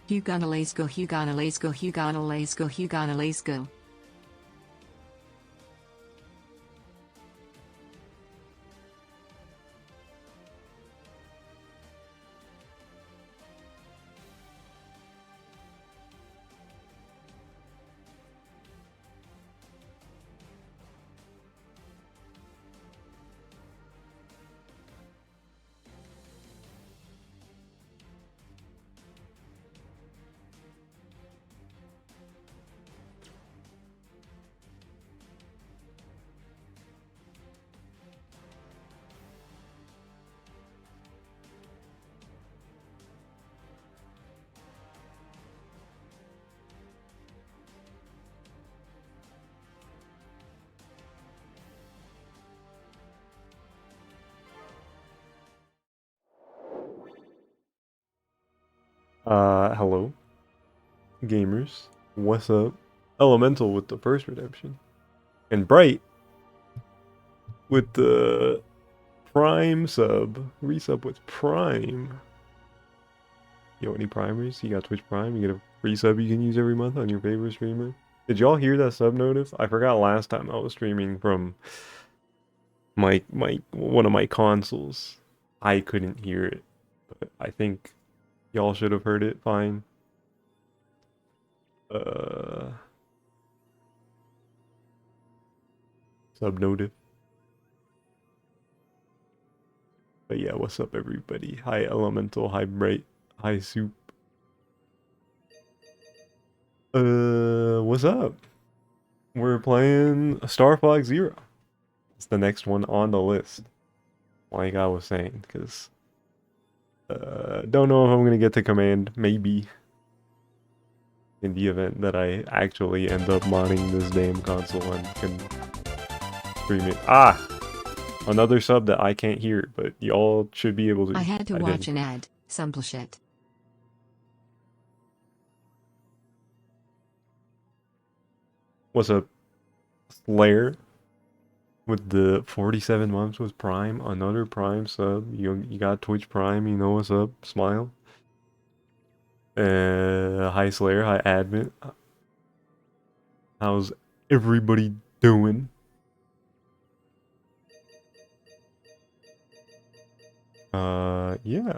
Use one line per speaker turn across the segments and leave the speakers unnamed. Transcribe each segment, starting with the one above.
Hugana Lasco, Hugana Lasco, Hugana Lasco, Hugana Lasco.
Hello, gamers. What's up? Elemental with the first redemption. And Bright with the Prime sub. Resub with Prime. Yo, any primers? You got Twitch Prime? You get a free sub you can use every month on your favorite streamer. Did y'all hear that sub notif? I forgot last time I was streaming from my one of my consoles. I couldn't hear it, but I think y'all should have heard it fine. Uh, Sub notif. But yeah, what's up everybody? Hi Elemental, hi Bright, hi Soup. What's up? We're playing Star Fox Zero. It's the next one on the list. Like I was saying, because don't know if I'm gonna get to command, maybe. In the event that I actually end up modding this damn console and can stream it. Ah! Another sub that I can't hear, but y'all should be able to.
I had to
I
watch
didn't.
an ad. Some bullshit.
What's up, Slayer? With the 47 months with Prime, another Prime sub. You got Twitch Prime, you know what's up. Smile. Hi Slayer, hi Advent. How's everybody doing? Yeah.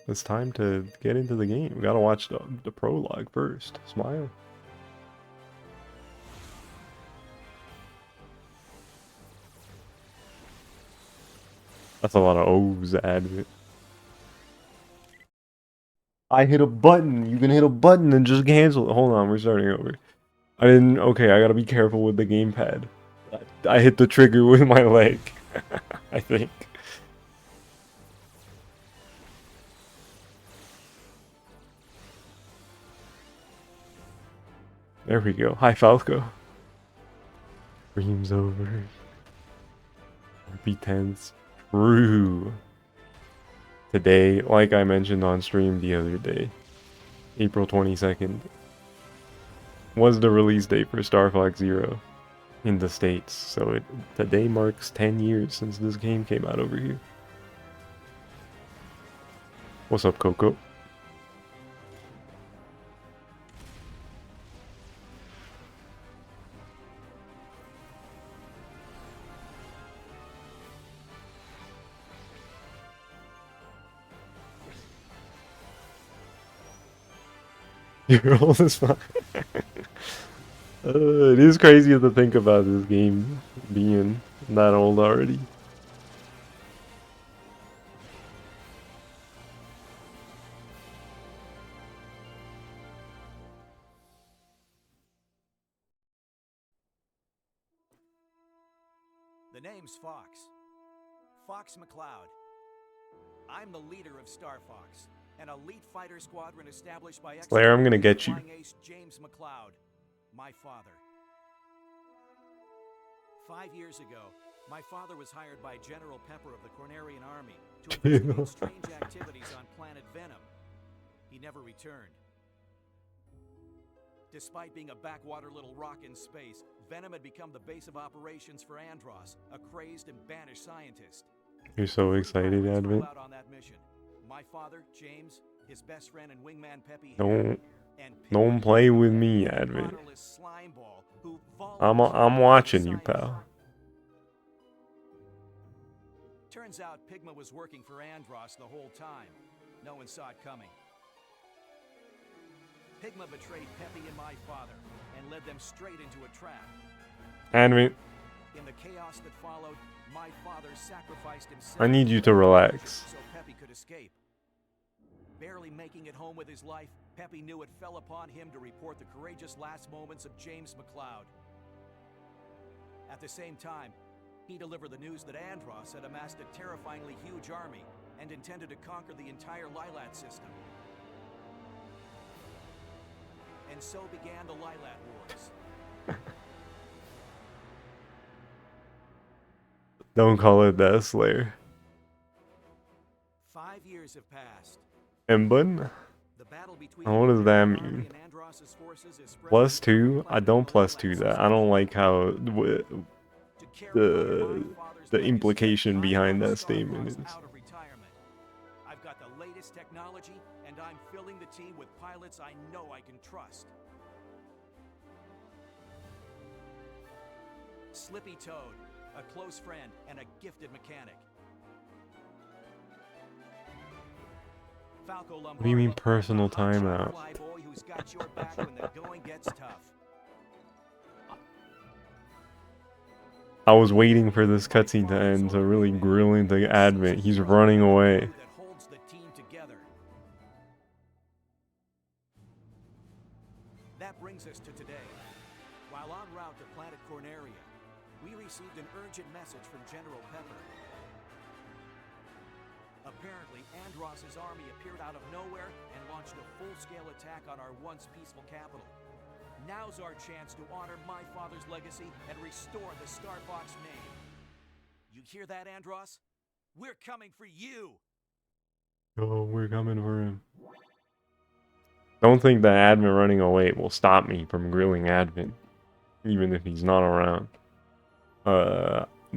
It's time to get into the game. We gotta watch the prologue first. Smile. That's a lot of O's, Advent. I hit a button. You can hit a button and just cancel it. Hold on, we're starting over. I didn't. Okay, I gotta be careful with the gamepad. I hit the trigger with my leg. I think. There we go. Hi, Falco. Dreams over. RP10's true. Today, like I mentioned on stream the other day, April 22nd, was the release date for Star Fox Zero in the States. So today marks 10 years since this game came out over here. What's up, Coco? You're old as fuck. It is crazy to think about this game being that old already.
The name's Fox. Fox McCloud. I'm the leader of Star Fox, an elite fighter squadron established by
Slayer, I'm gonna get you.
flying ace James McCloud, my father. 5 years ago, my father was hired by General Pepper of the Cornerian Army to investigate strange activities on planet Venom. He never returned. Despite being a backwater little rock in space, Venom had become the base of operations for Andros, a crazed and banished scientist.
You're so excited, Advent.
Out on that mission. My father, James, his best friend and wingman Peppy
Don't
and
don't play with me, Advent. I'm watching you, pal.
Turns out Pigma was working for Andross the whole time. No one saw it coming. Pigma betrayed Peppy and my father and led them straight into a trap.
Advent,
In the chaos that followed, my father sacrificed himself.
I need you to relax.
So Peppy could escape. Barely making it home with his life, Peppy knew it fell upon him to report the courageous last moments of James McLeod. At the same time, he delivered the news that Andross had amassed a terrifyingly huge army and intended to conquer the entire Lylat system. And so began the Lylat Wars.
Don't call it Death Slayer.
5 years have passed.
Embun?
The battle between
What does that
Army
mean?
and Andross's forces is spreading
+2? I
throughout
don't
the
+2
Lylat
that. I don't like how
system. To carry
the
on my father's
the
legacy,
implication
I
behind
brought
that
Star
statement
Fox
is.
out of retirement. I've got the latest technology, and I'm filling the team with pilots I know I can trust. Slippy Toad, a close friend and a gifted mechanic. Falco Lombardo,
What do you mean personal
a hotshot
timeout?
flyboy who's got your back when the going gets tough.
I was waiting for this cutscene to end to really grill into Advent. He's running away.
That holds the team together. That brings us to today. While en route to Planet Corneria, we received an urgent message from General Pepper. Apparently, Andross's army appeared out of nowhere and launched a full-scale attack on our once peaceful capital. Now's our chance to honor my father's legacy and restore the Star Fox name. You hear that, Andross? We're coming for you!
Oh, we're coming for him. Don't think that Advent running away will stop me from grilling Advent, even if he's not around.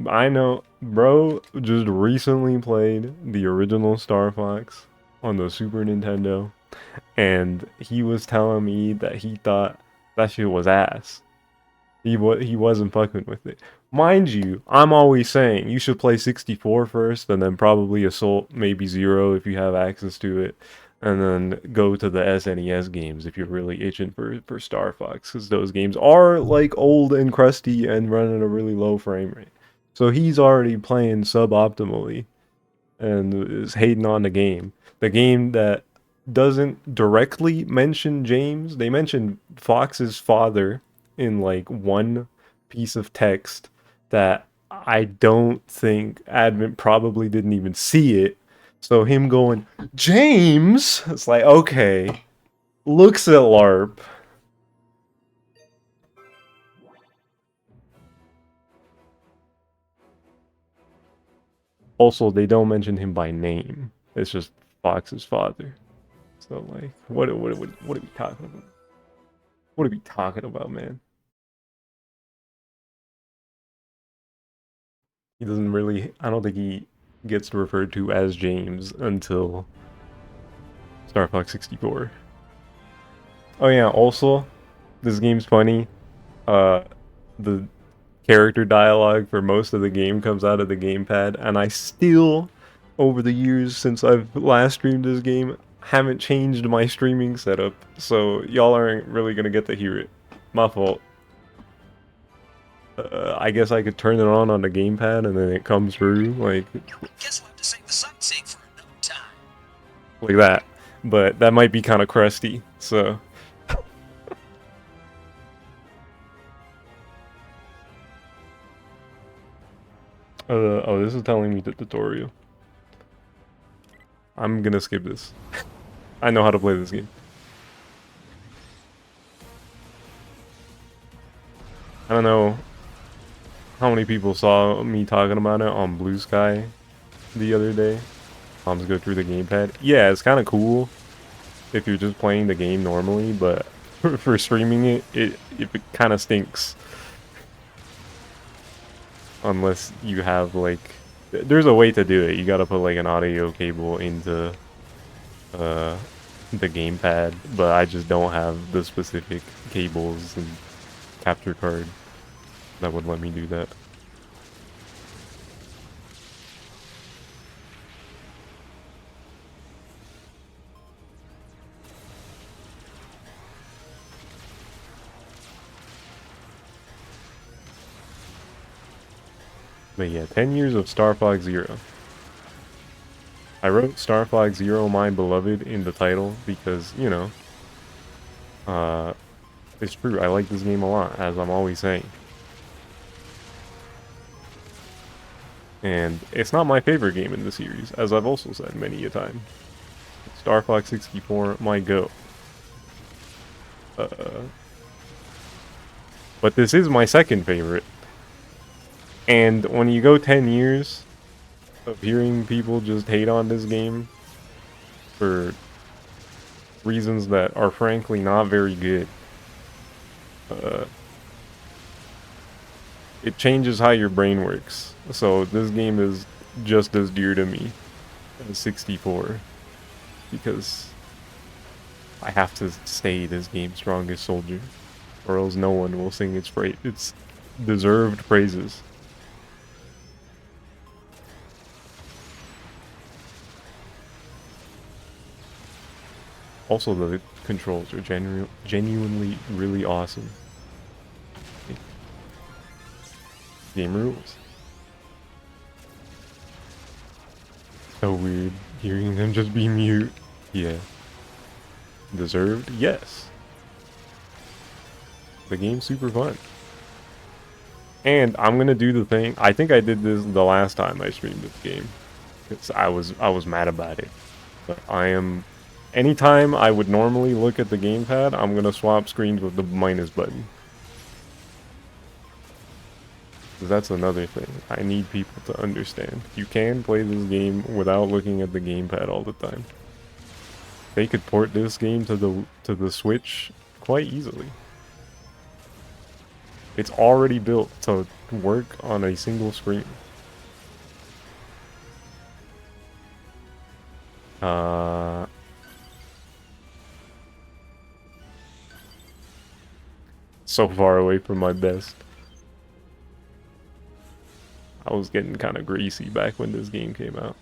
I know, bro just recently played the original Star Fox on the Super Nintendo, and he was telling me that he thought that shit was ass. He wasn't fucking with it. Mind you, I'm always saying you should play 64 first, and then probably Assault, maybe Zero if you have access to it, and then go to the SNES games if you're really itching for Star Fox, because those games are like old and crusty and run at a really low frame rate. So he's already playing suboptimally and is hating on the game. The game that doesn't directly mention James. They mention Fox's father in like one piece of text that I don't think Advent probably didn't even see it. So him going, James, it's like, okay, looks at LARP. Also, they don't mention him by name. It's just Fox's father. So like, what are we talking about? What are we talking about, man? He doesn't really, I don't think he gets referred to as James until Star Fox 64. Oh yeah, also, this game's funny. The character dialogue for most of the game comes out of the gamepad, and I still, over the years since I've last streamed this game, haven't changed my streaming setup, so y'all aren't really gonna get to hear it. My fault. I guess I could turn it on the gamepad and then it comes through like
Guess we'll have to save the sightseeing for another time.
like that, but that might be kind of crusty, so oh, this is telling me the tutorial. I'm gonna skip this. I know how to play this game. I don't know how many people saw me talking about it on Blue Sky the other day. I'll just go through the gamepad. Yeah, it's kind of cool if you're just playing the game normally, but for streaming it kind of stinks. Unless you have like, there's a way to do it. You gotta put like an audio cable into the gamepad, but I just don't have the specific cables and capture card that would let me do that. But yeah, 10 years of Star Fox Zero. I wrote Star Fox Zero My Beloved in the title because, you know, it's true. I like this game a lot, as I'm always saying. And it's not my favorite game in the series, as I've also said many a time. Star Fox 64 might go. But this is my second favorite. And when you go 10 years of hearing people just hate on this game for reasons that are frankly not very good, it changes how your brain works. So this game is just as dear to me as 64 because I have to stay this game's strongest soldier, or else no one will sing its deserved praises. Also, the controls are genuinely really awesome. Game rules. So weird hearing them just be mute. Yeah. Deserved? Yes. The game's super fun. And I'm gonna do the thing. I think I did this the last time I streamed this game. Because I was mad about it. But I am... Anytime I would normally look at the gamepad, I'm gonna swap screens with the minus button. That's another thing. I need people to understand. You can play this game without looking at the gamepad all the time. They could port this game to the Switch quite easily. It's already built to work on a single screen. So far away from my best. I was getting kind of greasy back when this game came out.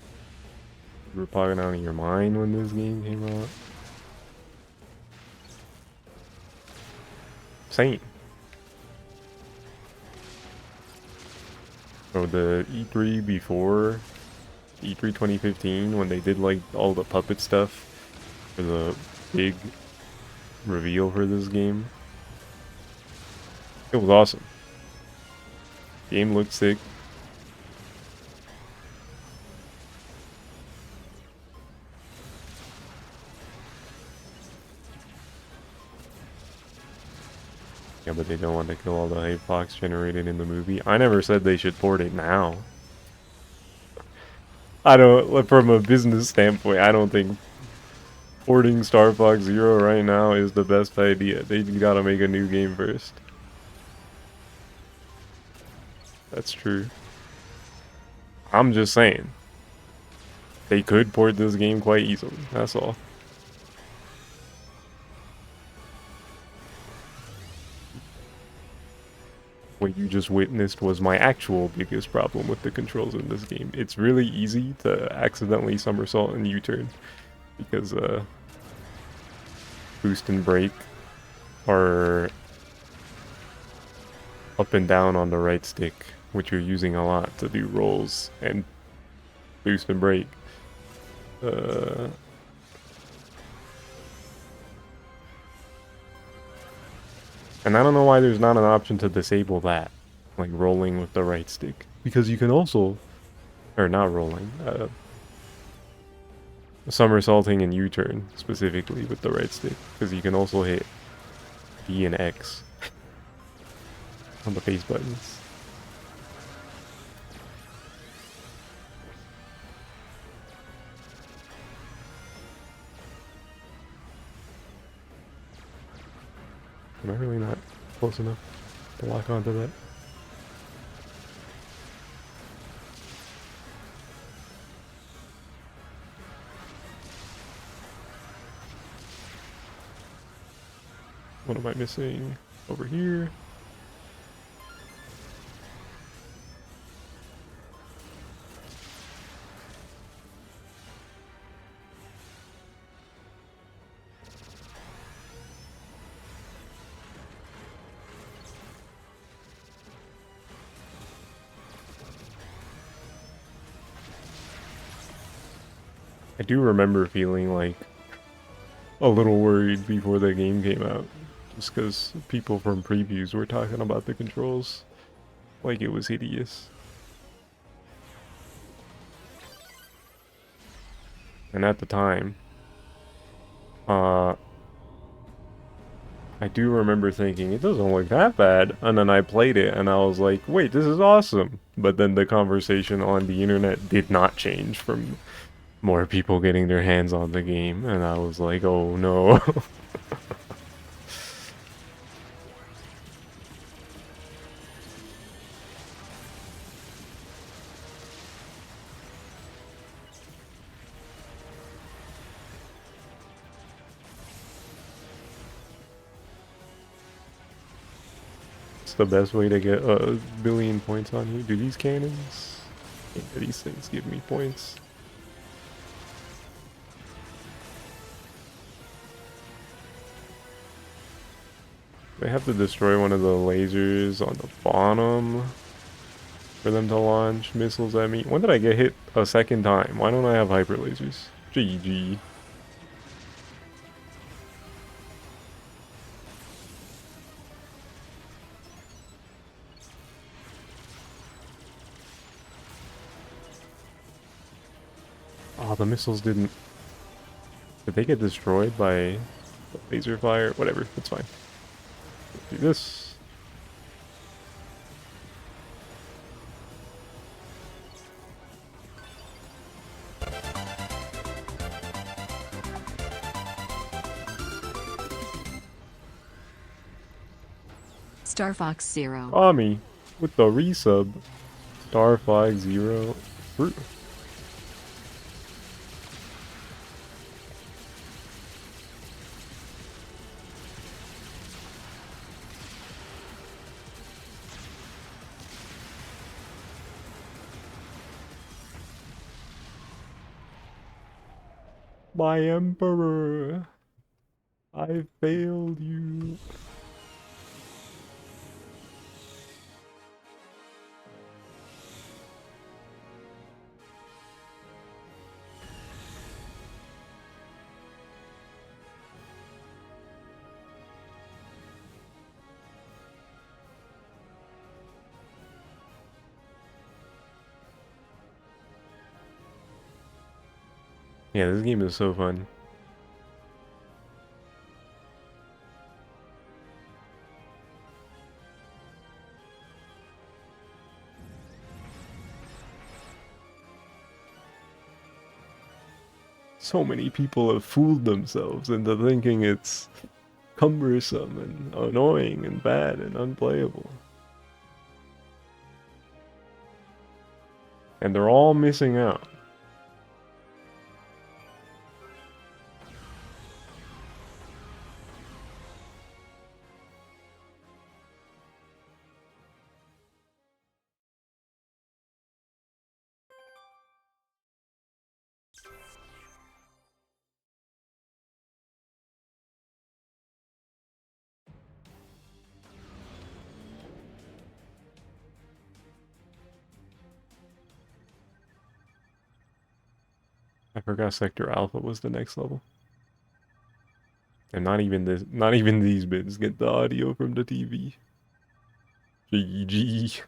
You were popping out of your mind when this game came out. Same. So the E3 before, E3 2015, when they did like all the puppet stuff for the big reveal for this game, it was awesome. Game looked sick. Yeah, but they don't want to kill all the hype box generated in the movie. I never said they should port it now. I don't, from a business standpoint, I don't think porting Star Fox Zero right now is the best idea. They gotta make a new game first. That's true. I'm just saying. They could port this game quite easily, that's all. What you just witnessed was my actual biggest problem with the controls in this game. It's really easy to accidentally somersault and U-turn because boost and brake are up and down on the right stick, which you're using a lot to do rolls and boost and brake. And I don't know why there's not an option to disable that, like rolling with the right stick. Because you can also, or not rolling, somersaulting and U-turn specifically with the right stick. Because you can also hit B and X on the face buttons. Am I really not close enough to lock onto that? What am I missing over here? I do remember feeling like a little worried before the game came out, just because people from previews were talking about the controls like it was hideous. And at the time, I do remember thinking, it doesn't look that bad, and then I played it and I was like, wait, this is awesome. But then the conversation on the internet did not change from more people getting their hands on the game, and I was like, oh no. It's the best way to get a billion points on you. Do these cannons? Yeah, these things give me points. I have to destroy one of the lasers on the bottom for them to launch missiles at me. When did I get hit a second time? Why don't I have hyper lasers? GG. Oh, the missiles didn't... Did they get destroyed by the laser fire? Whatever, it's fine. Do this.
Star Fox Zero.
Ami with the resub. Star Flag Zero. Fruit. My emperor, I failed you. Yeah, this game is so fun. So many people have fooled themselves into thinking it's cumbersome and annoying and bad and unplayable. And they're all missing out. I forgot Sector Alpha was the next level. And not even these bits get the audio from the TV. GG.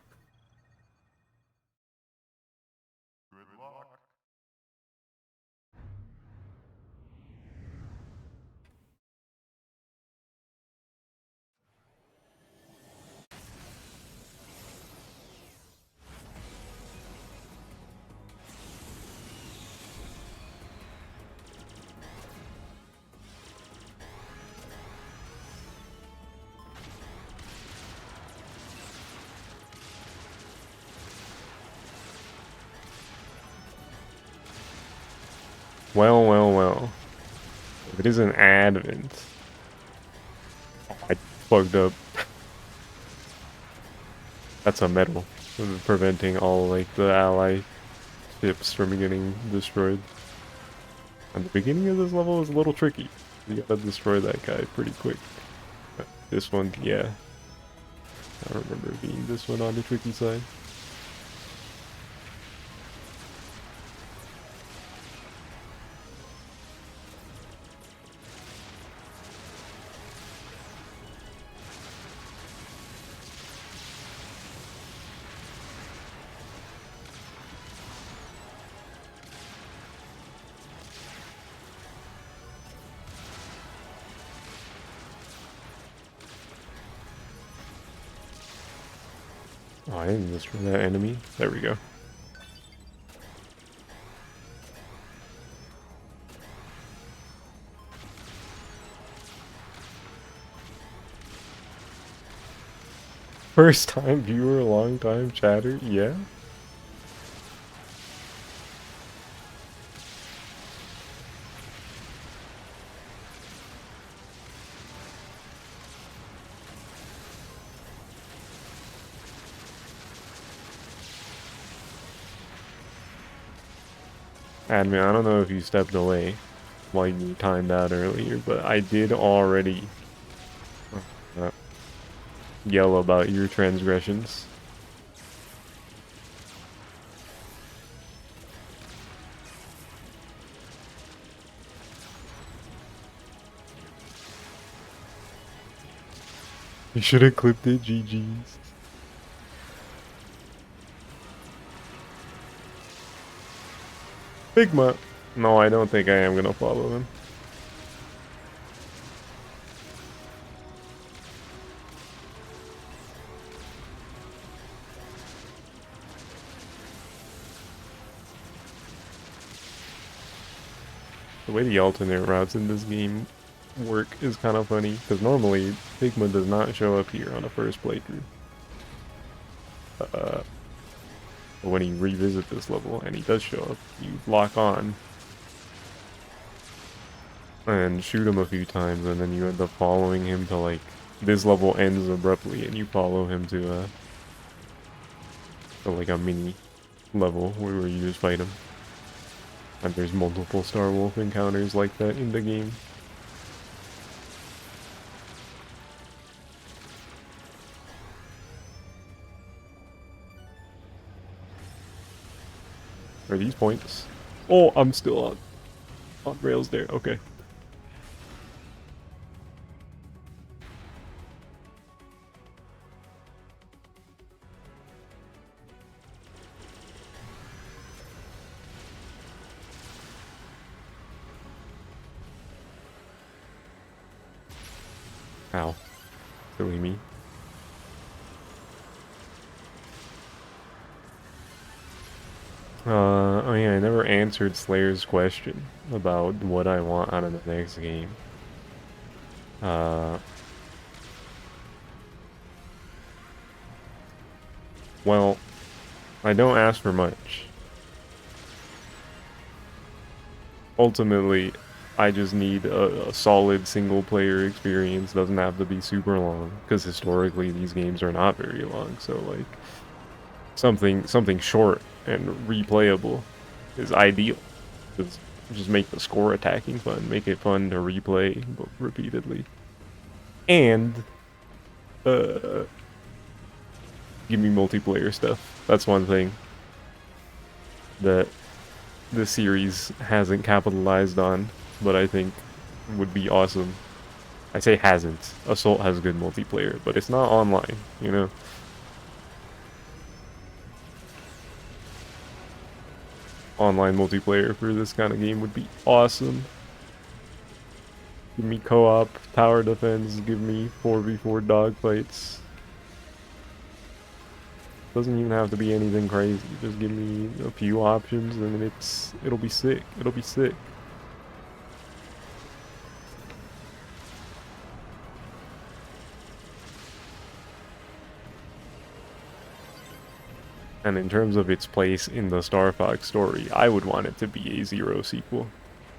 Well, well, well. If it isn't Advent, fucked up. That's a medal, preventing all like the ally ships from getting destroyed. And the beginning of this level is a little tricky. You gotta destroy that guy pretty quick. But this one, yeah. I remember being this one on the tricky side. Oh, I didn't destroy that enemy. There we go. First time viewer, long time chatter, yeah? Admin, I don't know if you stepped away while you timed out earlier, but I did already yell about your transgressions. You should have clipped it, GG's. Figma. No, I don't think I am gonna follow him. The way the alternate routes in this game work is kind of funny, because normally Figma does not show up here on a first playthrough. But when you revisit this level, and he does show up, you lock on and shoot him a few times, and then you end up following him to, like, this level ends abruptly, and you follow him to like a mini level where you just fight him. And there's multiple Star Wolf encounters like that in the game. Are these points? Oh, I'm still on rails there. Okay. Ow. Silly me. Oh yeah, I never answered Slayer's question about what I want out of the next game. Well, I don't ask for much. Ultimately, I just need a solid single-player experience. Doesn't have to be super long, because historically these games are not very long. So like, something short and replayable is ideal. Just make the score attacking fun, make it fun to replay repeatedly, and give me multiplayer stuff. That's one thing that the series hasn't capitalized on, but I think would be awesome. I say hasn't. Assault has good multiplayer, but it's not online, you know? Online multiplayer for this kind of game would be awesome. Give me co-op, tower defense, give me 4v4 dogfights. Doesn't even have to be anything crazy. Just give me a few options and it'll be sick. It'll be sick. And in terms of its place in the Star Fox story, I would want it to be a Zero sequel.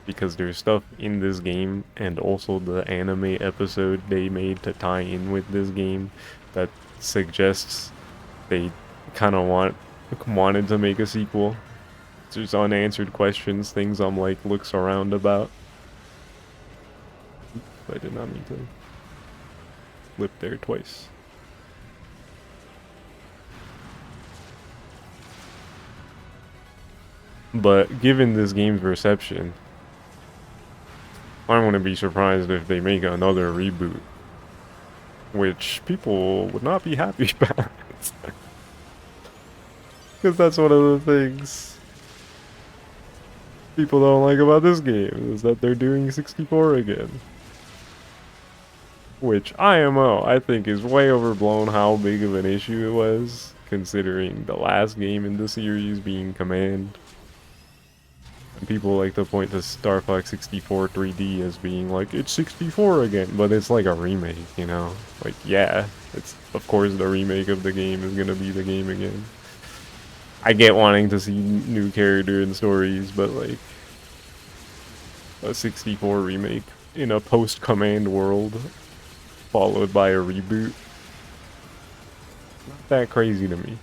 because there's stuff in this game and also the anime episode they made to tie in with this game that suggests they kind of wanted to make a sequel. There's unanswered questions, things I'm like looks around about. I did not mean to flip there twice. But given this game's reception, I wouldn't be surprised if they make another reboot, which people would not be happy about. Because that's one of the things people don't like about this game, is that they're doing 64 again. Which, IMO, I think is way overblown how big of an issue it was, considering the last game in the series being Command. And people like to point to Star Fox 64 3D as being like, it's 64 again, but it's like a remake, you know? Like, yeah, it's, of course the remake of the game is gonna be the game again. I get wanting to see new character and stories, but like, a 64 remake in a post-Command world, followed by a reboot, not that crazy to me.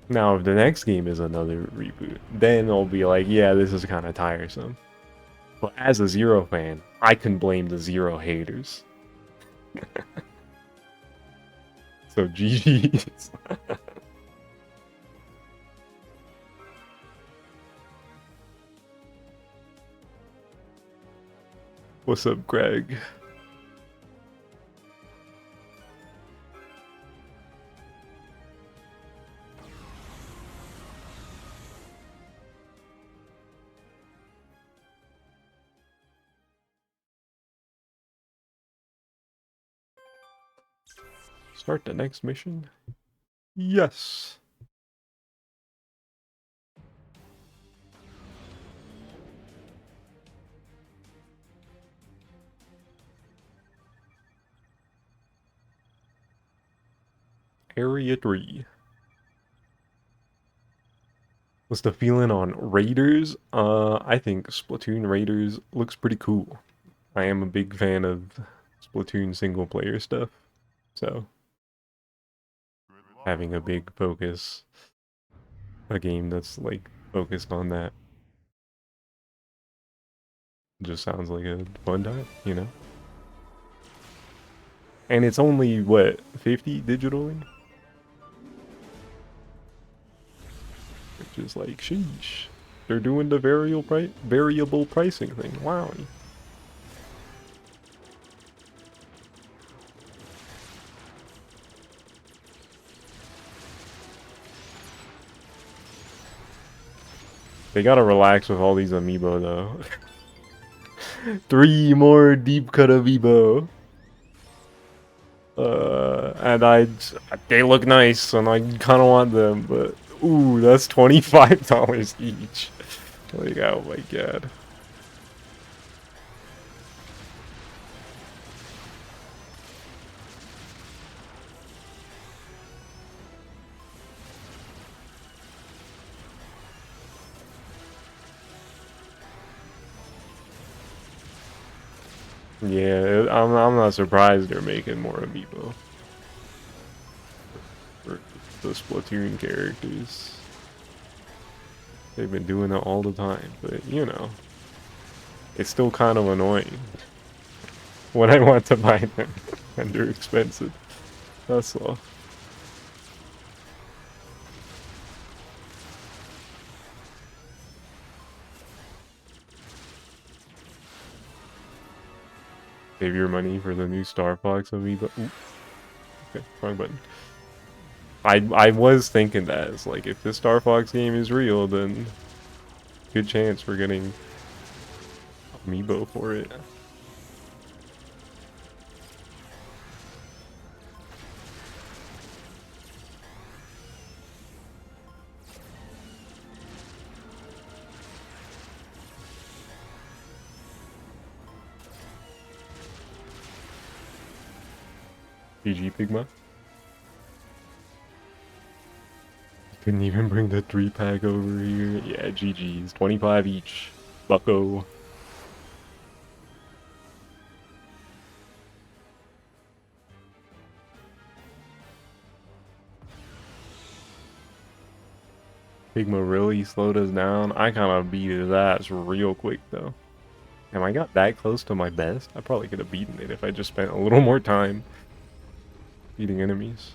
Now, if the next game is another reboot, then I'll be like, yeah, this is kind of tiresome. But as a Zero fan, I can blame the Zero haters. So GG's. What's up, Greg? Start the next mission? Yes. Area 3. What's the feeling on Raiders? I think Splatoon Raiders looks pretty cool. I am a big fan of Splatoon single player stuff, so having a big focus, a game that's like focused on that, just sounds like a fun time, you know? And it's only, what, 50 digitally? Which is like, sheesh. They're doing the variable pricing thing. Wow. They gotta relax with all these amiibo though. 3 more deep cut amiibo. And they look nice and I kinda want them, but ooh, that's $25 each. Like, oh my god. Yeah, I'm not surprised they're making more amiibo for the Splatoon characters. They've been doing it all the time, but you know, it's still kind of annoying when I want to buy them and they're expensive. That's all. Save your money for the new Star Fox amiibo. Ooh. Okay, wrong button. I was thinking that, it's like, if this Star Fox game is real, then good chance we're getting amiibo for it. GG Pigma. Couldn't even bring the 3-pack over here. Yeah, GG's. 25 each. Bucko. Pigma really slowed us down. I kind of beat his ass real quick, though. Damn, I got that close to my best. I probably could have beaten it if I just spent a little more time beating enemies.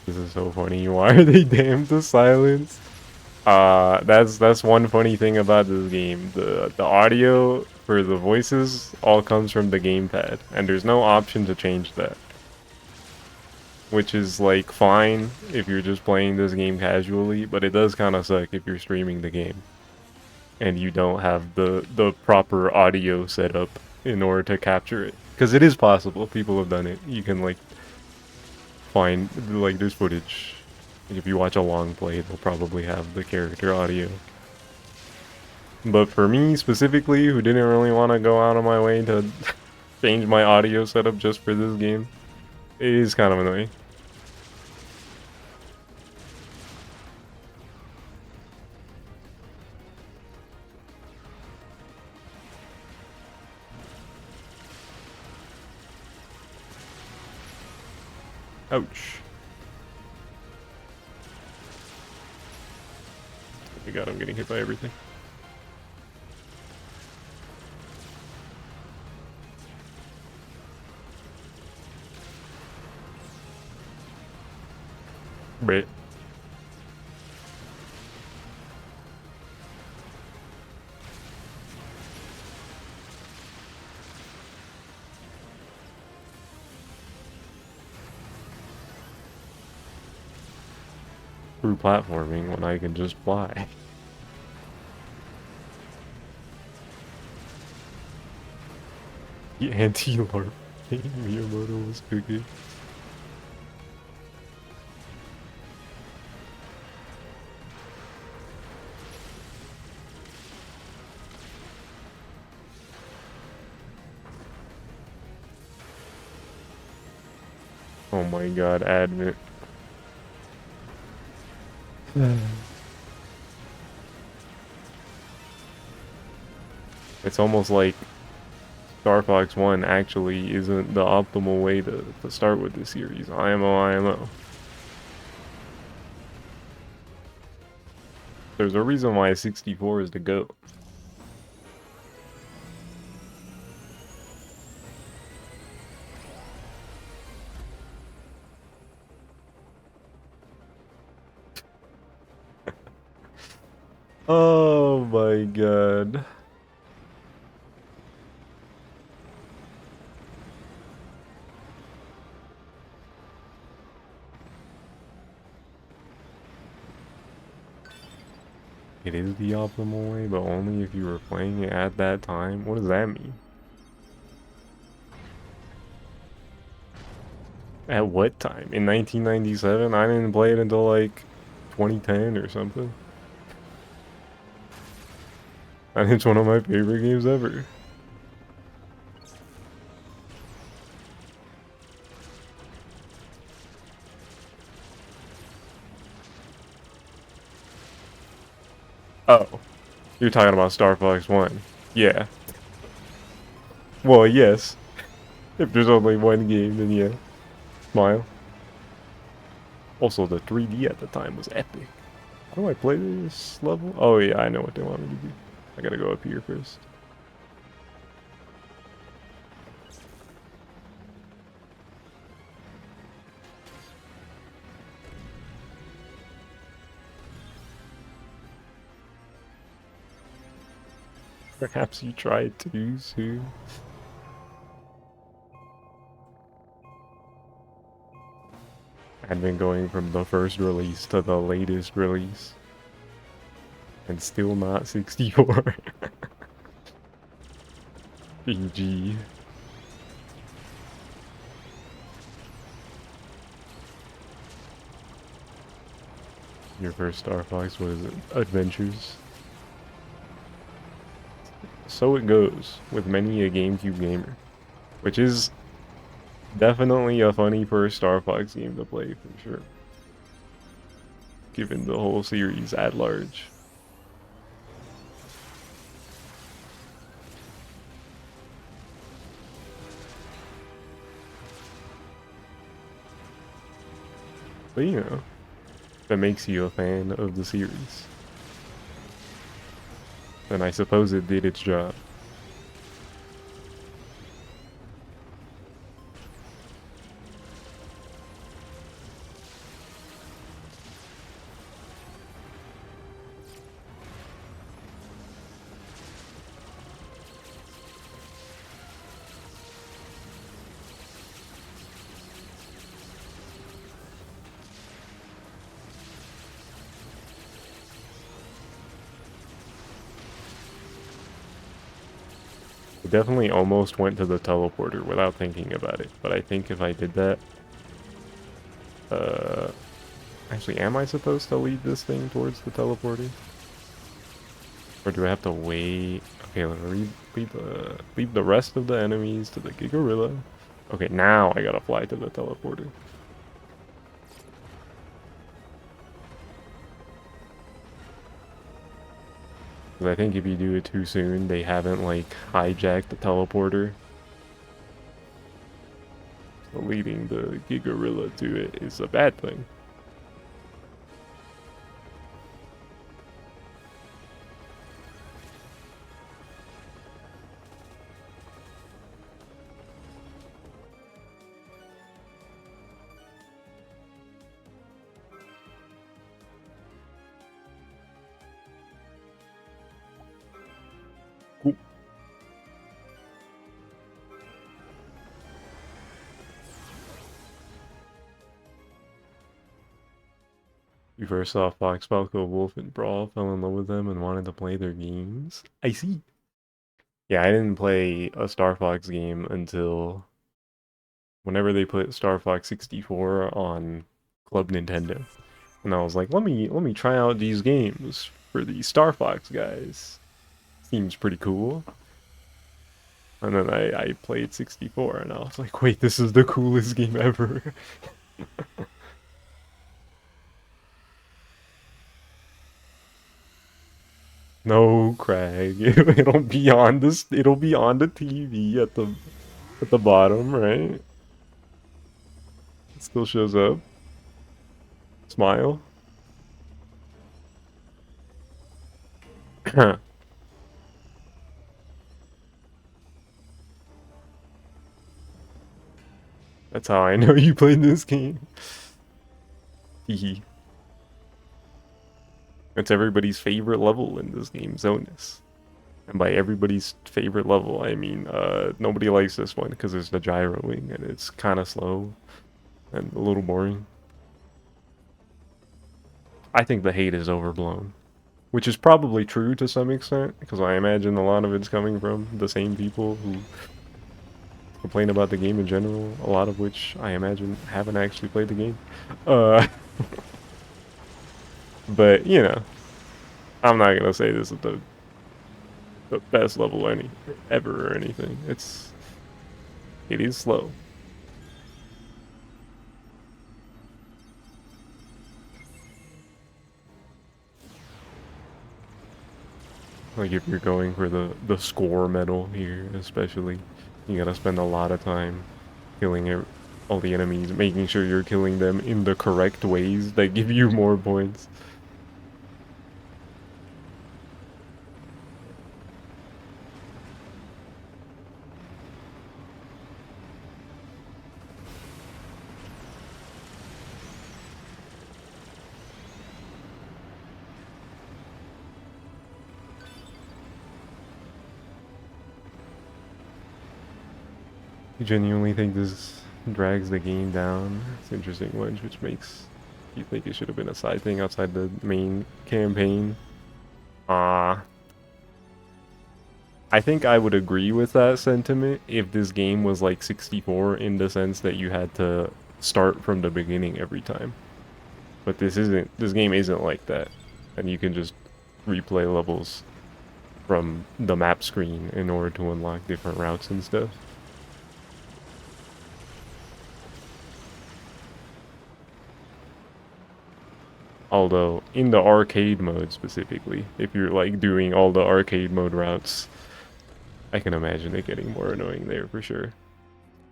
This is so funny. Why are they damned to silence? That's one funny thing about this game. The audio for the voices all comes from the gamepad, and there's no option to change that. Which is like fine if you're just playing this game casually, but it does kind of suck if you're streaming the game and you don't have the proper audio set up in order to capture it. Because it is possible. People have done it. You can like find like there's footage. If you watch a long play, they'll probably have the character audio. But for me specifically, who didn't really want to go out of my way to change my audio setup just for this game, it is kind of annoying. Ouch. Oh my god, I'm getting hit by everything. Right. Through platforming when I can just fly. The anti-LARP game Miyamoto was cooking. Oh my god, admit. It's almost like Star Fox 1 actually isn't the optimal way to start with this series. IMO. There's a reason why 64 is the GOAT. Oh my god. It is the optimal way, but only if you were playing it at that time? What does that mean? At what time? In 1997? I didn't play it until like 2010 or something. And it's one of my favorite games ever. Oh, you're talking about Star Fox 1. Yeah. Well, yes. If there's only one game, then yeah. Smile. Also, the 3D at the time was epic. How do I play this level? Oh yeah, I know what they want me to do. I gotta go up here first. Perhaps you tried too soon. I've been going from the first release to the latest release. And still not 64. GG. Your first Star Fox, what is it? Adventures. So it goes with many a GameCube gamer, which is definitely a funny first Star Fox game to play for sure, given the whole series at large. But you know, that makes you a fan of the series. And I suppose it did its job. I definitely almost went to the teleporter without thinking about it, but I think if I did that, actually, am I supposed to lead this thing towards the teleporter? Or do I have to wait? Okay, let me leave the rest of the enemies to the Gigarilla. Okay, now I gotta fly to the teleporter. 'Cause I think if you do it too soon, they haven't, like, hijacked the teleporter. So leading the Gigarilla to it is a bad thing. Cool. You first saw Fox, Falco, Wolf, and Brawl, fell in love with them, and wanted to play their games. I see. Yeah, I didn't play a Star Fox game until whenever they put Star Fox 64 on Club Nintendo. And I was like, let me try out these games for these Star Fox guys. Seems pretty cool. And then I played 64 and I was like, wait, this is the coolest game ever. No, Craig. It'll be on this. It'll be on the TV at the bottom, right? It still shows up. Smile. That's how I know you played this game. Hehe. It's everybody's favorite level in this game, Zonus. And by everybody's favorite level, I mean, nobody likes this one because it's the gyroing and it's kind of slow and a little boring. I think the hate is overblown, which is probably true to some extent because I imagine a lot of it's coming from the same people who complain about the game in general, a lot of which I imagine haven't actually played the game. But, you know, I'm not gonna say this is the best level ever or anything. It is slow. Like if you're going for the score medal here, especially, you gotta spend a lot of time killing all the enemies, making sure you're killing them in the correct ways that give you more points. I genuinely think this drags the game down. It's an interesting one, which makes you think it should have been a side thing outside the main campaign. I think I would agree with that sentiment if this game was like 64 in the sense that you had to start from the beginning every time. But this game isn't like that. And you can just replay levels from the map screen in order to unlock different routes and stuff. Although, in the arcade mode specifically, if you're like doing all the arcade mode routes, I can imagine it getting more annoying there for sure.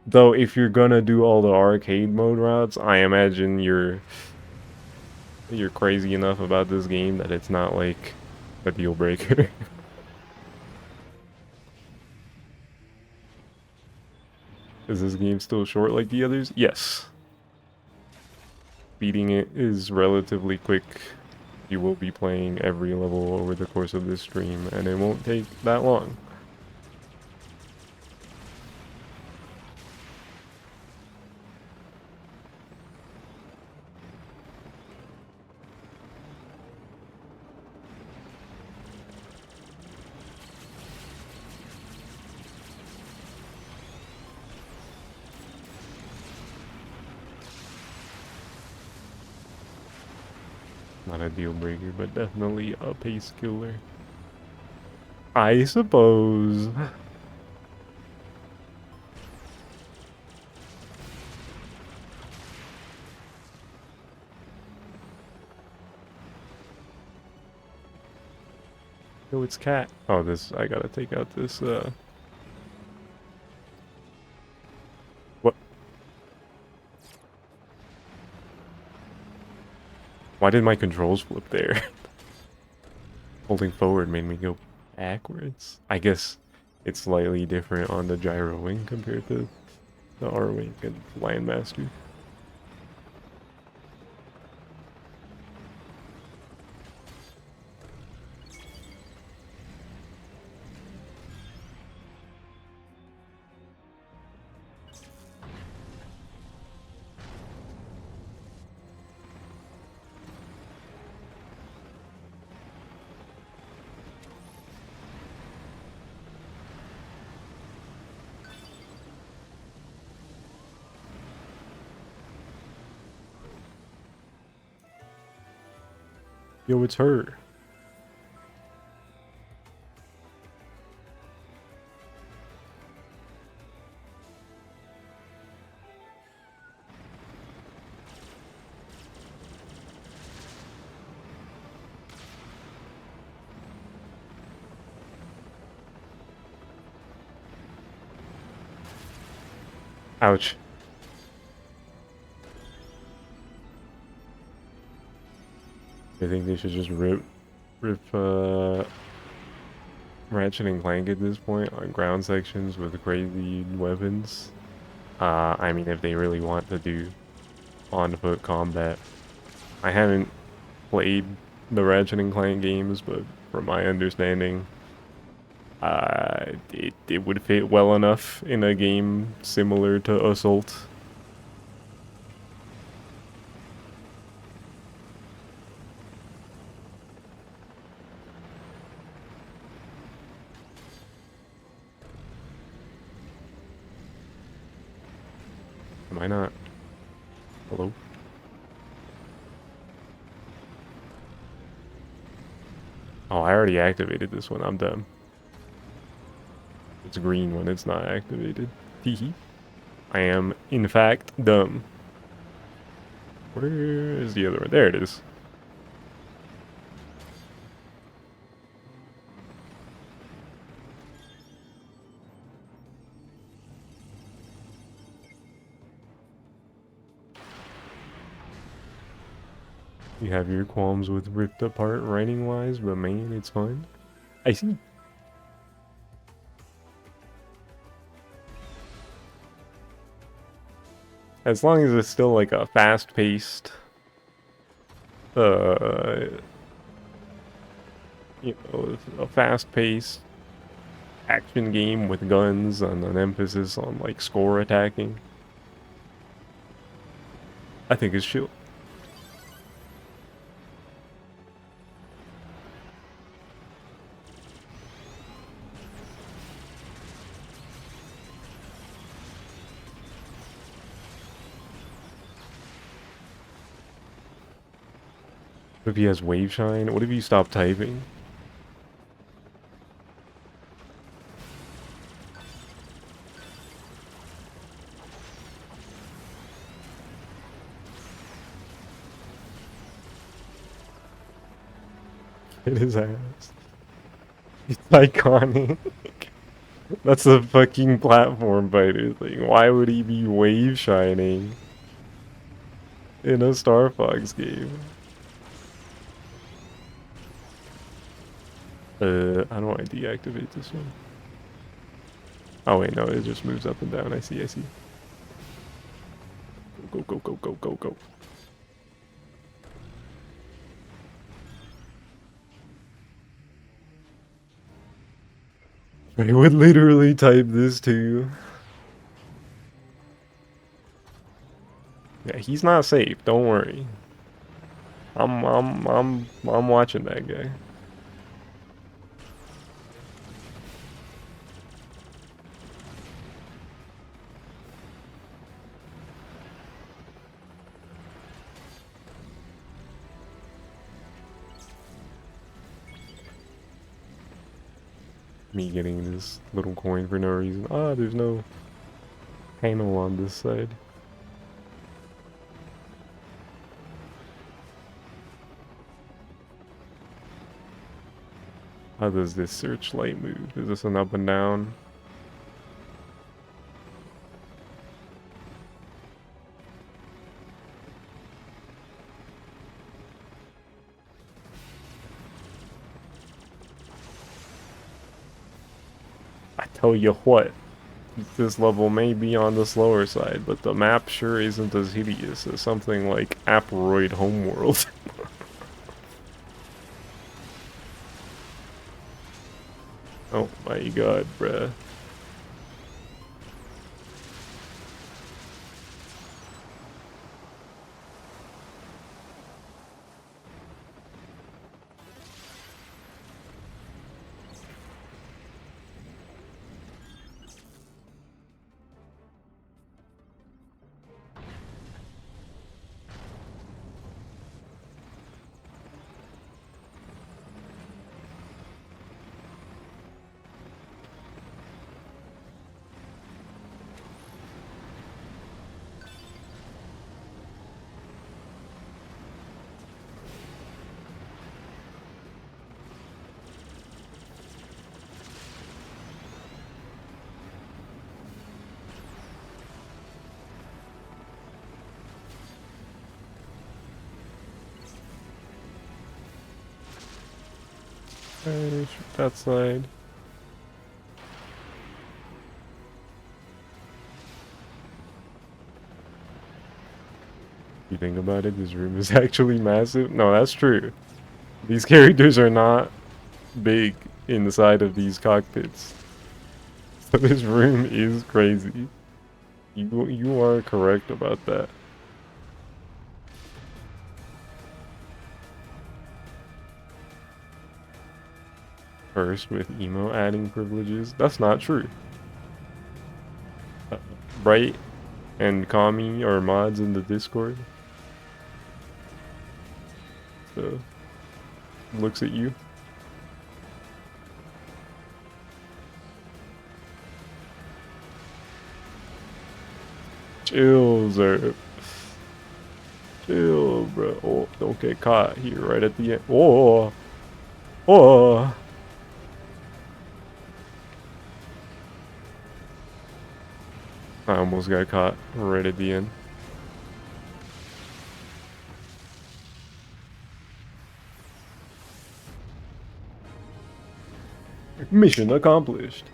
Though, if you're gonna do all the arcade mode routes, I imagine you're crazy enough about this game that it's not like a deal breaker. Is this game still short like the others? Yes. Beating it is relatively quick. You will be playing every level over the course of this stream, and it won't take that long. Not a deal breaker, but definitely a pace killer. I suppose. Oh, it's cat. Oh, I gotta take out this, What? Why did my controls flip there? Holding forward made me go backwards. I guess it's slightly different on the gyro wing compared to the R wing and Landmaster. Yo, it's her. Ouch. I think they should just rip Ratchet and Clank at this point on ground sections with crazy weapons. I mean, if they really want to do on-foot combat. I haven't played the Ratchet and Clank games, but from my understanding, it would fit well enough in a game similar to Assault. Am I not? Hello? Oh, I already activated this one. I'm done. It's green when it's not activated. Teehee. I am, in fact, dumb. Where is the other one? There it is. You have your qualms with ripped apart writing-wise, but man, it's fun. I see. As long as it's still like a fast-paced, you know, a fast-paced action game with guns and an emphasis on like score attacking, I think it's chill. What if he has wave shine? What if you stop typing? Hit his ass. It's iconic. That's a fucking platform fighter thing. Why would he be wave shining in a Star Fox game? How do I deactivate this one? Oh wait, no, it just moves up and down. I see, I see. Go, go, go, go, go, go. I would literally type this too. Yeah, he's not safe. Don't worry. I'm watching that guy. Me getting this little coin for no reason. Ah, there's no panel on this side. How does this searchlight move? Is this an up and down? I tell you what, this level may be on the slower side, but the map sure isn't as hideous as something like Aperoid Homeworld. Oh my god, bruh. Shoot that side. You think about it, this room is actually massive. No, that's true. These characters are not big inside of these cockpits. So this room is crazy. You are correct about that. First with emo adding privileges. That's not true. Bright and Kami are mods in the Discord. So looks at you. Chill, Zerp. Chill, bro. Oh, don't get caught here right at the end. Oh, oh. I almost got caught right at the end. Mission accomplished.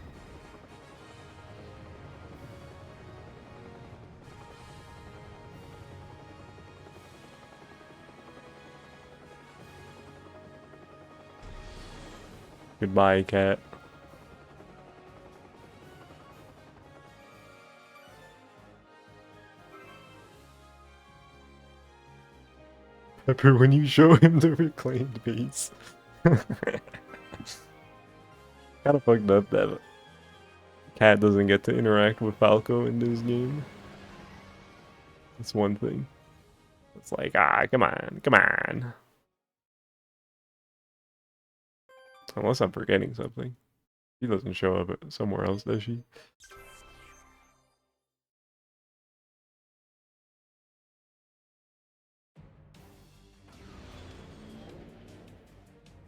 Goodbye, cat. Pepper, when you show him the reclaimed base. Kinda fucked up that cat doesn't get to interact with Falco in this game. That's one thing. It's like, ah, come on, come on. Unless I'm forgetting something. She doesn't show up somewhere else, does she?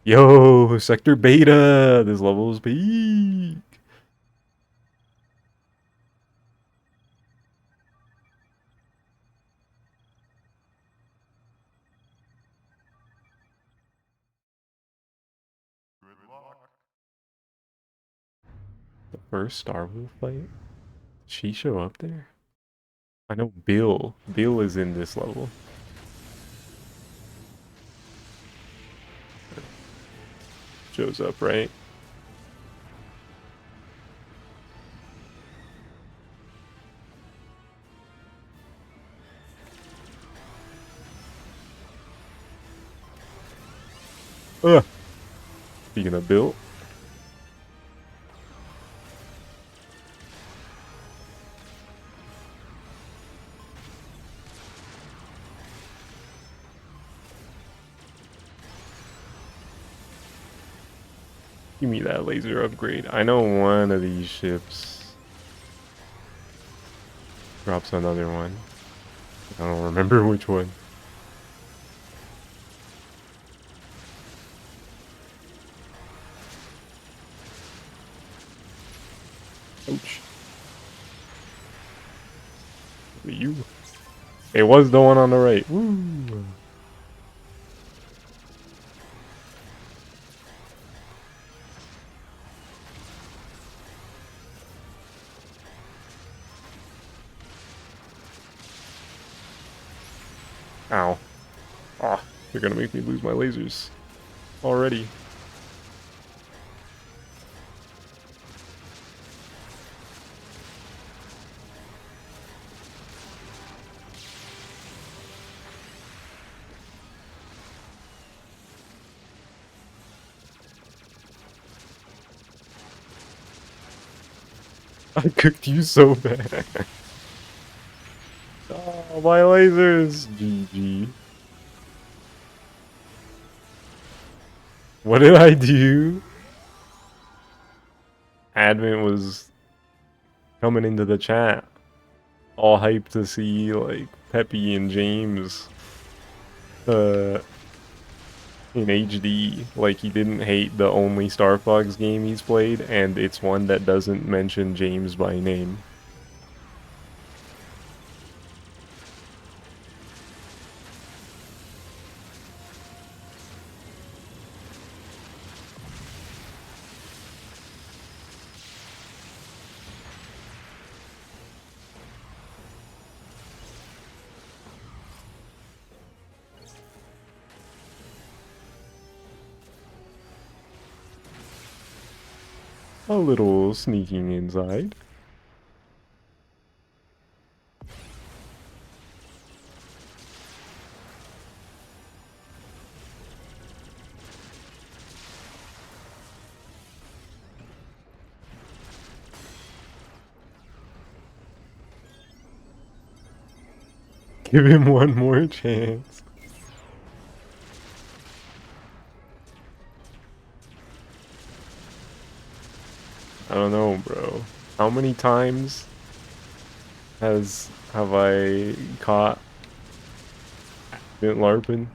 Yo, Sector Beta! This level's peak! The first Star Wolf fight? Did she show up there? I know Bill. Bill is in this level. Shows up, right? Ugh. Speaking of Bill. Give me that laser upgrade. I know one of these ships drops another one. I don't remember which one. Ouch. You. It was the one on the right. Woo. Ow. Ah, you're gonna make me lose my lasers. Already. I cooked you so bad. Oh, my lasers! GG. What did I do? Advent was coming into the chat, all hyped to see like Peppy and James in HD. Like he didn't hate the only Star Fox game he's played, and it's one that doesn't mention James by name. A little sneaking inside. Give him one more chance. I don't know, bro. How many times have I caught LARPing?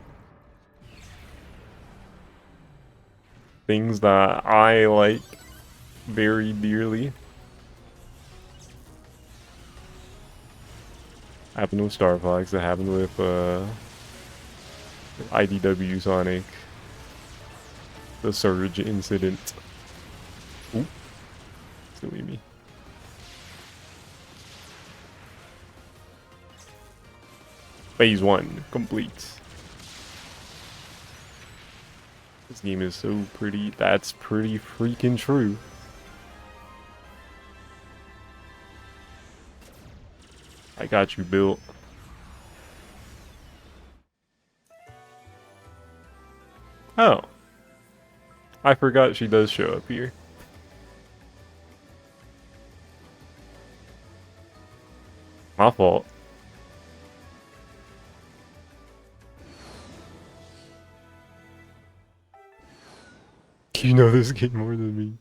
Things that I like very dearly. Happened with Star Fox, it happened with IDW Sonic. The Surge incident. Ooh. Silly me. Phase 1 complete. This game is so pretty. That's pretty freaking true. I got you built. Oh. I forgot she does show up here. My fault. You know this game more than me.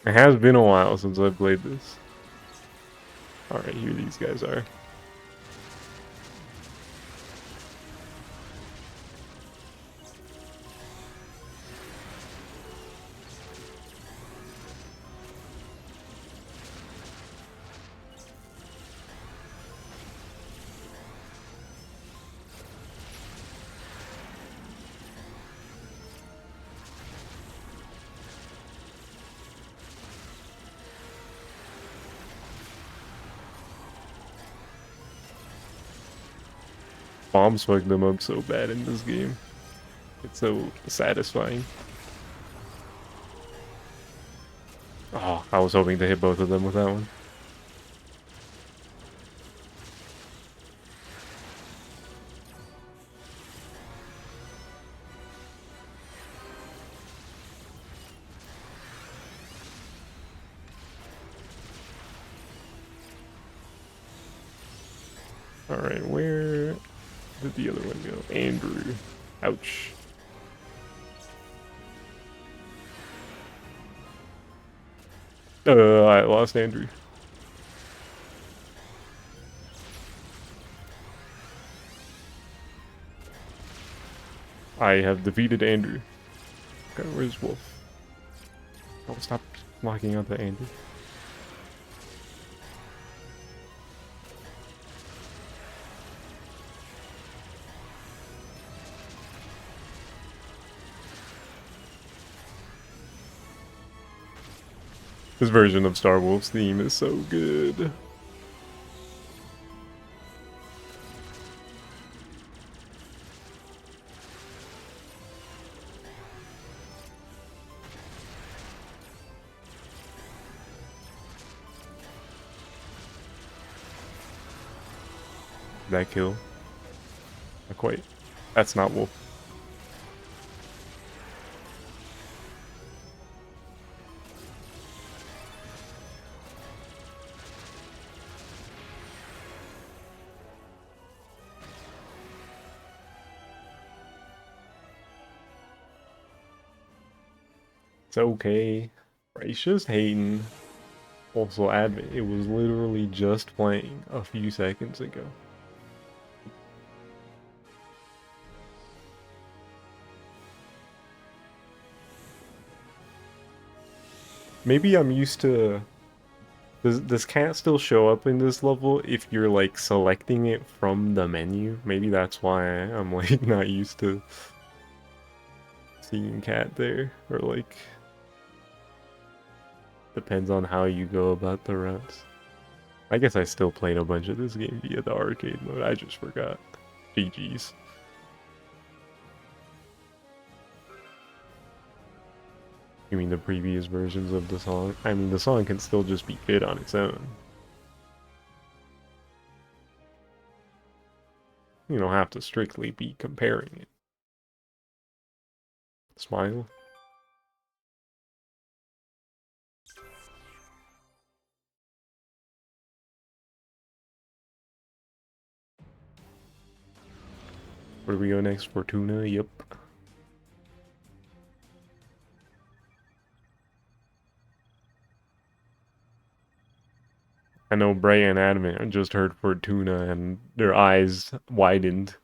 It has been a while since I've played this. Alright, here these guys are. Bombs fuck them up so bad in this game. It's so satisfying. Oh, I was hoping to hit both of them with that one. Alright, where did the other one go? Andrew. Ouch. I lost Andrew. I have defeated Andrew. Okay, where's Wolf? Oh, stop locking out the Andrew. This version of Star Wolf's theme is so good. That kill? Not quite. That's not Wolf. It's okay. He's just hating. Also, admit it was literally just playing a few seconds ago. Maybe I'm used to... This can't still show up in this level if you're like selecting it from the menu. Maybe that's why I'm like not used to seeing cat there, or like depends on how you go about the routes. I guess I still played a bunch of this game via the arcade mode. I just forgot. GG's. You mean the previous versions of the song? I mean, the song can still just be good on its own. You don't have to strictly be comparing it. Smile. Where do we go next? Fortuna? Yep. I know Bray and Adamant just heard Fortuna and their eyes widened.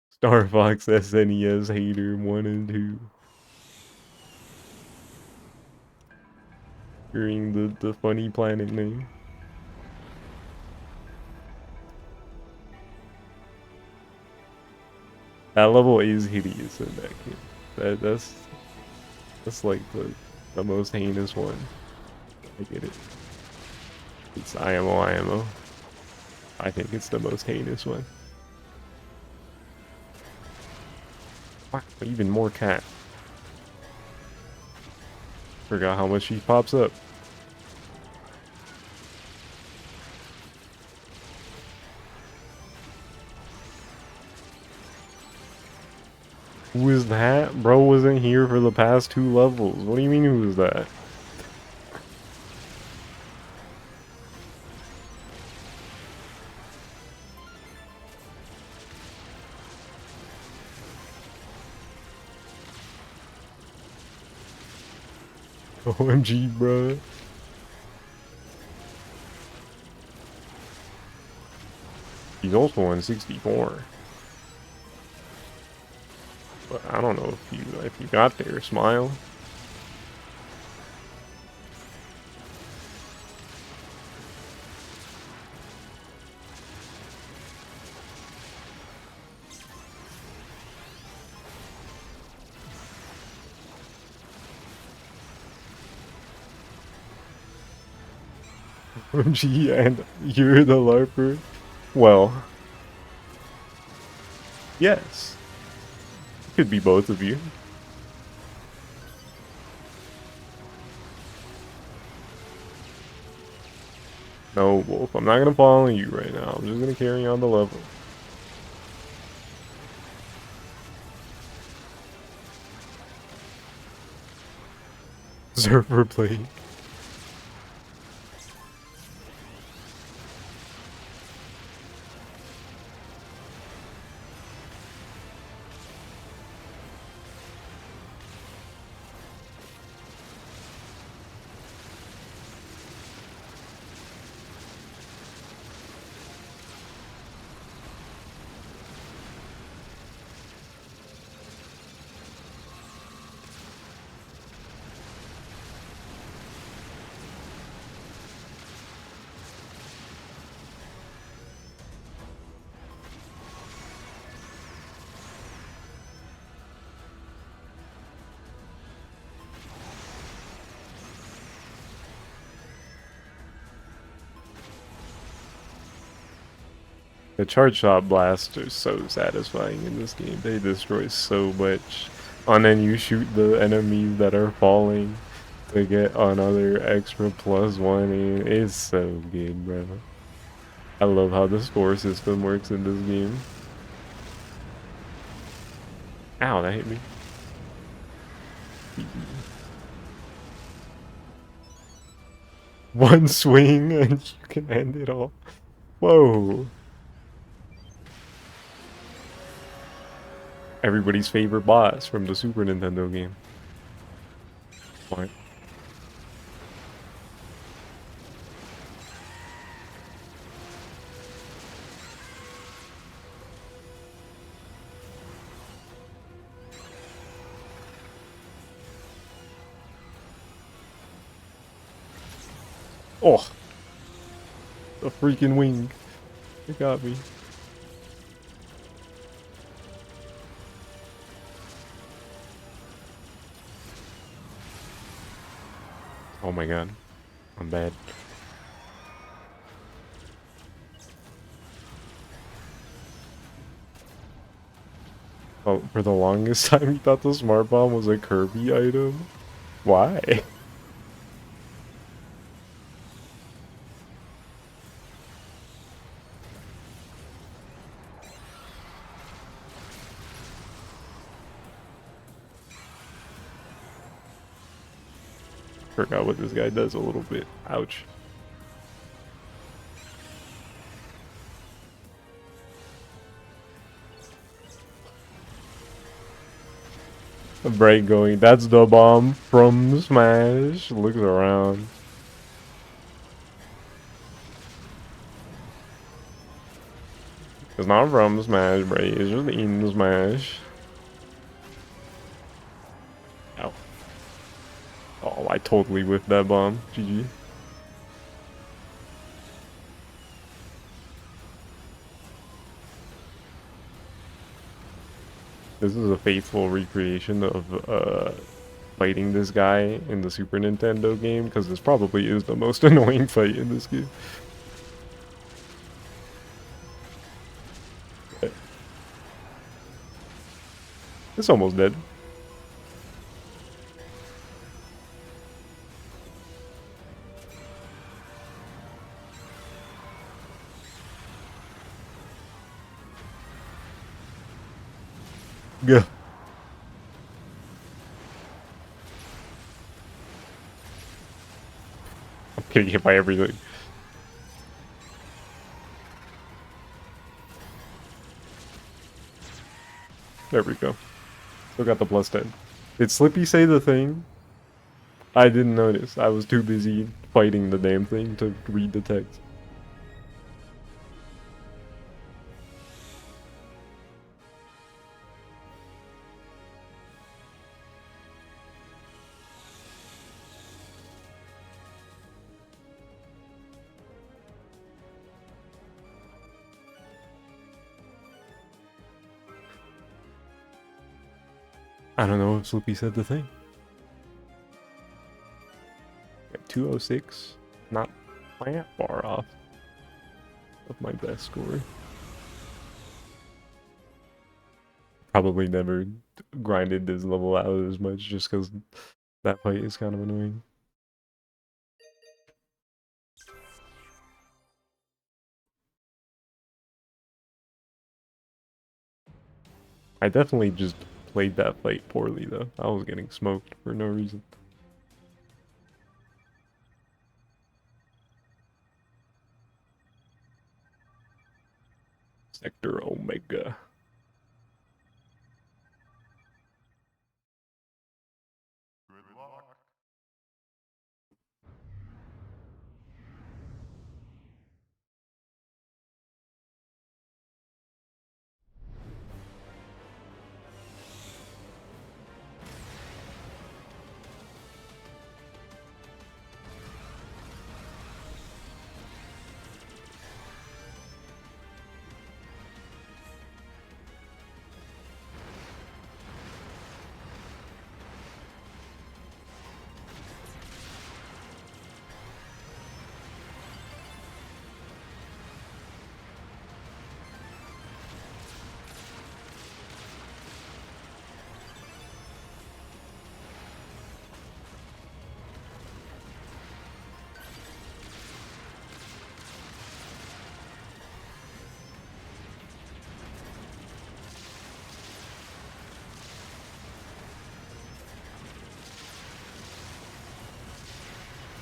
Star Fox SNES hater 1 and 2. Hearing the funny planet name. That level is hideous in that game. That's like the most heinous one. I get it. It's IMO. I think it's the most heinous one. Wow, even more cat. Forgot how much she pops up. Who is that? Bro wasn't here for the past 2 levels. What do you mean who is that? OMG, bro. He's also on 64. But I don't know if you got there, smile. OMG, and you're the LARPer. Well, yes. It could be both of you. No, Wolf, I'm not gonna follow you right now. I'm just gonna carry on the level. Server play. The charge shot blasts are so satisfying in this game. They destroy so much. And then you shoot the enemies that are falling to get another extra +1, and it's so good, bro. I love how the score system works in this game. Ow, that hit me. One swing and you can end it all. Whoa. Everybody's favorite boss from the Super Nintendo game. What? Oh, the freaking wing. It got me. Oh my god. I'm bad. Oh, for the longest time you thought the smart bomb was a Kirby item? Why? Forgot what this guy does a little bit. Ouch. A break going. That's the bomb from Smash. Looks around. It's not from Smash, Bray. It's just in Smash. Ow. Oh, I totally whiffed that bomb. GG. This is a faithful recreation of fighting this guy in the Super Nintendo game, because this probably is the most annoying fight in this game. It's almost dead. Go. I'm getting hit by everything. There we go. Still got the +10. Did Slippy say the thing? I didn't notice. I was too busy fighting the damn thing to read the text. I don't know if Slippy said the thing. At 206, not that far off of my best score. Probably never grinded this level out as much just because that fight is kind of annoying. I definitely just played that fight poorly though. I was getting smoked for no reason. Sector Omega.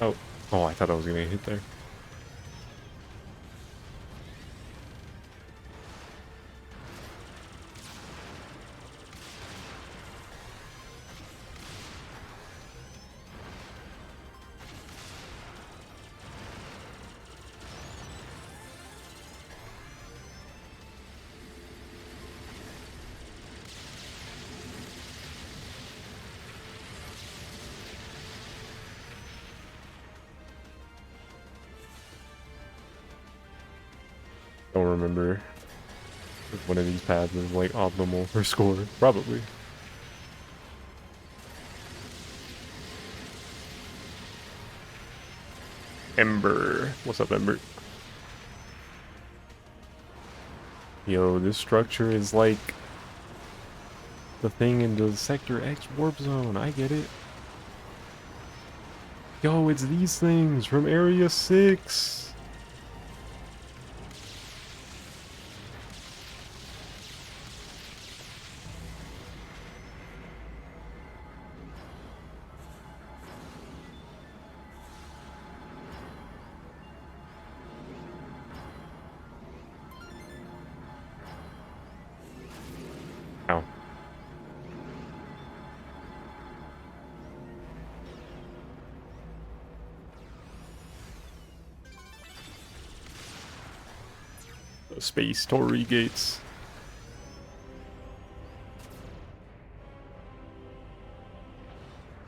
Oh, oh! I thought I was gonna hit there. Don't remember if one of these paths is like optimal for score. Probably. Ember. What's up, Ember? Yo, this structure is like the thing in the Sector X warp zone. I get it. Yo, it's these things from Area 6. Ow. The Space Torii gates.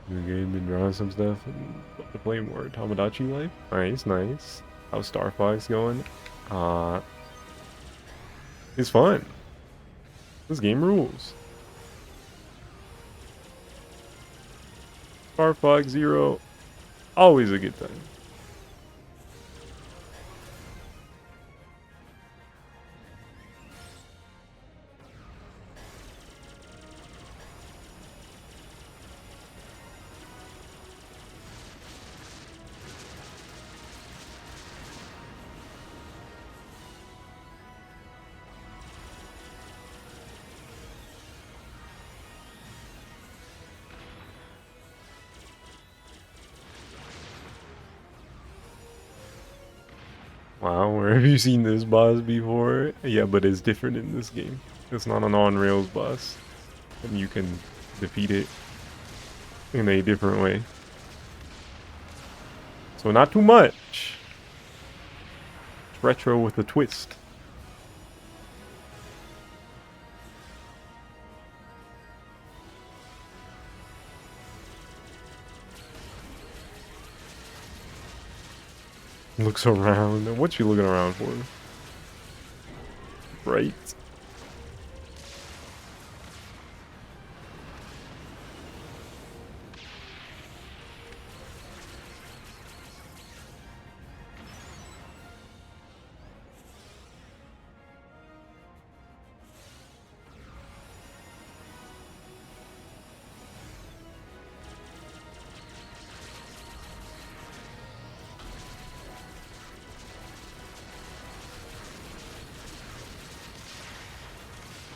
New game, been drawing some stuff and to play more Tomodachi Life. Nice, nice. How's Star Fox going? It's fun. This game rules. Star Fox Zero, always a good time. Wow, where have you seen this boss before? Yeah, but it's different in this game. It's not an on-rails boss. And you can defeat it in a different way. So not too much. It's retro with a twist. Looks around. What you looking around for? Right.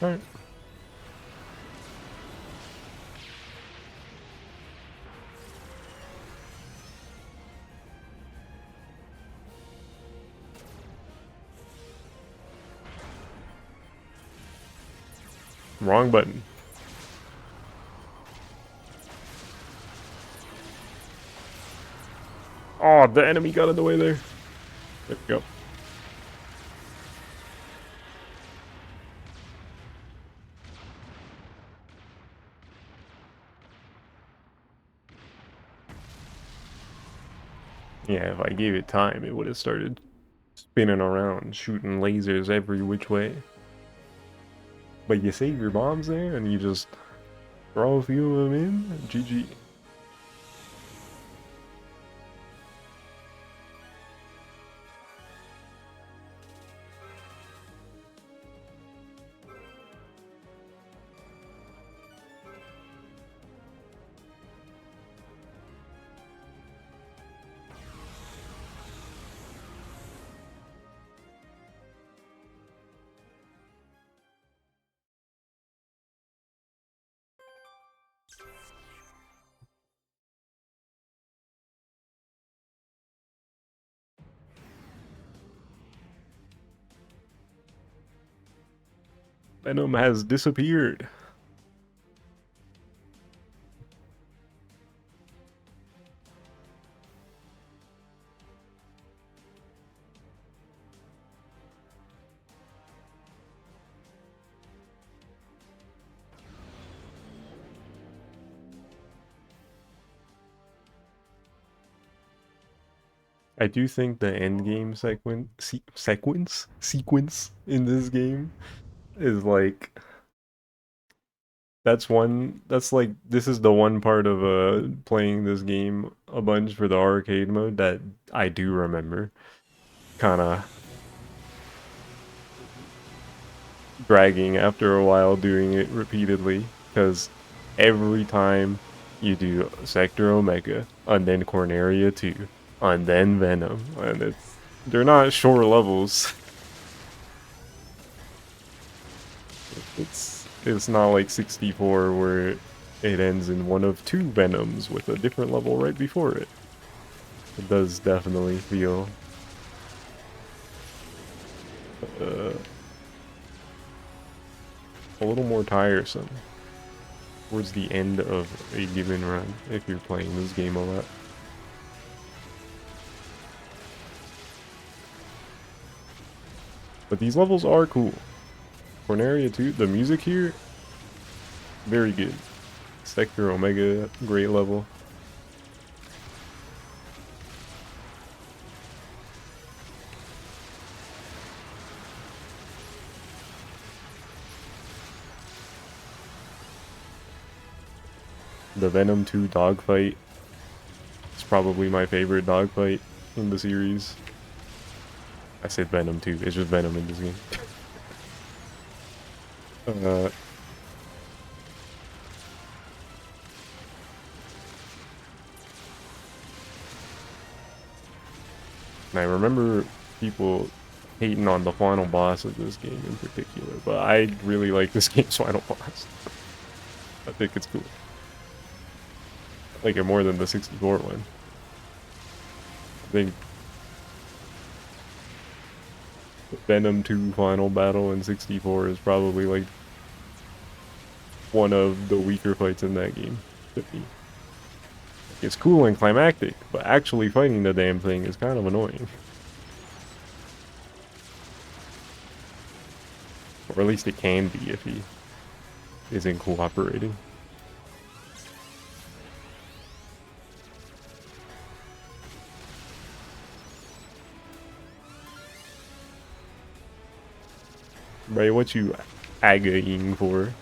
Alright. Wrong button. Oh, the enemy got in the way there. There we go. Yeah, if I gave it time, it would have started spinning around, shooting lasers every which way. But you save your bombs there, and you just throw a few of them in, GG. Venom has disappeared. I do think the end game sequence in this game is like that's like this is the one part of playing this game a bunch for the arcade mode that I do remember kind of dragging after a while doing it repeatedly, because every time you do Sector Omega and then Corneria 2 and then Venom, and they're not short levels. It's not like 64 where it ends in one of two Venoms with a different level right before it. It does definitely feel a little more tiresome towards the end of a given run if you're playing this game a lot. But these levels are cool. Corneria 2, the music here, very good. Sector Omega, great level. The Venom 2 dogfight is probably my favorite dogfight in the series. I said Venom 2, it's just Venom in this game. And I remember people hating on the final boss of this game in particular, but I really like this game's final boss. I think it's cool. I like it more than the 64 one. I think the Venom 2 final battle in 64 is probably like one of the weaker fights in that game to me. It's cool and climactic, but actually fighting the damn thing is kind of annoying. Or at least it can be if he isn't cooperating. Right, what you aggaing for?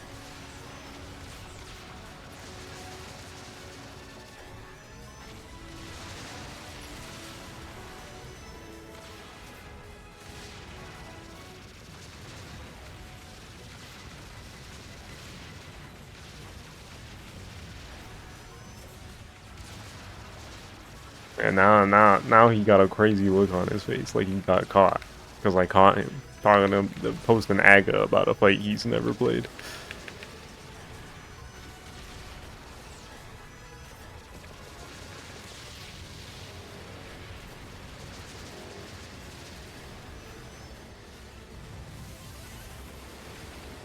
And now he got a crazy look on his face, like he got caught. Because I caught him talking to posting aga about a fight he's never played.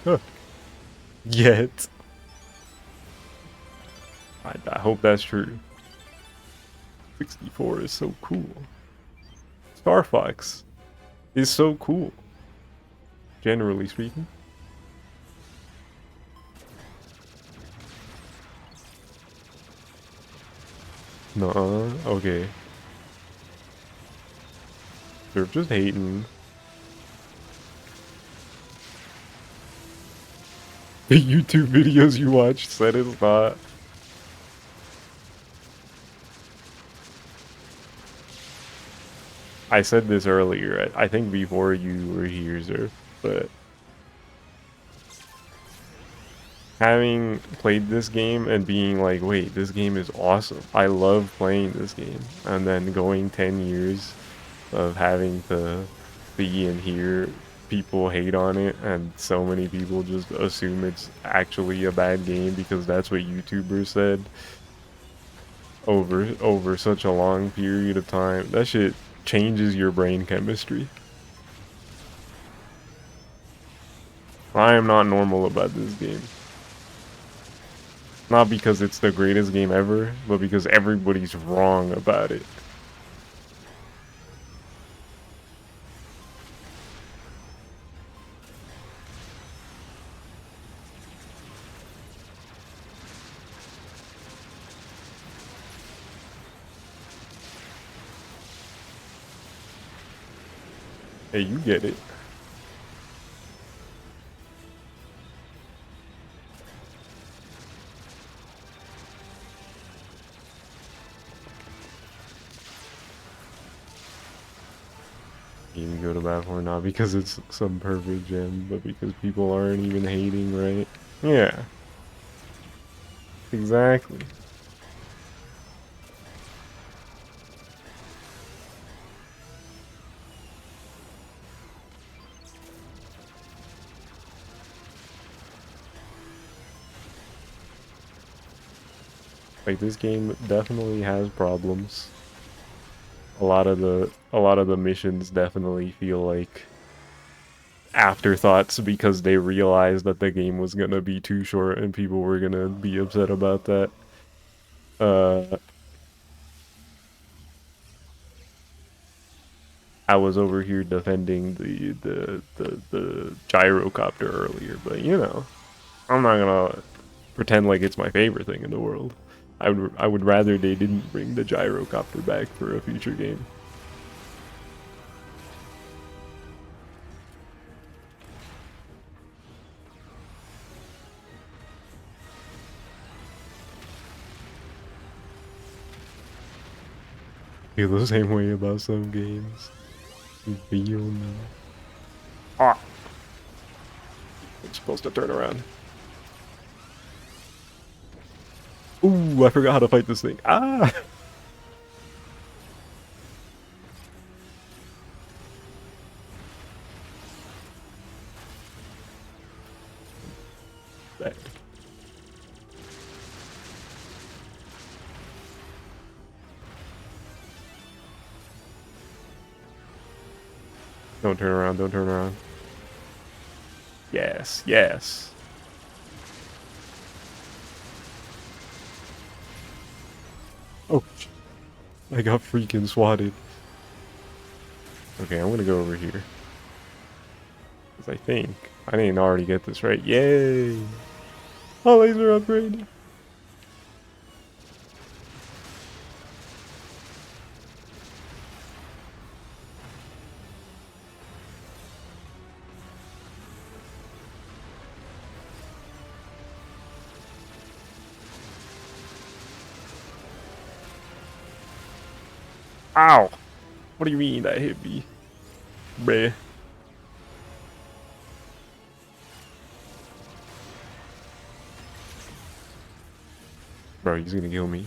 Huh. Yet. I hope that's true. 64 is so cool. Star Fox is so cool. Generally speaking. Nuh-uh. Okay. They're just hating. The YouTube videos you watch said it's not. I said this earlier, I think before you were here, sir, but having played this game and being like, wait, this game is awesome. I love playing this game. And then going 10 years of having to see and hear people hate on it, and so many people just assume it's actually a bad game because that's what YouTubers said over such a long period of time. That shit changes your brain chemistry. I am not normal about this game. Not because it's the greatest game ever, but because everybody's wrong about it. Hey, you get it. You go to bat for not because it's some perfect gem, but because people aren't even hating, right? Yeah. Exactly. Like, this game definitely has problems. A lot of the missions definitely feel like afterthoughts because they realized that the game was gonna be too short and people were gonna be upset about that. I was over here defending the gyrocopter earlier, but you know, I'm not gonna pretend like it's my favorite thing in the world. I would rather they didn't bring the gyrocopter back for a future game. Feel the same way about some games. You feel me? Ah! I'm supposed to turn around. Ooh, I forgot how to fight this thing. Ah! Bad. Don't turn around, don't turn around. Yes, yes. Oh, I got freaking swatted. Okay, I'm gonna go over here. Because I think I didn't already get this right. Yay! Oh, laser upgrade! Ow! What do you mean that hit me? Bruh. Bro, he's gonna kill me.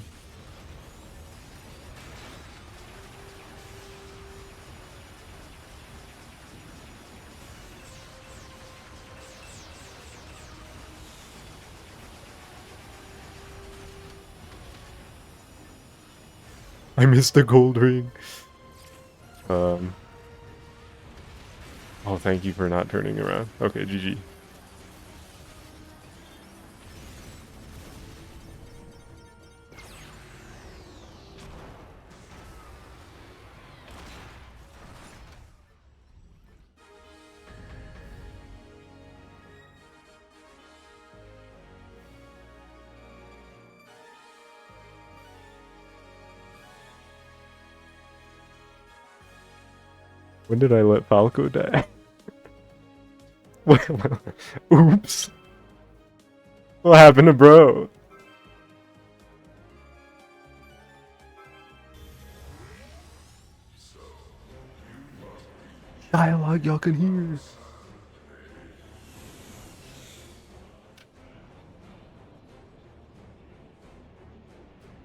I missed the gold ring. Oh, thank you for not turning around. Okay, GG. When did I let Falco die? Oops. What happened to bro? Dialogue y'all can hear.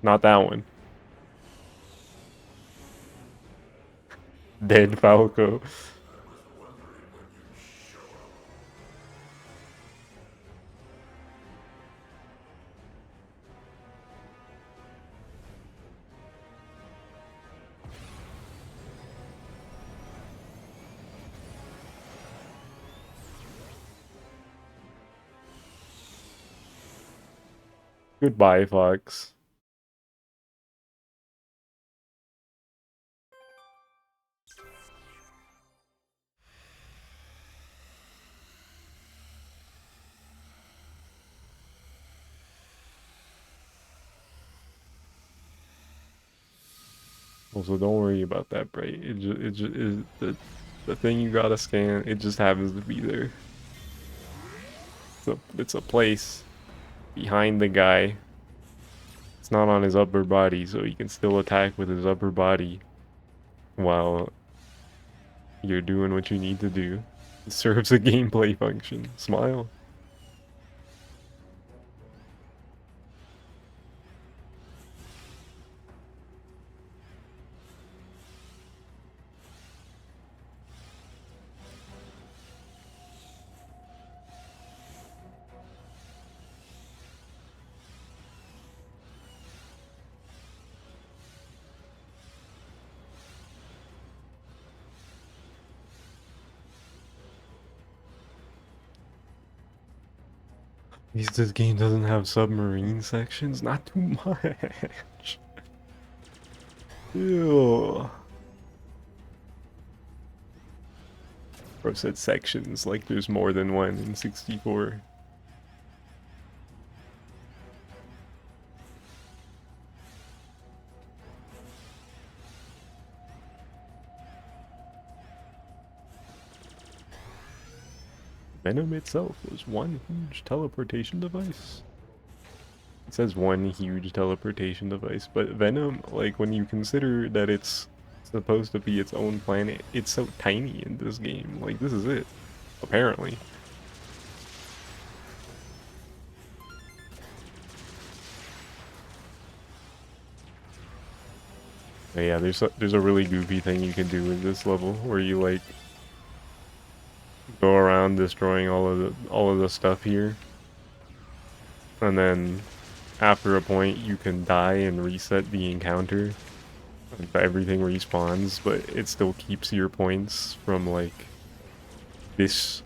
Not that one. Dead Falco. Goodbye, Fox. Also, don't worry about that, Bright. It just is the thing you gotta scan. It just happens to be there. It's a place behind the guy. It's not on his upper body, so he can still attack with his upper body while you're doing what you need to do. It serves a gameplay function. Smile. At least this game doesn't have submarine sections. Not too much. Ew. Bro said sections like there's more than one in 64. Venom itself was one huge teleportation device. It says one huge teleportation device, but Venom, like, when you consider that it's supposed to be its own planet, it's so tiny in this game. Like, this is it, apparently. But yeah, there's a really goofy thing you can do in this level where you, like, go around destroying all of the stuff here, and then after a point you can die and reset the encounter. Everything respawns, but it still keeps your points from like this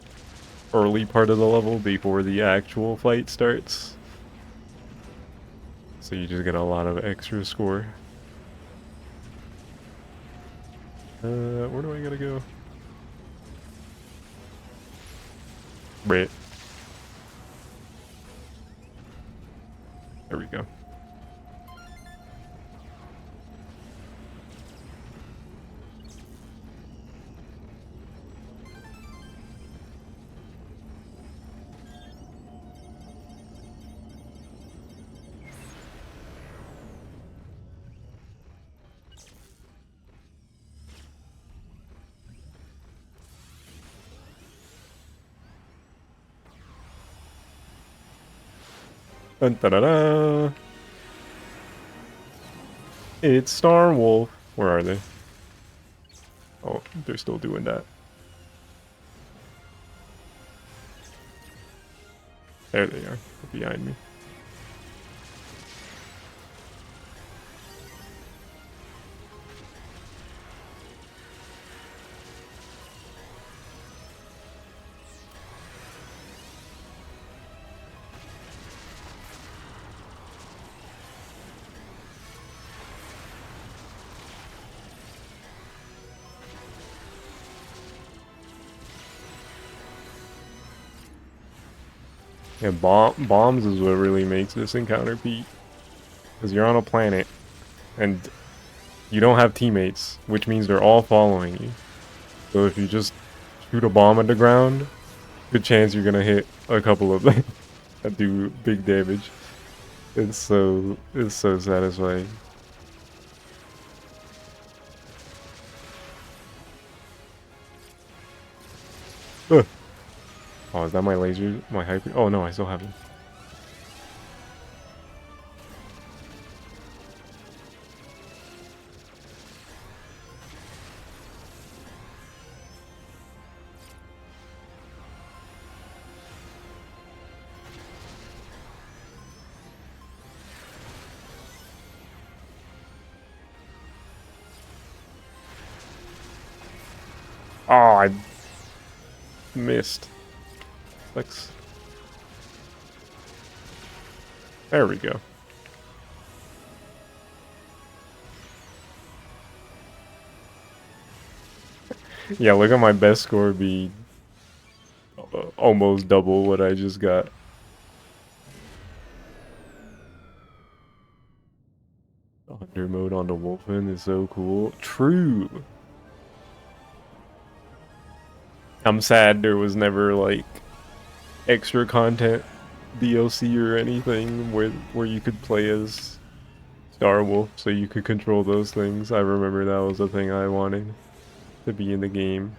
early part of the level before the actual fight starts. So you just get a lot of extra score. Where do I gotta go? Right. There we go. Dun, da, da, da. It's Star Wolf. Where are they? Oh, they're still doing that. There they are, behind me. Yeah, bombs is what really makes this encounter beat. Because you're on a planet, and you don't have teammates, which means they're all following you. So if you just shoot a bomb at the ground, good chance you're gonna hit a couple of them that do big damage. It's so satisfying. Ugh. Oh, is that my laser? My hyper? Oh no, I still have it. Oh, I missed. Let's. There we go. Yeah, look at my best score be almost double what I just got. The Hunter mode on the Wolfen is so cool. True. I'm sad there was never like extra content, DLC or anything where you could play as Star Wolf so you could control those things. I remember that was a thing I wanted to be in the game.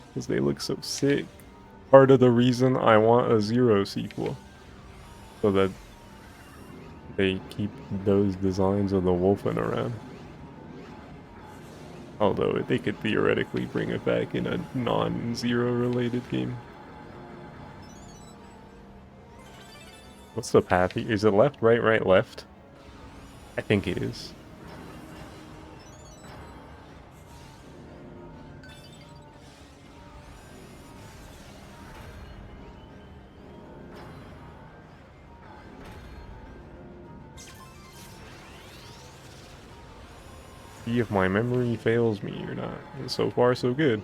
Because they look so sick. Part of the reason I want a Zero sequel. So that they keep those designs of the Wolfen around. Although they could theoretically bring it back in a non-Zero related game. What's the path? Is it left, right, right, left? I think it is. See if my memory fails me or not. And so far, so good.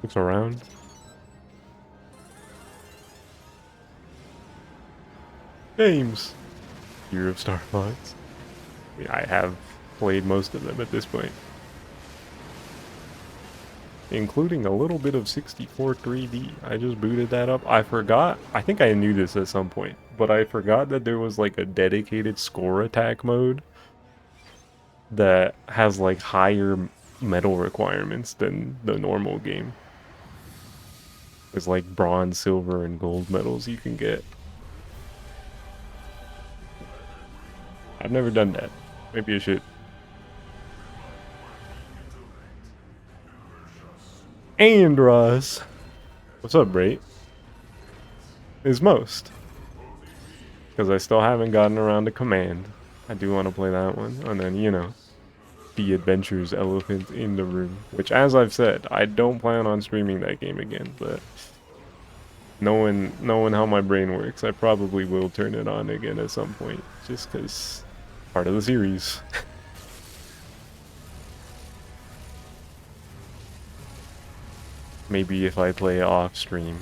Looks around. Games. Year of Star Fox. I have played most of them at this point. Including a little bit of 64 3D. I just booted that up. I forgot. I think I knew this at some point. But I forgot that there was like a dedicated score attack mode. that has like higher metal requirements than the normal game. There's like bronze, silver, and gold medals you can get. I've never done that. Maybe I should. And Ross. What's up, Brait? Is most. Because I still haven't gotten around to Command. I do want to play that one. And then, you know, The Adventures Elephant in the Room. Which, as I've said, I don't plan on streaming that game again. But knowing how my brain works, I probably will turn it on again at some point. Just because part of the series. Maybe if I play off stream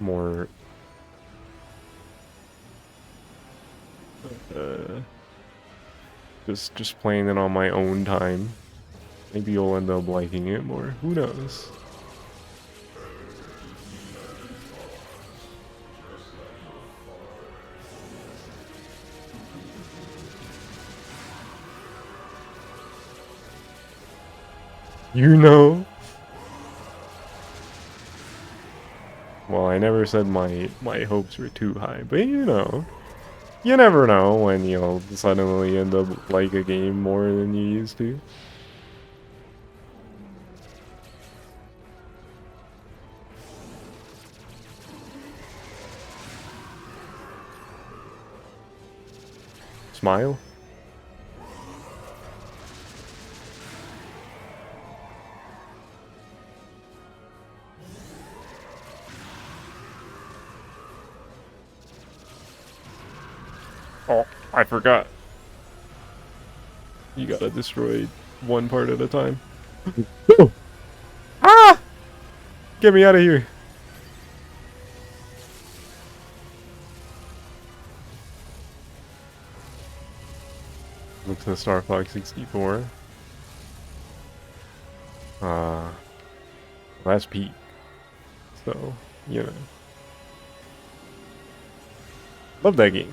more just playing it on my own time, maybe you'll end up liking it more. Who knows? You know. Well, I never said my hopes were too high, but you know, you never know when you'll suddenly end up like a game more than you used to. Smile. Oh, I forgot. You gotta destroy one part at a time. Ah! Get me out of here. Look to the Star Fox 64. That's Pete. So, you know. Love that game.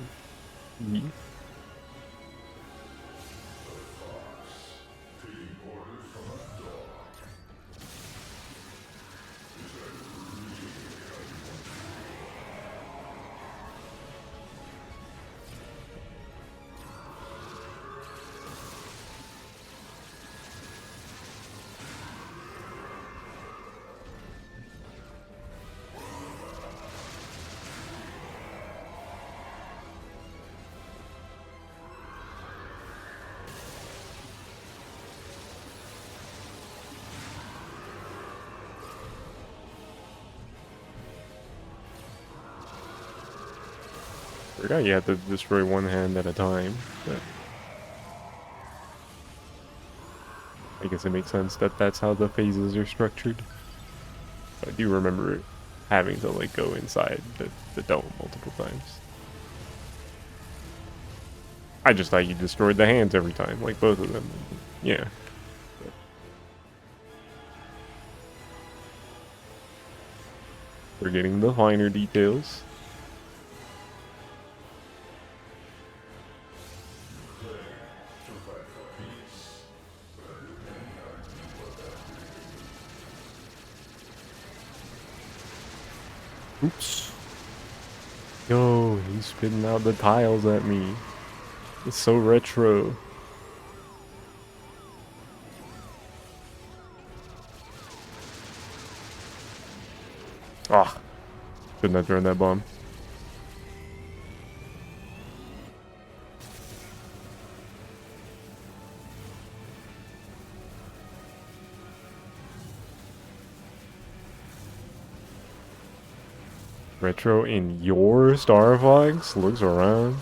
Forgot you had to destroy one hand at a time, but I guess it makes sense that that's how the phases are structured. I do remember having to like go inside the dome multiple times. I just thought you destroyed the hands every time, like both of them. Yeah. Forgetting the finer details. Oops. Yo, he's spitting out the tiles at me. It's so retro. Ah, shouldn't have thrown that bomb. Retro in your Star Fox? Looks around.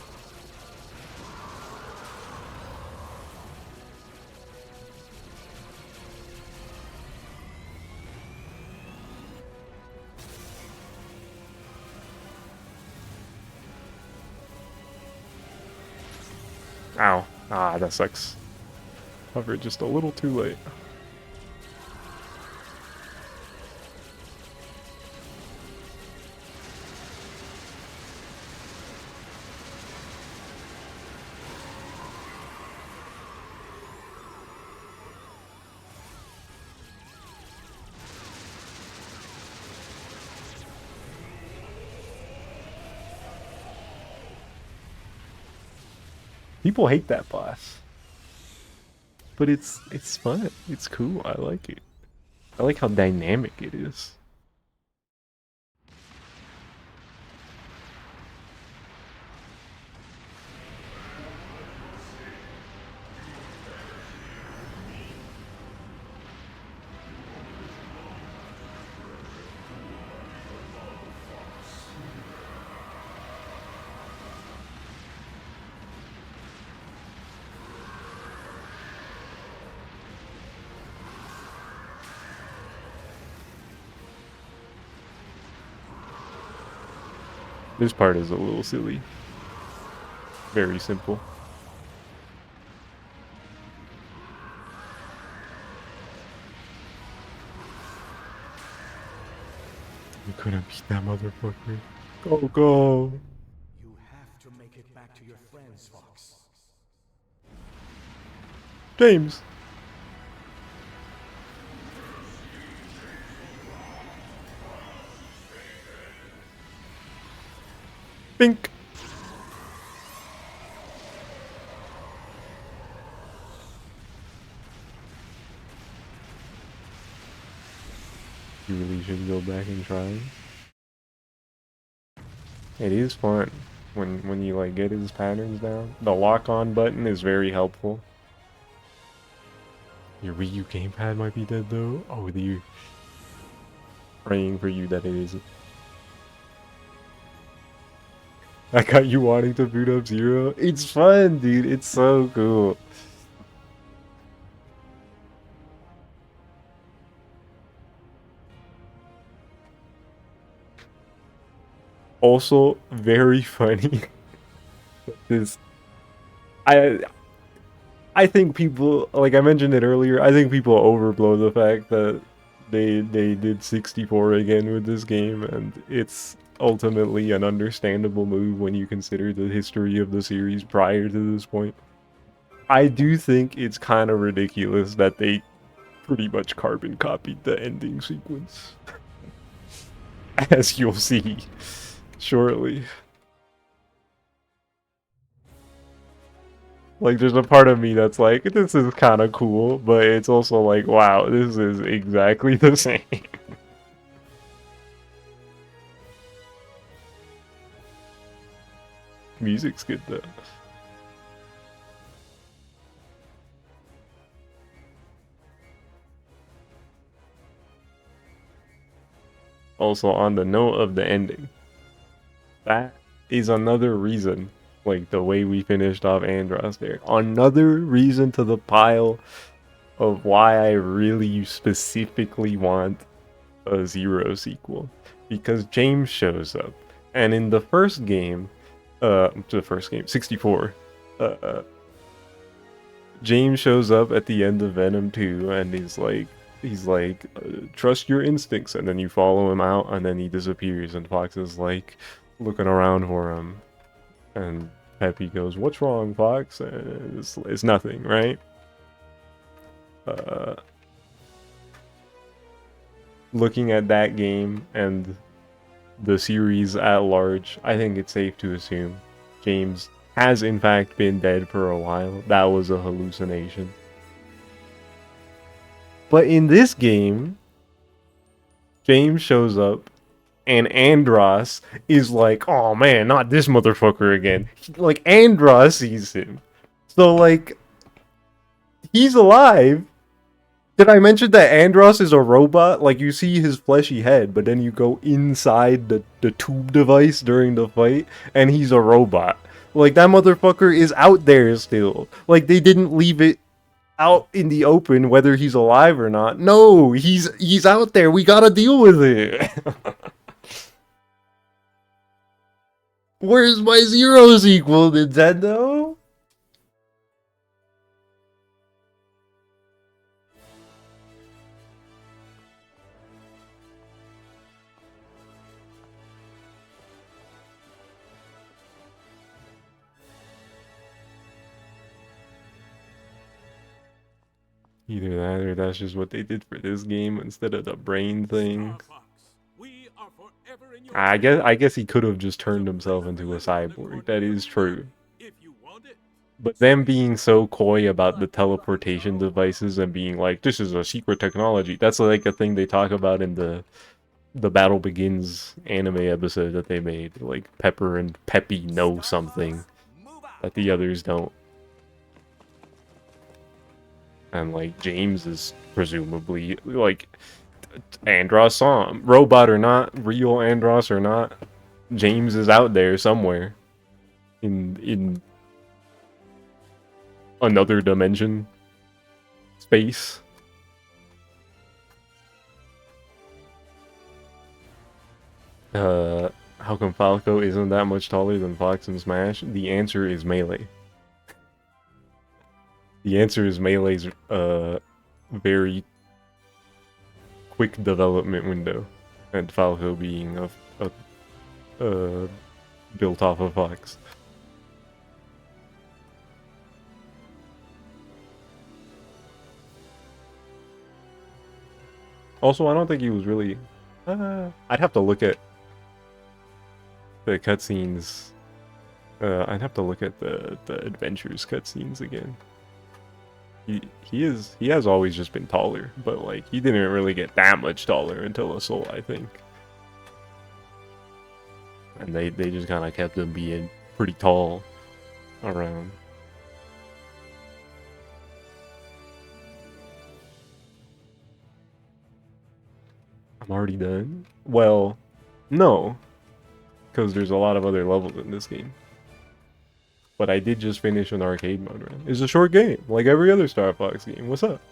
Ow. Ah, that sucks. Hovered just a little too late. People hate that boss. But it's fun. It's cool. I like it. I like how dynamic it is. This part is a little silly. Very simple. You couldn't beat that motherfucker. Go, go.
You have to make it back to your friends, Fox.
James. Bink. You really should go back and try. It is fun when you like get his patterns down. The lock on button is very helpful. Your Wii U gamepad might be dead though. Oh, the praying for you that it isn't. I got you wanting to boot up Zero. It's fun, dude. It's so cool. Also, very funny. This, I think people, like I mentioned it earlier, I think people overblow the fact that they did 64 again with this game, and it's ultimately an understandable move when you consider the history of the series prior to this point. I do think it's kind of ridiculous that they pretty much carbon copied the ending sequence. As you'll see shortly. Like, there's a part of me that's like, this is kind of cool, but it's also like, wow, this is exactly the same. Music's good though. Also, on the note of the ending, that is another reason, like the way we finished off Andros there, another reason to the pile of why I really specifically want a Zero sequel. Because James shows up, and in the first game, 64, James shows up at the end of Venom 2, and he's like, trust your instincts, and then you follow him out, and then he disappears, and Fox is like looking around for him, and Peppy goes, "What's wrong, Fox?" And it's nothing, right? Looking at that game and the series at large, I think it's safe to assume James has in fact been dead for a while. That was a hallucination. But in this game, James shows up, and Andros is like, "Oh man, not this motherfucker again." Like, Andros sees him. So, like, he's alive. Did I mention that Andros is a robot? Like, you see his fleshy head, but then you go inside the tube device during the fight, and he's a robot. Like, that motherfucker is out there still. Like, they didn't leave it out in the open whether he's alive or not. No, he's out there. We gotta deal with it. Where's my Zero sequel, Nintendo? Either that or that's just what they did for this game instead of the brain thing. I guess he could have just turned himself into a cyborg. That is true.
If you want it,
But them being so coy about the teleportation devices and being like, this is a secret technology, that's like a thing they talk about in the Battle Begins anime episode that they made. Like Pepper and Peppy know something that the others don't. And like James is presumably like Andros saw him. Robot or not, real Andros or not, James is out there somewhere. In another dimension. Space. How come Falco isn't that much taller than Fox and Smash? The answer is Melee. The answer is Melee's very quick development window, and Falco being built off of Fox. Also, I don't think he was really. I'd have to look at the cutscenes. I'd have to look at the adventures cutscenes again. He has always just been taller, but like he didn't really get that much taller until Assault, I think. And they just kind of kept him being pretty tall around. I'm already done? Well, no, because there's a lot of other levels in this game. But I did just finish an arcade mode run. It's a short game, like every other Star Fox game. What's up?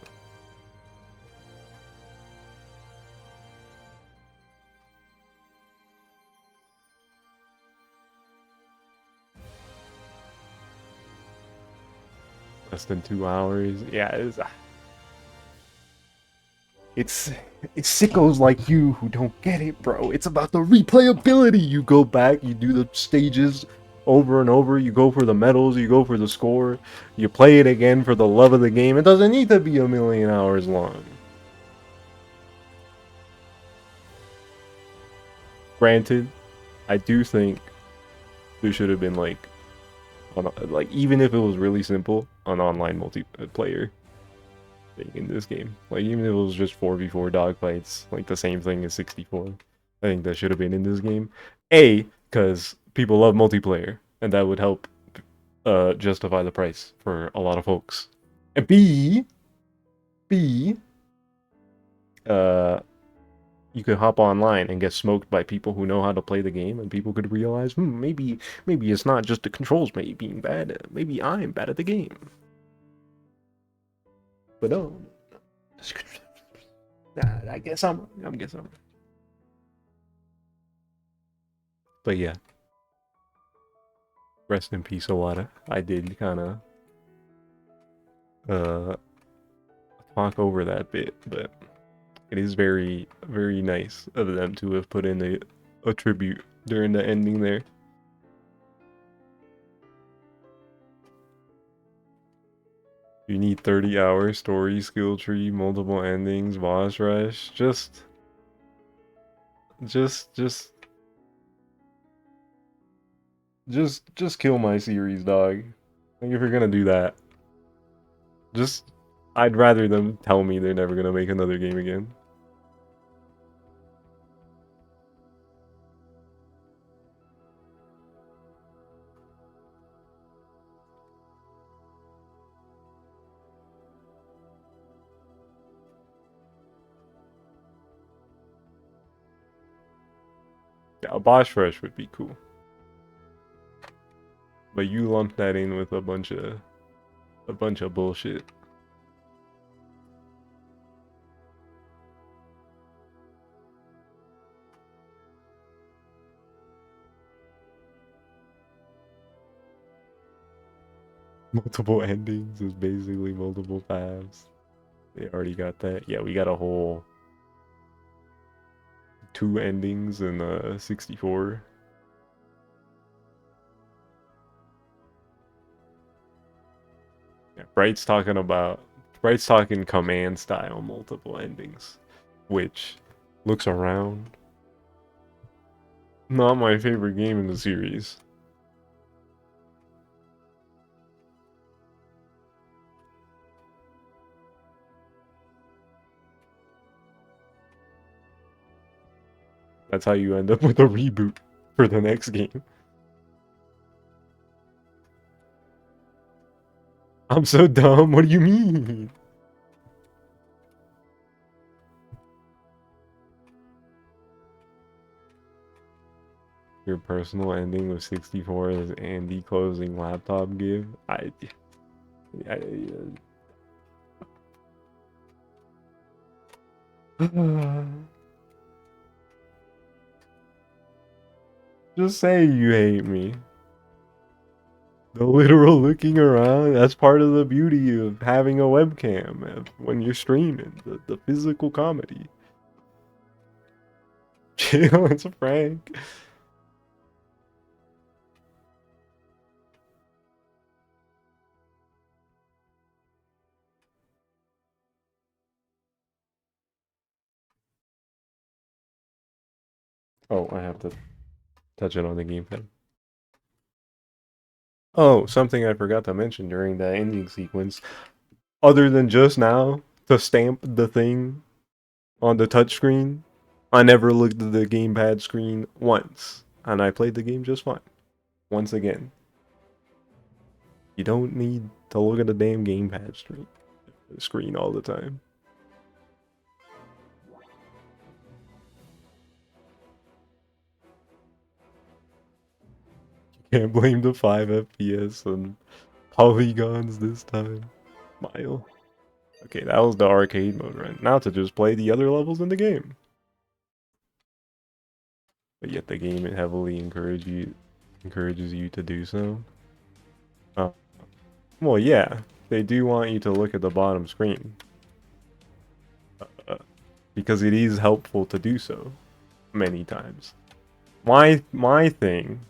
Less than 2 hours. Yeah, it's sickos like you who don't get it, bro. It's about the replayability. You go back, you do the stages over and over, you go for the medals, you go for the score, you play it again for the love of the game. It doesn't need to be a million hours long. Granted, I do think there should have been like even if it was really simple, an online multiplayer thing in this game. Like even if it was just 4v4 dogfights, like the same thing as 64. I think that should have been in this game. A, because people love multiplayer, and that would help justify the price for a lot of folks. And B, you could hop online and get smoked by people who know how to play the game, and people could realize, maybe it's not just the controls being bad. Maybe I'm bad at the game. But no, I guess I'm. But yeah, rest in peace, Owada. I did kind of talk over that bit, but it is very, very nice of them to have put in a tribute during the ending there. You need 30 hours, story, skill tree, multiple endings, boss rush. Just kill my series, dog. Like if you're gonna do that, I'd rather them tell me they're never gonna make another game again. Yeah, a boss rush would be cool. But you lump that in with a bunch of bullshit. Multiple endings is basically multiple paths. They already got that. Yeah, we got a whole 2 endings in 64. Yeah, Bright's talking command style multiple endings, which looks around. Not my favorite game in the series. That's how you end up with a reboot for the next game. I'm so dumb. What do you mean? Your personal ending with 64 is Andy closing laptop give. I Just say you hate me. The literal looking around, that's part of the beauty of having a webcam when you're streaming. The physical comedy. Chill, it's a prank. Oh, I have to touch it on the gamepad. Oh, something I forgot to mention during that ending sequence. Other than just now, to stamp the thing on the touchscreen, I never looked at the gamepad screen once. And I played the game just fine. Once again. You don't need to look at the damn gamepad screen all the time. Can't blame the 5 FPS and polygons this time. Mile. Okay, that was the arcade mode, right? Now to just play the other levels in the game. But yet the game heavily encourages you to do so. Well, yeah, they do want you to look at the bottom screen. Because it is helpful to do so many times. My thing,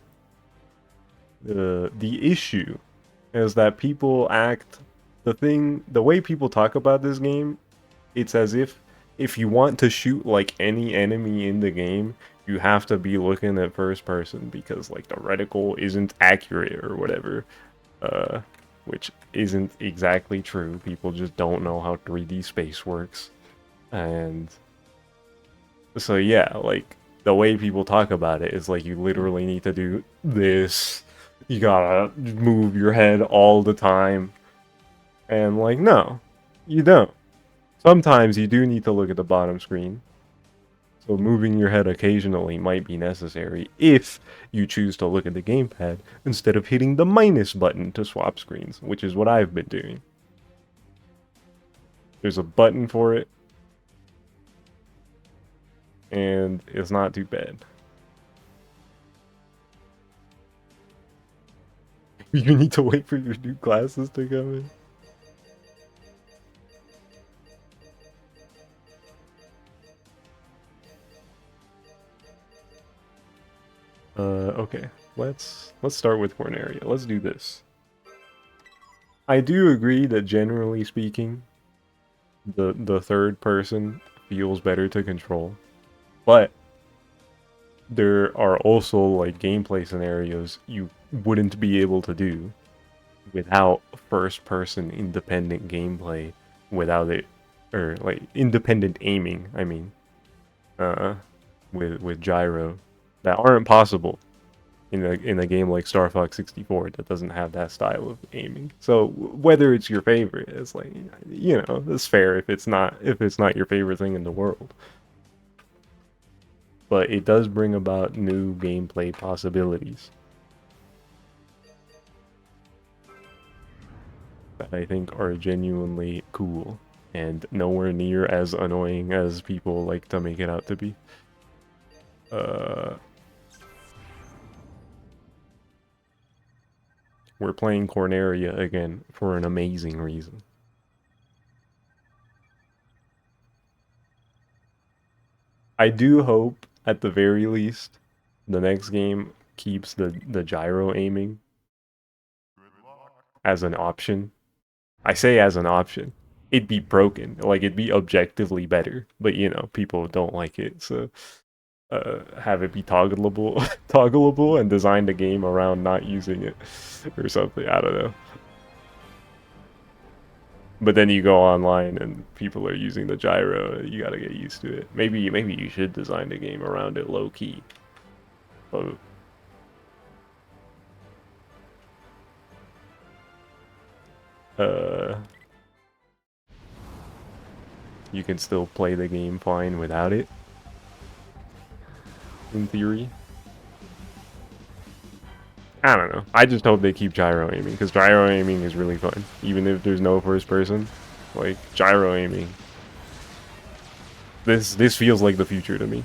the issue is that people act, the way people talk about this game, it's as if you want to shoot like any enemy in the game, you have to be looking at first person because like the reticle isn't accurate or whatever, which isn't exactly true. People just don't know how 3D space works. And so yeah, like the way people talk about it is like you literally need to do this. You gotta move your head all the time. And like, no, you don't. Sometimes you do need to look at the bottom screen. So moving your head occasionally might be necessary if you choose to look at the gamepad instead of hitting the minus button to swap screens, which is what I've been doing. There's a button for it. And it's not too bad. You need to wait for your new glasses to come in. Okay. Let's start with Corneria. Let's do this. I do agree that generally speaking, the third person feels better to control. But there are also like gameplay scenarios you wouldn't be able to do without first person independent gameplay, without it, or like independent aiming, I mean, with gyro, that aren't possible in a game like Star Fox 64 that doesn't have that style of aiming. So whether it's your favorite, it's like, you know, it's fair if it's not your favorite thing in the world. But it does bring about new gameplay possibilities that I think are genuinely cool and nowhere near as annoying as people like to make it out to be. We're playing Corneria again for an amazing reason. I do hope, at the very least, the next game keeps the gyro aiming as an option. I say as an option. It'd be broken. Like, it'd be objectively better. But, you know, people don't like it, so have it be toggleable and design the game around not using it or something. I don't know. But then you go online and people are using the gyro. You gotta get used to it. Maybe you should design the game around it low key. But you can still play the game fine without it, in theory. I don't know. I just hope they keep gyro aiming, because gyro aiming is really fun. Even if there's no first person, like gyro aiming. This feels like the future to me.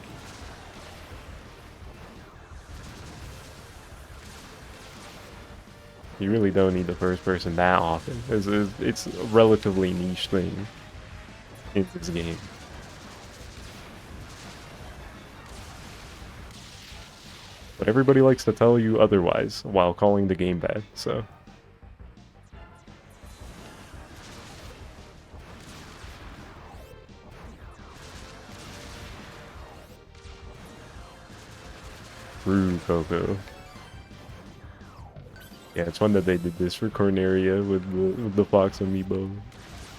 You really don't need the first person that often. It's a relatively niche thing in this game. But everybody likes to tell you otherwise while calling the game bad, so. True, Coco. Yeah, it's fun that they did this for Corneria with the Fox amiibo.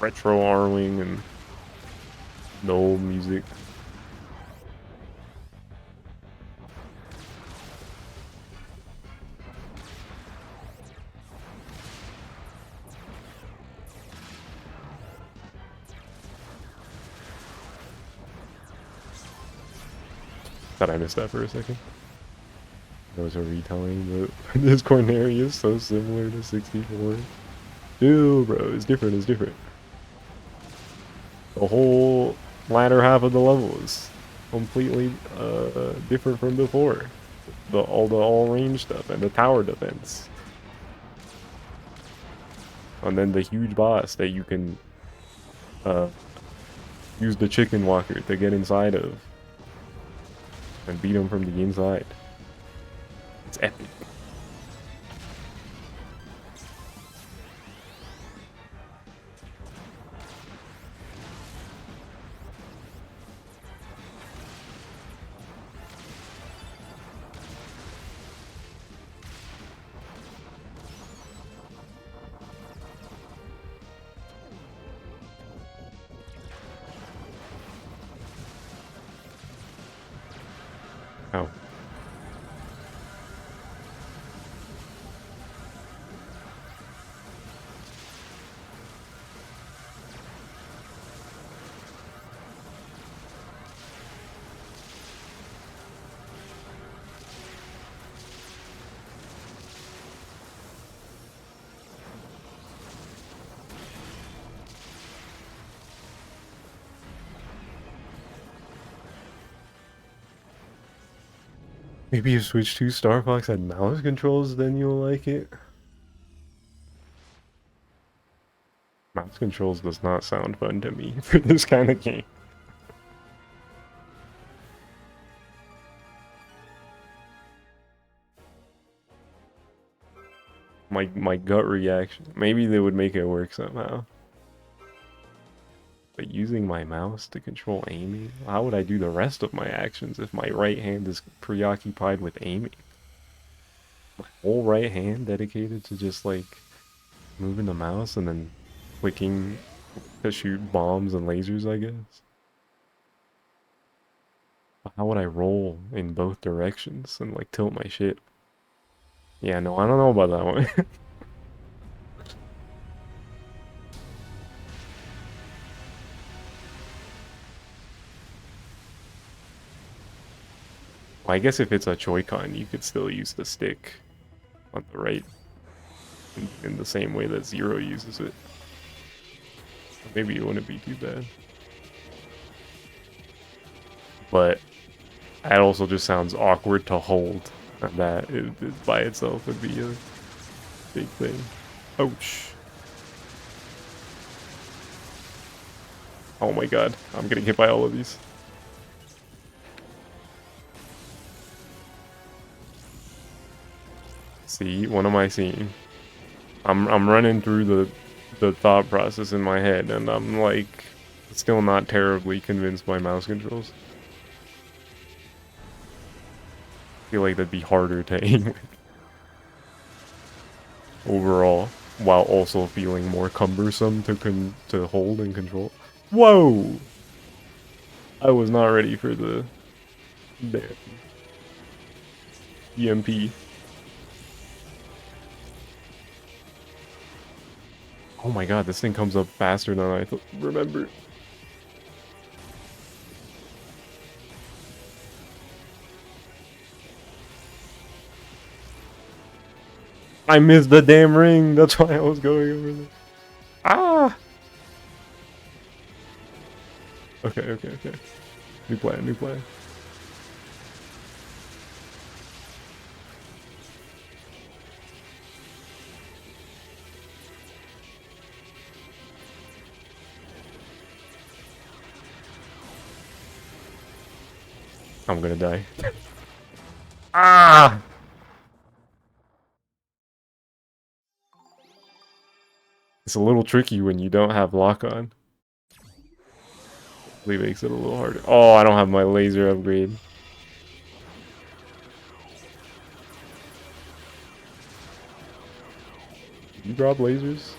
Retro Arwing and the old music. Thought I missed that for a second. That was a retelling, but this Corneria is so similar to 64. Dude, bro, it's different, it's different. The whole latter half of the level is completely different from before. All range stuff and the tower defense. And then the huge boss that you can use the chicken walker to get inside of. And beat him from the inside. It's epic. Oh. Maybe if Switch 2 Star Fox had mouse controls, then you'll like it. Mouse controls does not sound fun to me for this kind of game. My gut reaction. Maybe they would make it work somehow. But using my mouse to control aiming? How would I do the rest of my actions if my right hand is preoccupied with aiming? My whole right hand dedicated to just like moving the mouse and then clicking to shoot bombs and lasers, I guess. How would I roll in both directions and like tilt my shit? Yeah, no, I don't know about that one. Well, I guess if it's a Joy-Con, you could still use the stick on the right in the same way that Zero uses it. Maybe it wouldn't be too bad. But that also just sounds awkward to hold. And that it by itself would be a big thing. Ouch. Oh my god, I'm getting hit by all of these. See, what am I seeing? I'm running through the thought process in my head, and I'm like still not terribly convinced by mouse controls. I feel like that'd be harder to aim with overall. while also feeling more cumbersome to hold and control. Whoa! I was not ready for the damn EMP. Oh my god, this thing comes up faster than I remember. I missed the damn ring. That's why I was going over there. Ah! Okay. New plan. I'm gonna die. Ah! It's a little tricky when you don't have lock on. Really makes it a little harder. Oh, I don't have my laser upgrade. You drop lasers?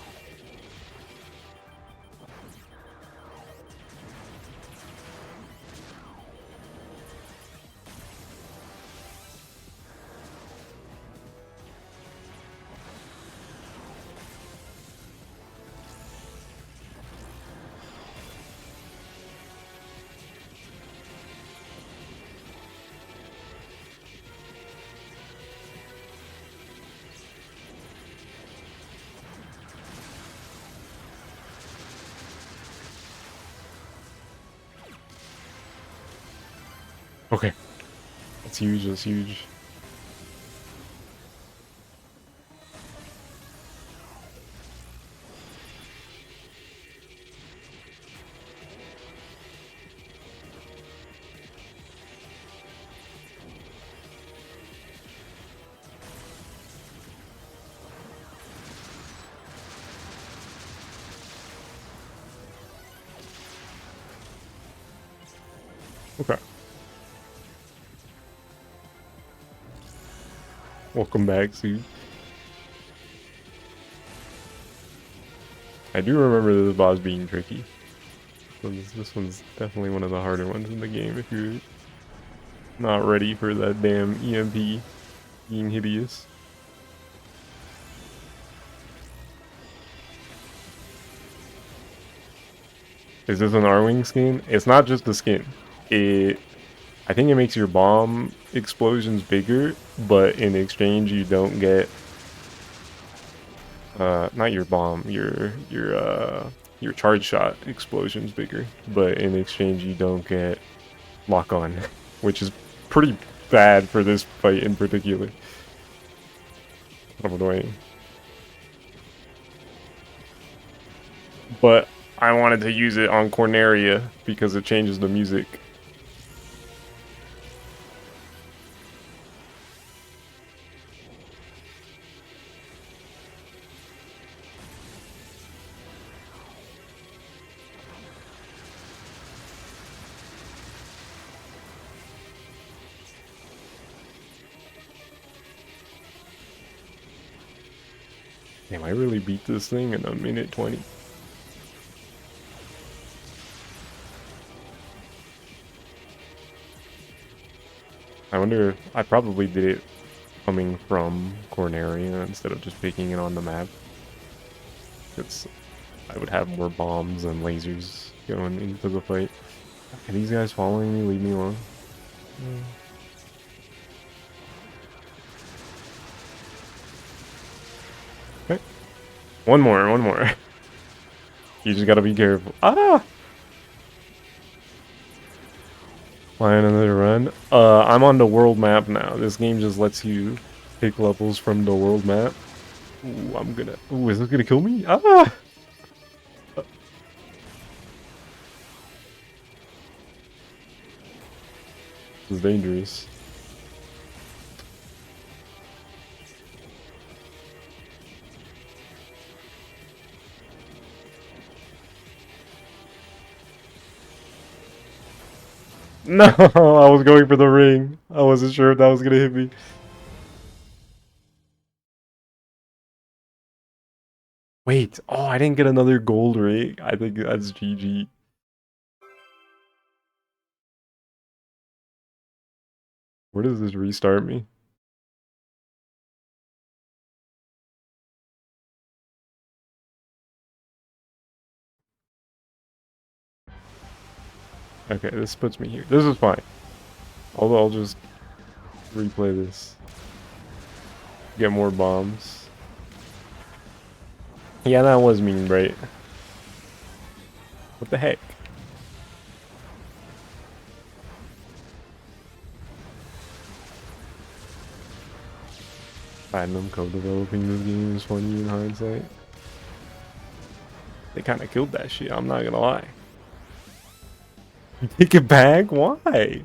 Okay. That's huge. Okay. Welcome back, Sue. I do remember this boss being tricky. This one's definitely one of the harder ones in the game if you're not ready for that damn EMP being hideous. Is this an Arwing skin? It's not just the skin. I think it makes your bomb explosions bigger, but in exchange you don't get not your bomb, your charge shot explosions bigger, but in exchange you don't get lock on, which is pretty bad for this fight in particular. I'm annoying. But I wanted to use it on Corneria because it changes the music. Damn, I really beat this thing in a minute 20. I wonder, I probably did it coming from Corneria instead of just picking it on the map. I would have more bombs and lasers going into the fight. Are these guys following me? Leave me alone. Okay. One more. You just gotta be careful. Ah! Flying another run. I'm on the world map now. This game just lets you pick levels from the world map. Ooh, Ooh, is this gonna kill me? Ah! This is dangerous. No, I was going for the ring. I wasn't sure if that was gonna hit me. Wait, oh, I didn't get another gold rig. I think that's GG. Where does this restart me? Okay, this puts me here. This is fine. Although I'll just replay this. Get more bombs. Yeah, that was mean, right? What the heck? Platinum co-developing this game is funny in hindsight. They kind of killed that shit, I'm not gonna lie. You take it back? Why?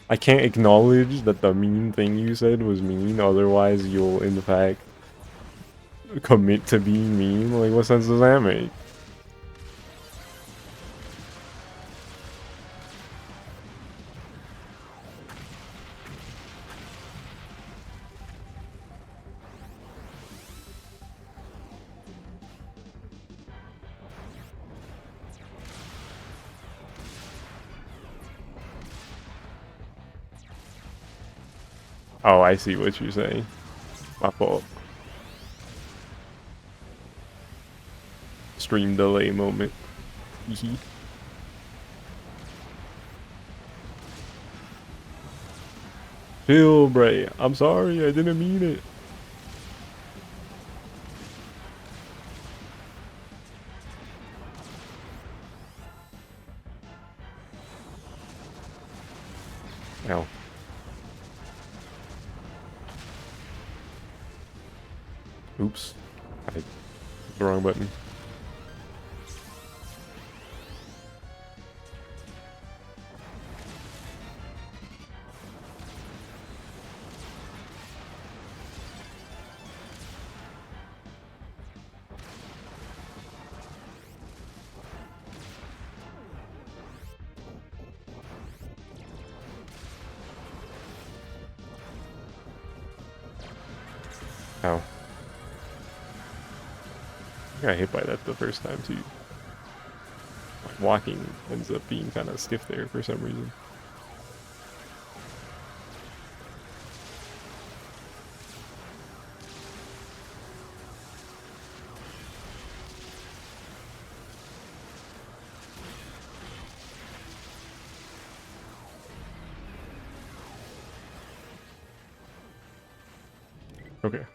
I can't acknowledge that the mean thing you said was mean, otherwise you'll in fact commit to being mean. Like, what sense does that make? Oh, I see what you're saying. My fault. Stream delay moment. Hee. Chill, Bray. I'm sorry, I didn't mean it. Ow. Oops. I hit the wrong button. Ow. I got hit by that the first time too. Walking ends up being kind of stiff there for some reason. Okay.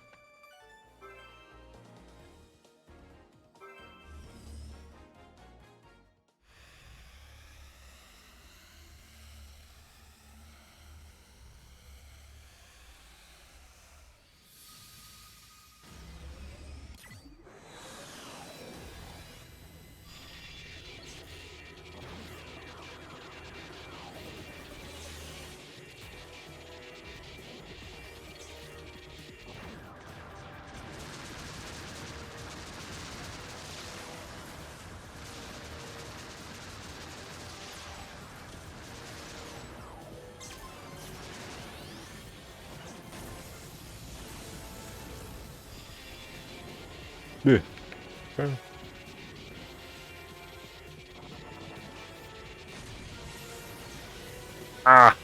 Yeah. Okay. Ah.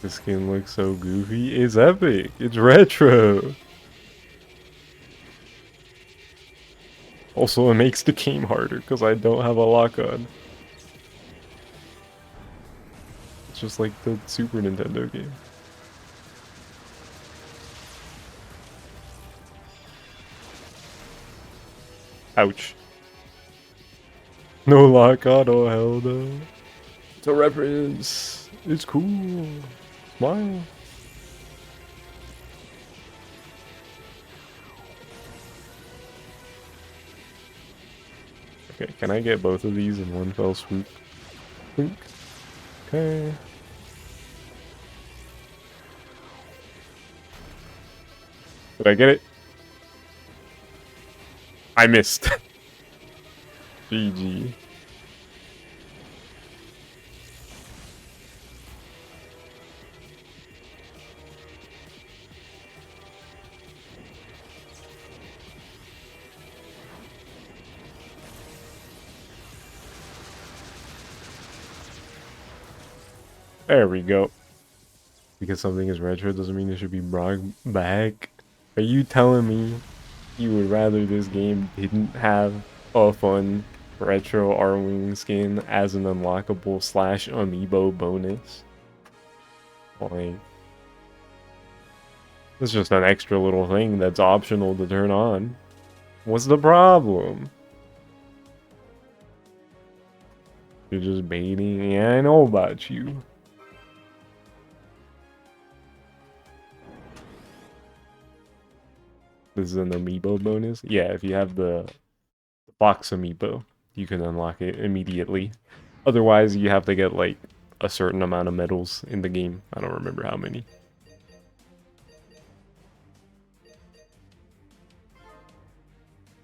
This skin looks so goofy. It's epic. It's retro. Also, it makes the game harder because I don't have a lock on. It's just like the Super Nintendo game. Ouch. No lock on, oh hell no. It's a reference. It's cool. Smile. Okay, can I get both of these in one fell swoop? Blink. Okay. Did I get it? I missed. GG. There we go. Because something is retro doesn't mean it should be brought back. Are you telling me you would rather this game didn't have a fun retro Arwing skin as an unlockable slash amiibo bonus? Like, it's just an extra little thing that's optional to turn on. What's the problem? You're just baiting. Yeah, I know about you. This is an amiibo bonus? Yeah, if you have the box amiibo, you can unlock it immediately. Otherwise, you have to get like a certain amount of medals in the game. I don't remember how many.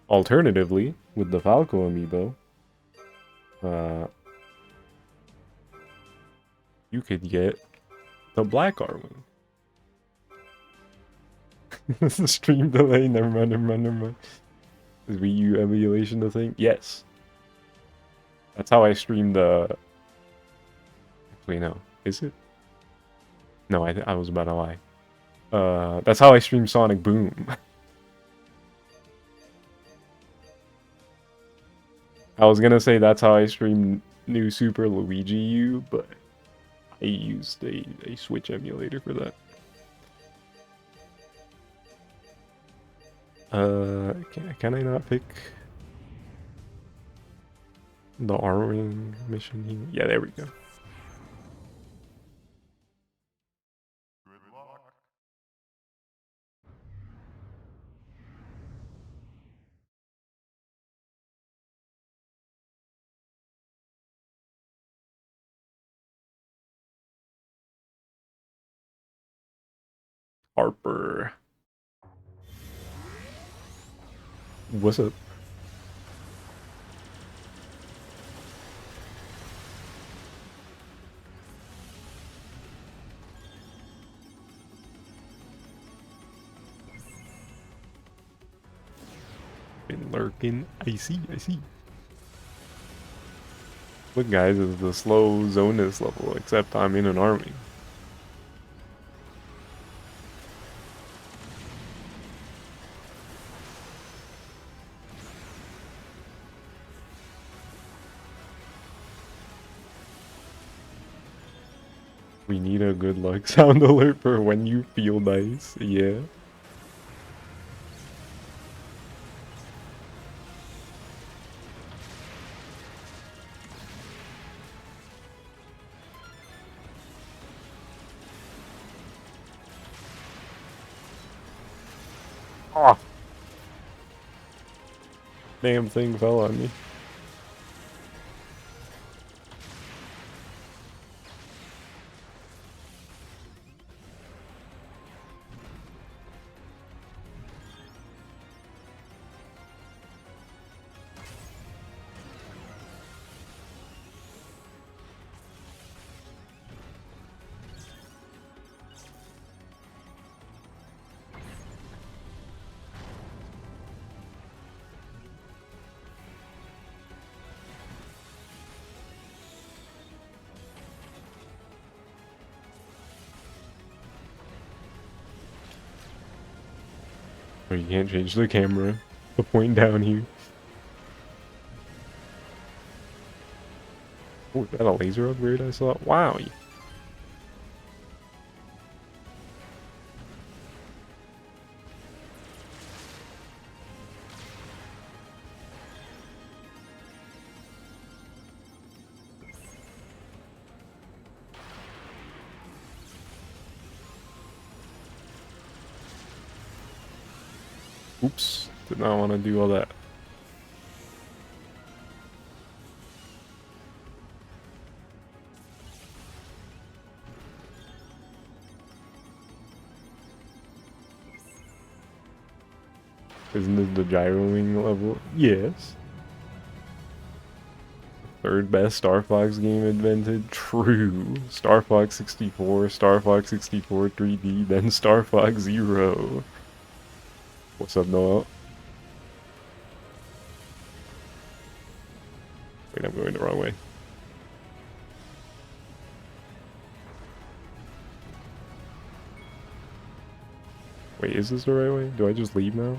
Alternatively, with the Falco amiibo, you could get the Black Arwing. Stream delay, never mind, never mind, never mind. Is Wii U emulation the thing? Yes. That's how I streamed the... Actually, no. Is it? No, I was about to lie. That's how I streamed Sonic Boom. I was gonna say that's how I streamed New Super Luigi U, but I used a Switch emulator for that. Can I not pick the Arwing mission here? Yeah, there we go. Harper. What's up? Been lurking. I see, I see. Look, guys, it's the slow Zonus level, except I'm in an army. We need a good luck sound alert for when you feel nice, yeah. Oh. Damn thing fell on me. Oh, you can't change the camera. The point down here. Oh, is that a laser upgrade I saw? Wow. Oops. Did not want to do all that. Isn't this the gyroing level? Yes. Third best Star Fox game invented? True. Star Fox 64, Star Fox 64 3D, then Star Fox Zero. What's up, Noel? Wait, I'm going the wrong way. Wait, is this the right way? Do I just leave now?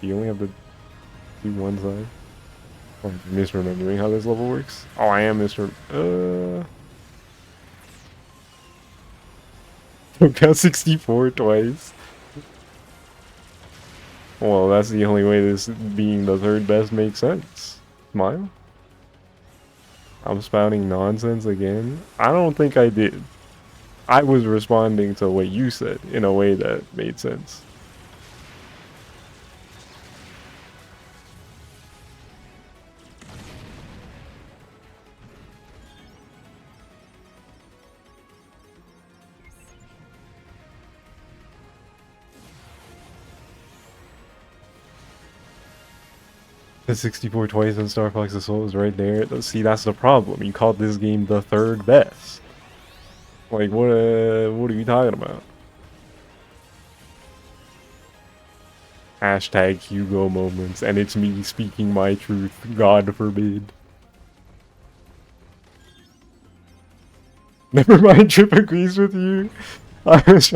You only have to do one side? Oh, I'm misremembering how this level works. Oh, I am Don't count 64 twice. Well, that's the only way this being the third best makes sense. Smile? I'm spouting nonsense again? I don't think I did. I was responding to what you said in a way that made sense. The 64 twice in Star Fox Assault is right there. See, that's the problem. You called this game the third best. Like, what are you talking about? Hashtag Hugo moments, and it's me speaking my truth. God forbid. Never mind, Trip agrees with you. I was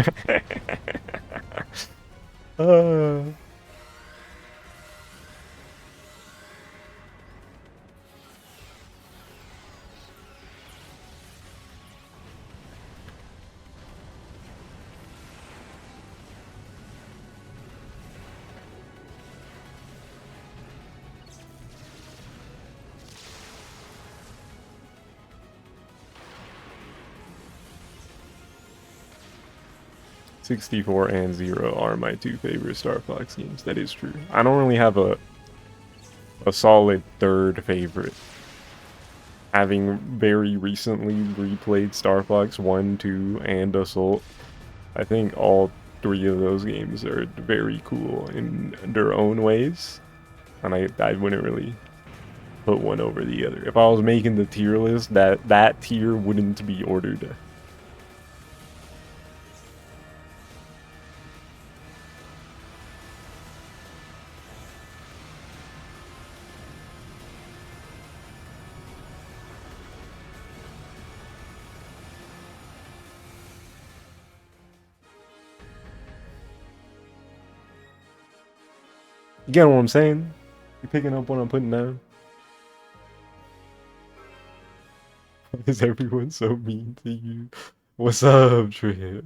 uh, 64 and Zero are my two favorite Star Fox games. That is true. I don't really have a solid third favorite. Having very recently replayed Star Fox 1, 2, and Assault, I think all three of those games are very cool in their own ways. And I wouldn't really put one over the other. If I was making the tier list, that tier wouldn't be ordered. You get what I'm saying? You picking up what I'm putting down? Why is everyone so mean to you? What's up, Trip?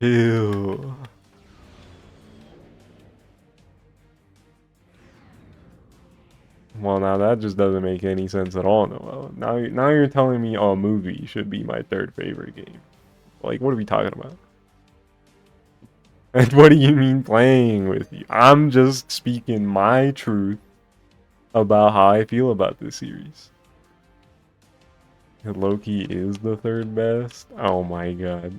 Ew. Well, now that just doesn't make any sense at all, Noel. Now you're telling me a movie should be my third favorite game. Like, what are we talking about? And what do you mean playing with you? I'm just speaking my truth about how I feel about this series. Loki is the third best. Oh my god.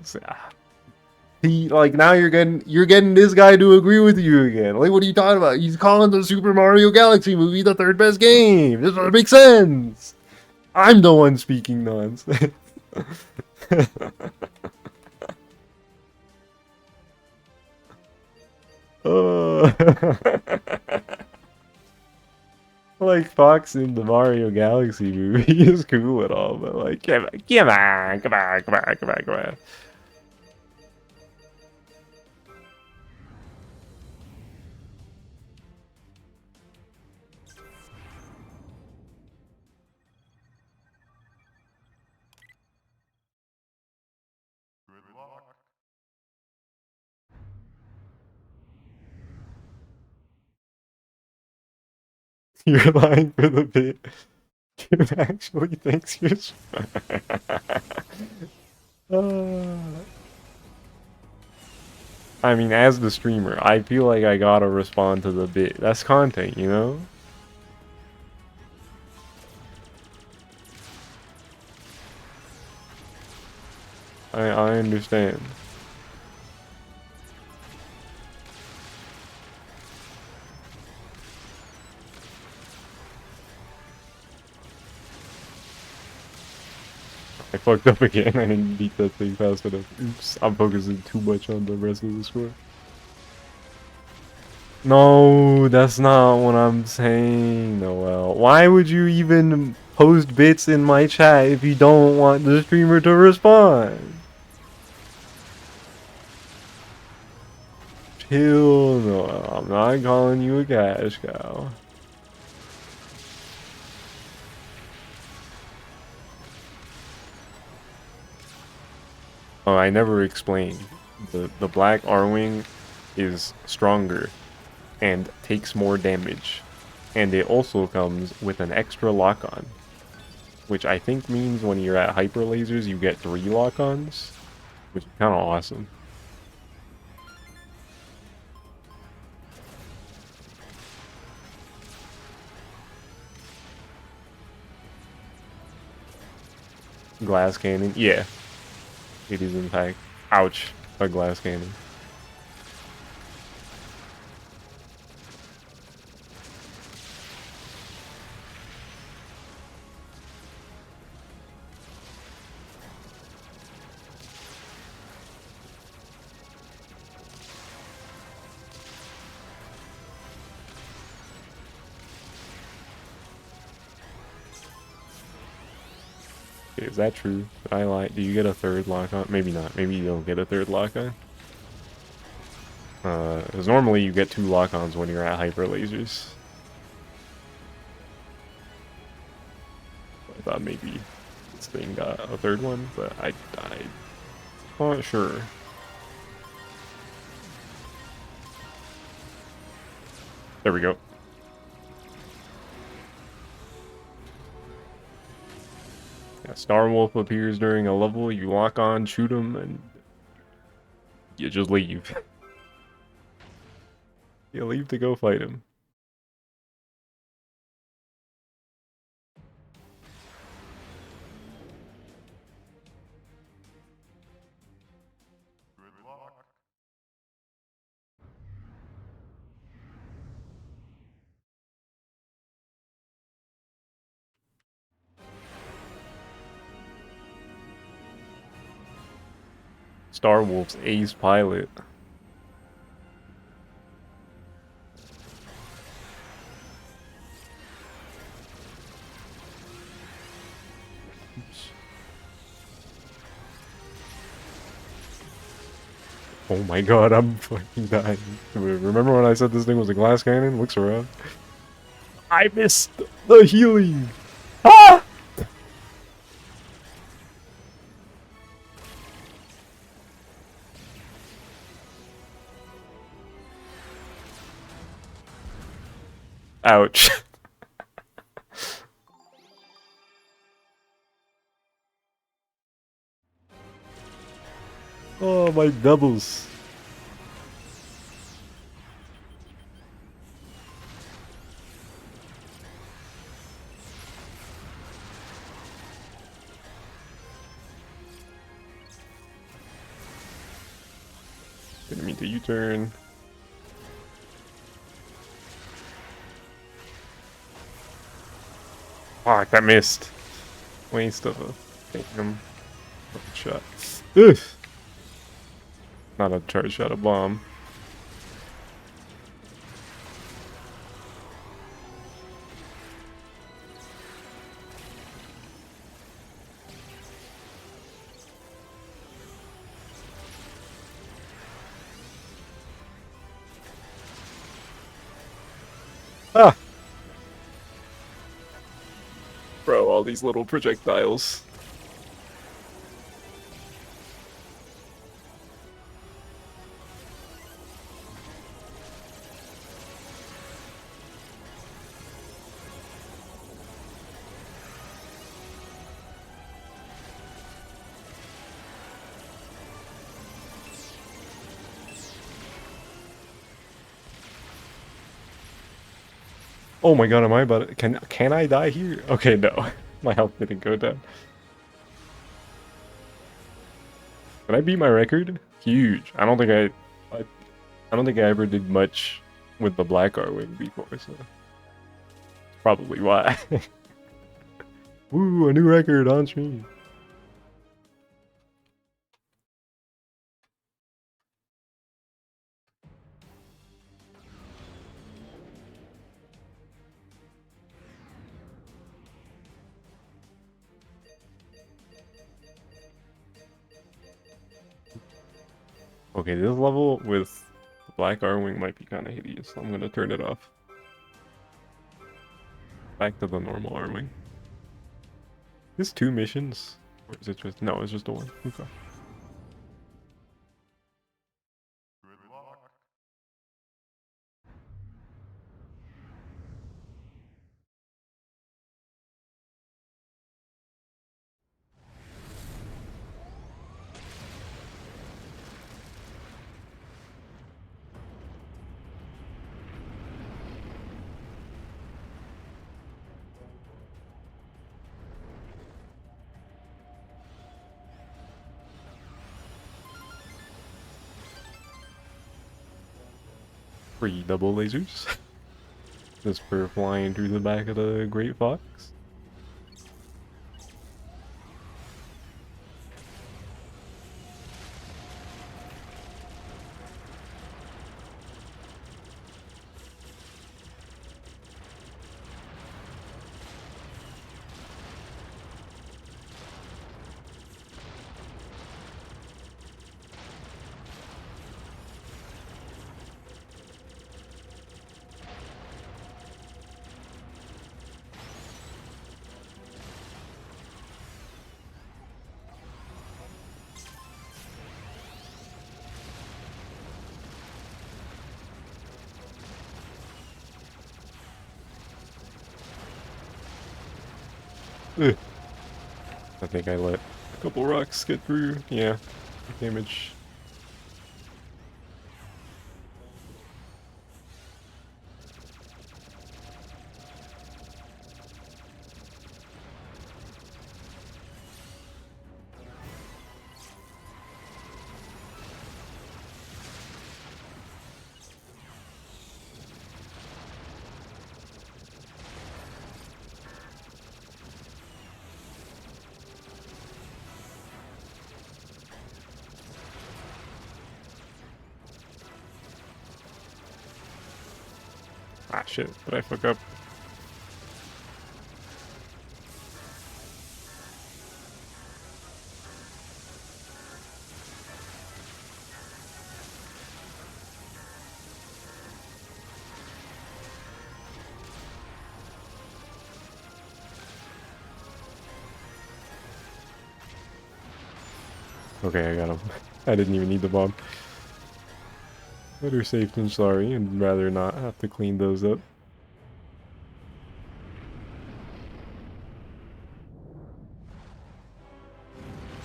See, like now you're getting this guy to agree with you again. Like, what are you talking about? He's calling the Super Mario Galaxy movie the third best game. This doesn't make sense. I'm the one speaking nonsense. Like Fox in the Mario Galaxy movie is cool and all, but like, come on. You're lying for the bit. Kim actually thinks you're I mean, as the streamer, I feel like I gotta respond to the bit. That's content, you know? I understand. I fucked up again. I didn't beat that thing fast enough. Oops. I'm focusing too much on the rest of the score. No, that's not what I'm saying, Noel. Why would you even post bits in my chat if you don't want the streamer to respond? Chill, Noel. I'm not calling you a cash cow. Oh, I never explained. The black Arwing is stronger and takes more damage. And it also comes with an extra lock-on. Which I think means when you're at hyper lasers you get 3 lock-ons. Which is kinda awesome. Glass cannon? Yeah. It is in fact. Ouch. A glass cannon. Is that true? Did I lie? Do you get a third lock-on? Maybe not. Maybe you don't get a third lock-on. Because normally you get 2 lock-ons when you're at hyper lasers. I thought maybe this thing got a third one, but I'm not sure. There we go. Yeah, Star Wolf appears during a level, you lock on, shoot him, and you just leave. You leave to go fight him. Star Wolf's ace pilot. Oops. Oh my god, I'm fucking dying. Remember when I said this thing was a glass cannon? Looks around. I missed the healing! Ah! Ouch. Oh, my doubles. Didn't mean to U-turn. Fuck, that missed. Waste of a damn shot. Ugh. Not a charge shot, a bomb. Ah! Bro, all these little projectiles. Oh my god, am I about to, can I die here? Okay, no. My health didn't go down. Did I beat my record? Huge. I don't think I don't think I ever did much with the Black Arwing before, so probably why. Woo, a new record on stream. Okay, this level with the black Arwing might be kind of hideous. I'm gonna turn it off. Back to the normal Arwing. Is 2 missions? Or is it just... No, it's just the one. Okay. Free double lasers. Just for flying through the back of the Great Fox. Ugh. I think I let a couple rocks get through. Yeah, damage. Ah shit, did I fuck up? Okay, I got him. I didn't even need the bomb. Better safe than sorry, and rather not have to clean those up.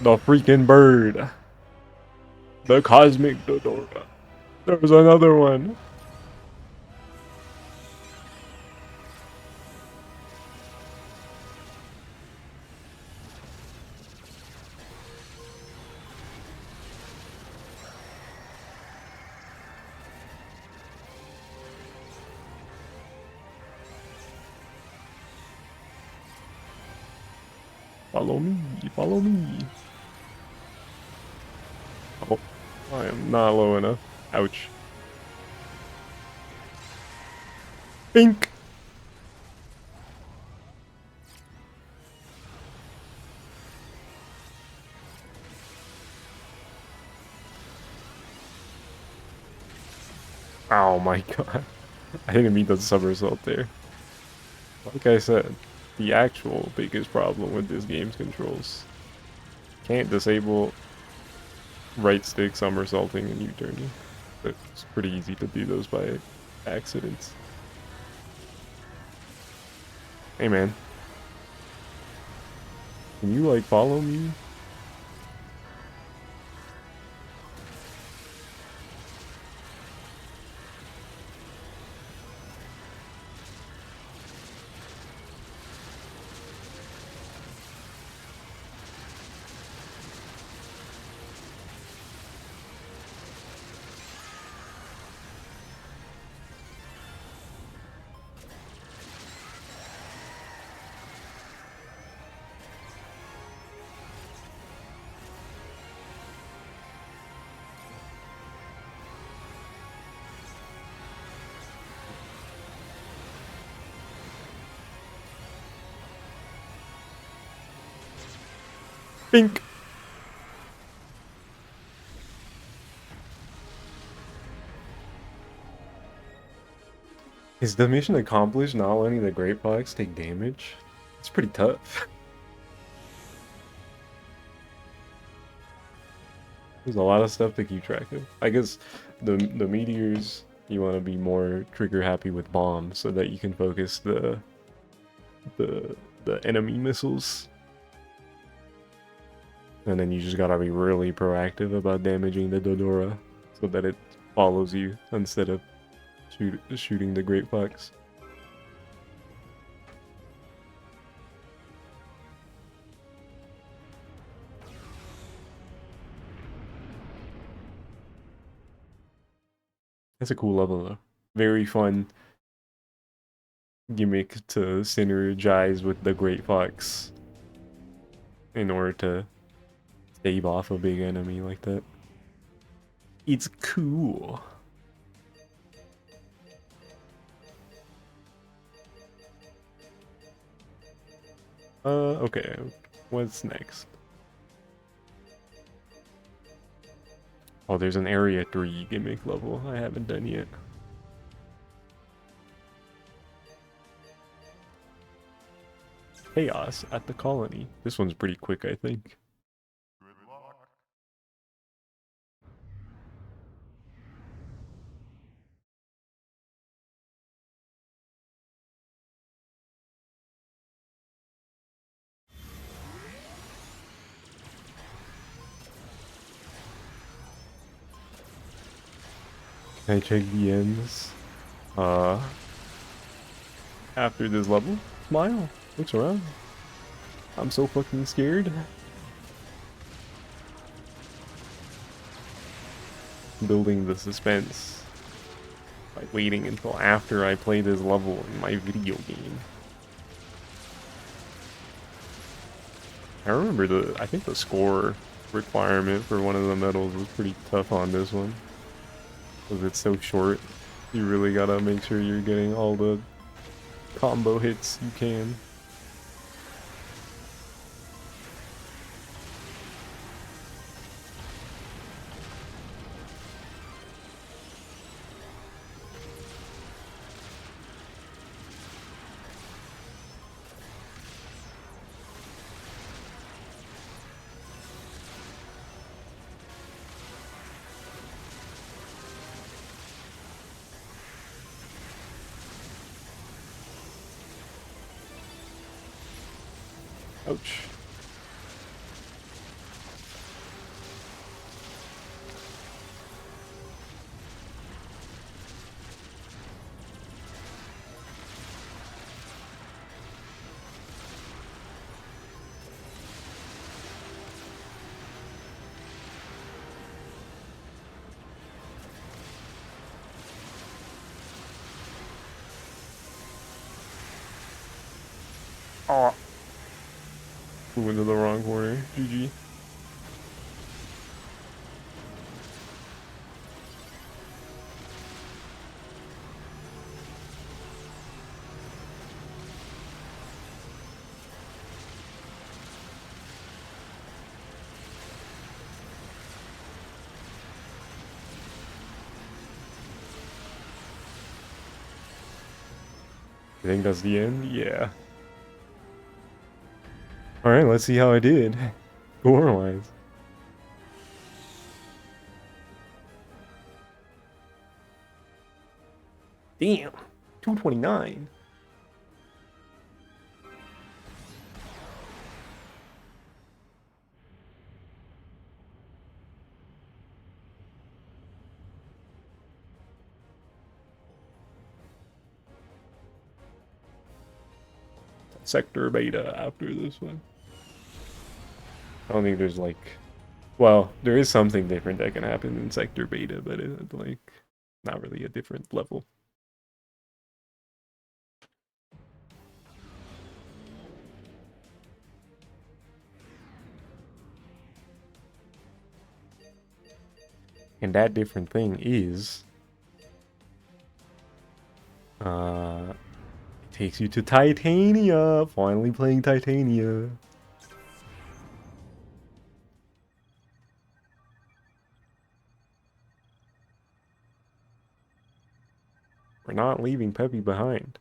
The freaking bird! The cosmic Dodora. There's another one! Follow me, follow me. Oh, I am not low enough. Ouch. Bink! Oh my god. I didn't mean to somersault there. Like I said, the actual biggest problem with this game's controls. Can't disable right stick somersaulting and U-turning. But it's pretty easy to do those by accident. Hey man. Can you like follow me? Bink! Is the mission accomplished not letting the Great Fox take damage? It's pretty tough. There's a lot of stuff to keep track of. I guess the meteors, you want to be more trigger happy with bombs so that you can focus the enemy missiles. And then you just gotta be really proactive about damaging the Dodora so that it follows you instead of shooting the Great Fox. That's a cool level though. Very fun gimmick to synergize with the Great Fox in order to stave off a big enemy like that. It's cool. Okay. What's next? Oh, there's an Area 3 gimmick level I haven't done yet. Chaos at the colony. This one's pretty quick, I think. Can I check the ends? After this level? Smile. Looks around. I'm so fucking scared. Building the suspense by waiting until after I play this level in my video game. I remember I think the score requirement for one of the medals was pretty tough on this one. Because it's so short. You really gotta make sure you're getting all the combo hits you can. Ouch. Oh. Flew into the wrong corner. GG. I think that's the end? Yeah. Alright, let's see how I did. Score-wise. Damn. 229. Sector beta after this one. I don't think there's like, well, there is something different that can happen in sector beta, but it's like not really a different level. And that different thing is it takes you to Titania. Finally playing Titania. We're not leaving Peppy behind.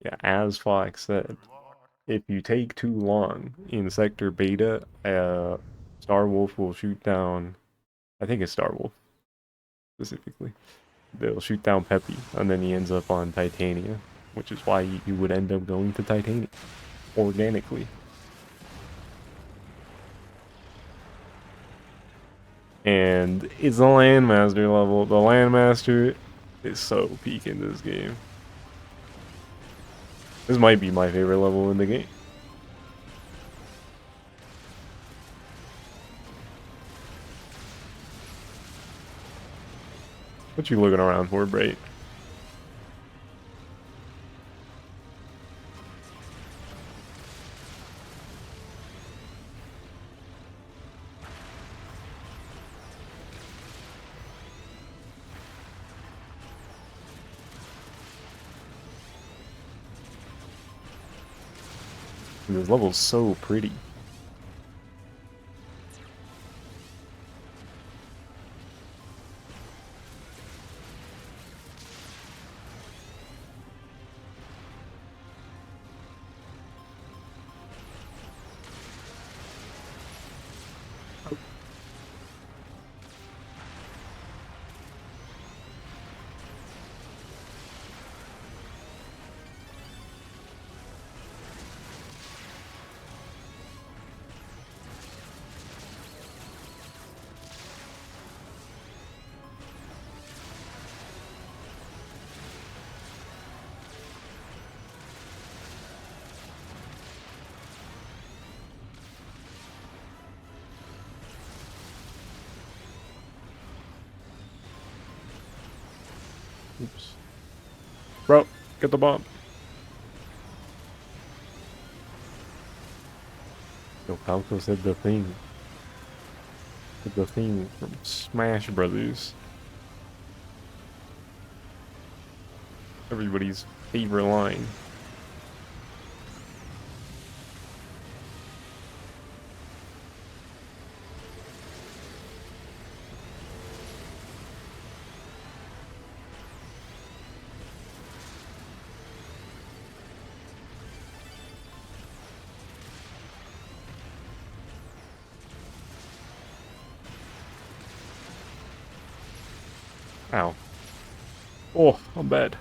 Yeah, as Fox said, if you take too long in Sector Beta, Star Wolf will shoot down. I think it's Star Wolf specifically. They'll shoot down Peppy, and then he ends up on Titania, which is why you would end up going to Titania organically. And it's the Landmaster level. The Landmaster is so peak in this game. This might be my favorite level in the game. What you looking around for, Bright? This level's so pretty. Oops. Bro, get the bomb. Yo, Falco said the thing. Said the thing from Smash Brothers. Everybody's favorite line. Ow. Oh, I'm bad.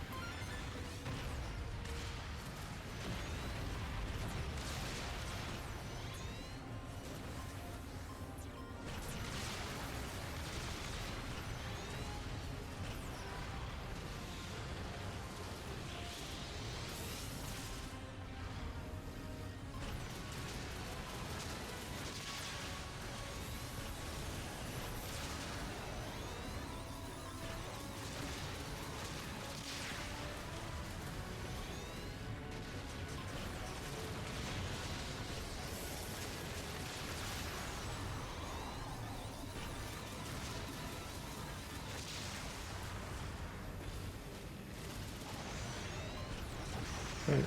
Right.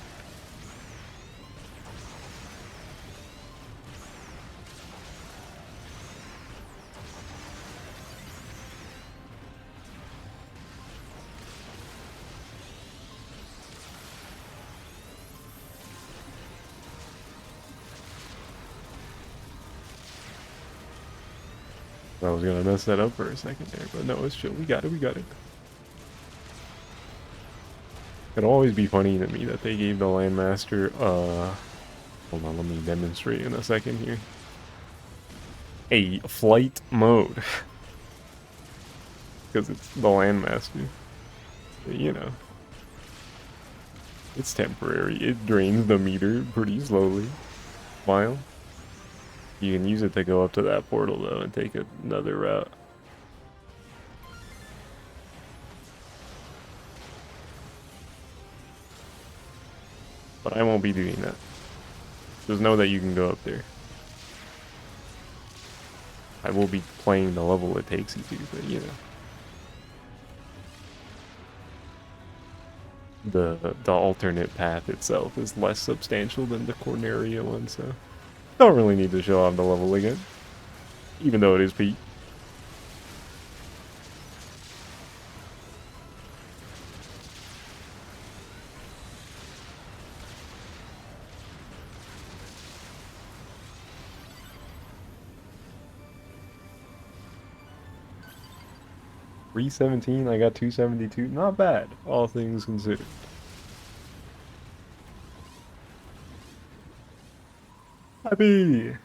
I was gonna mess that up for a second there, but no, it's chill. We got it, we got it. It'll always be funny to me that they gave the Landmaster, hold on, let me demonstrate in a second here. A flight mode. Because it's the Landmaster. You know. It's temporary. It drains the meter pretty slowly. While you can use it to go up to that portal though and take another route. But I won't be doing that. Just know that you can go up there. I will be playing the level it takes you to, but you know. The alternate path itself is less substantial than the Corneria one, so don't really need to show off the level again. Even though it is peak. 317, I got 272. Not bad, all things considered. Happy!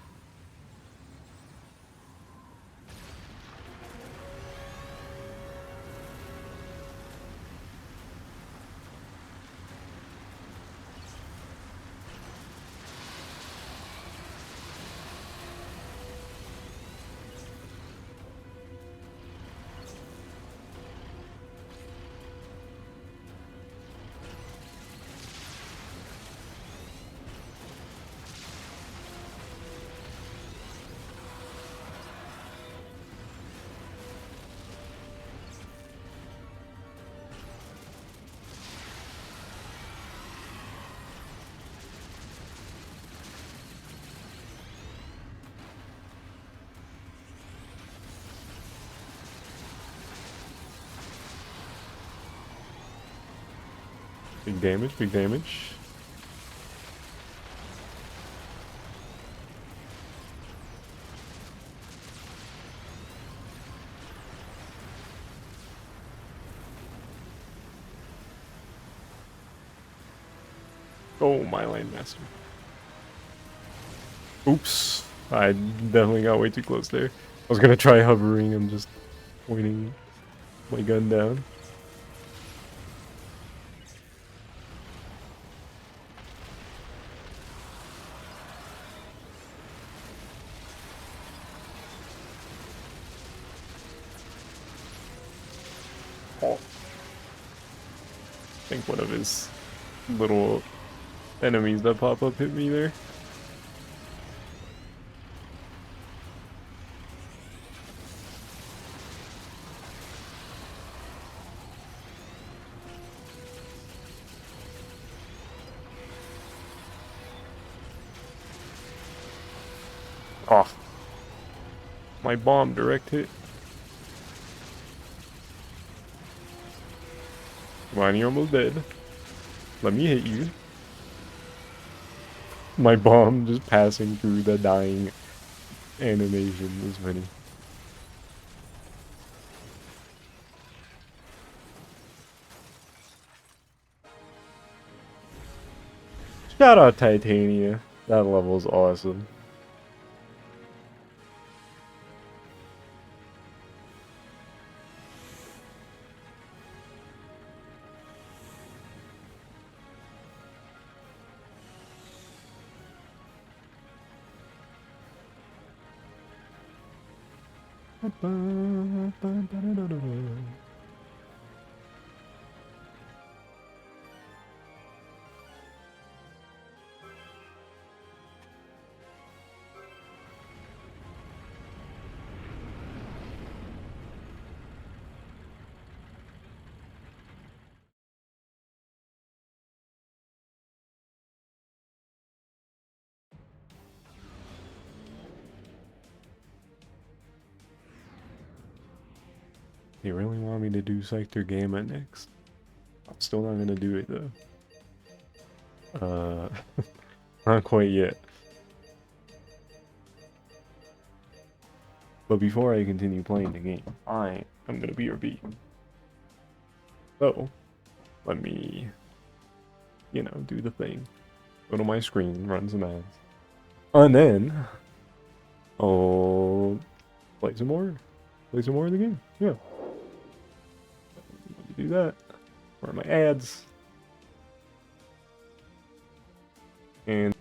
Big damage, big damage. Oh, my Landmaster. Oops. I definitely got way too close there. I was gonna try hovering and just pointing my gun down. Oh. I think one of his little enemies that pop up hit me there. Oh. My bomb direct hit. Come on, you're almost dead. Let me hit you. My bomb just passing through the dying animation was funny. Shout out Titania. That level's awesome. You really want me to do Sector Gamma next? I'm still not gonna do it though. Not quite yet. But before I continue playing the game, I am gonna BRB. So, let me, you know, do the thing. Go to my screen, run some ads. And then, I'll play some more. Play some more of the game. Yeah. Let me do that. Where are my ads? And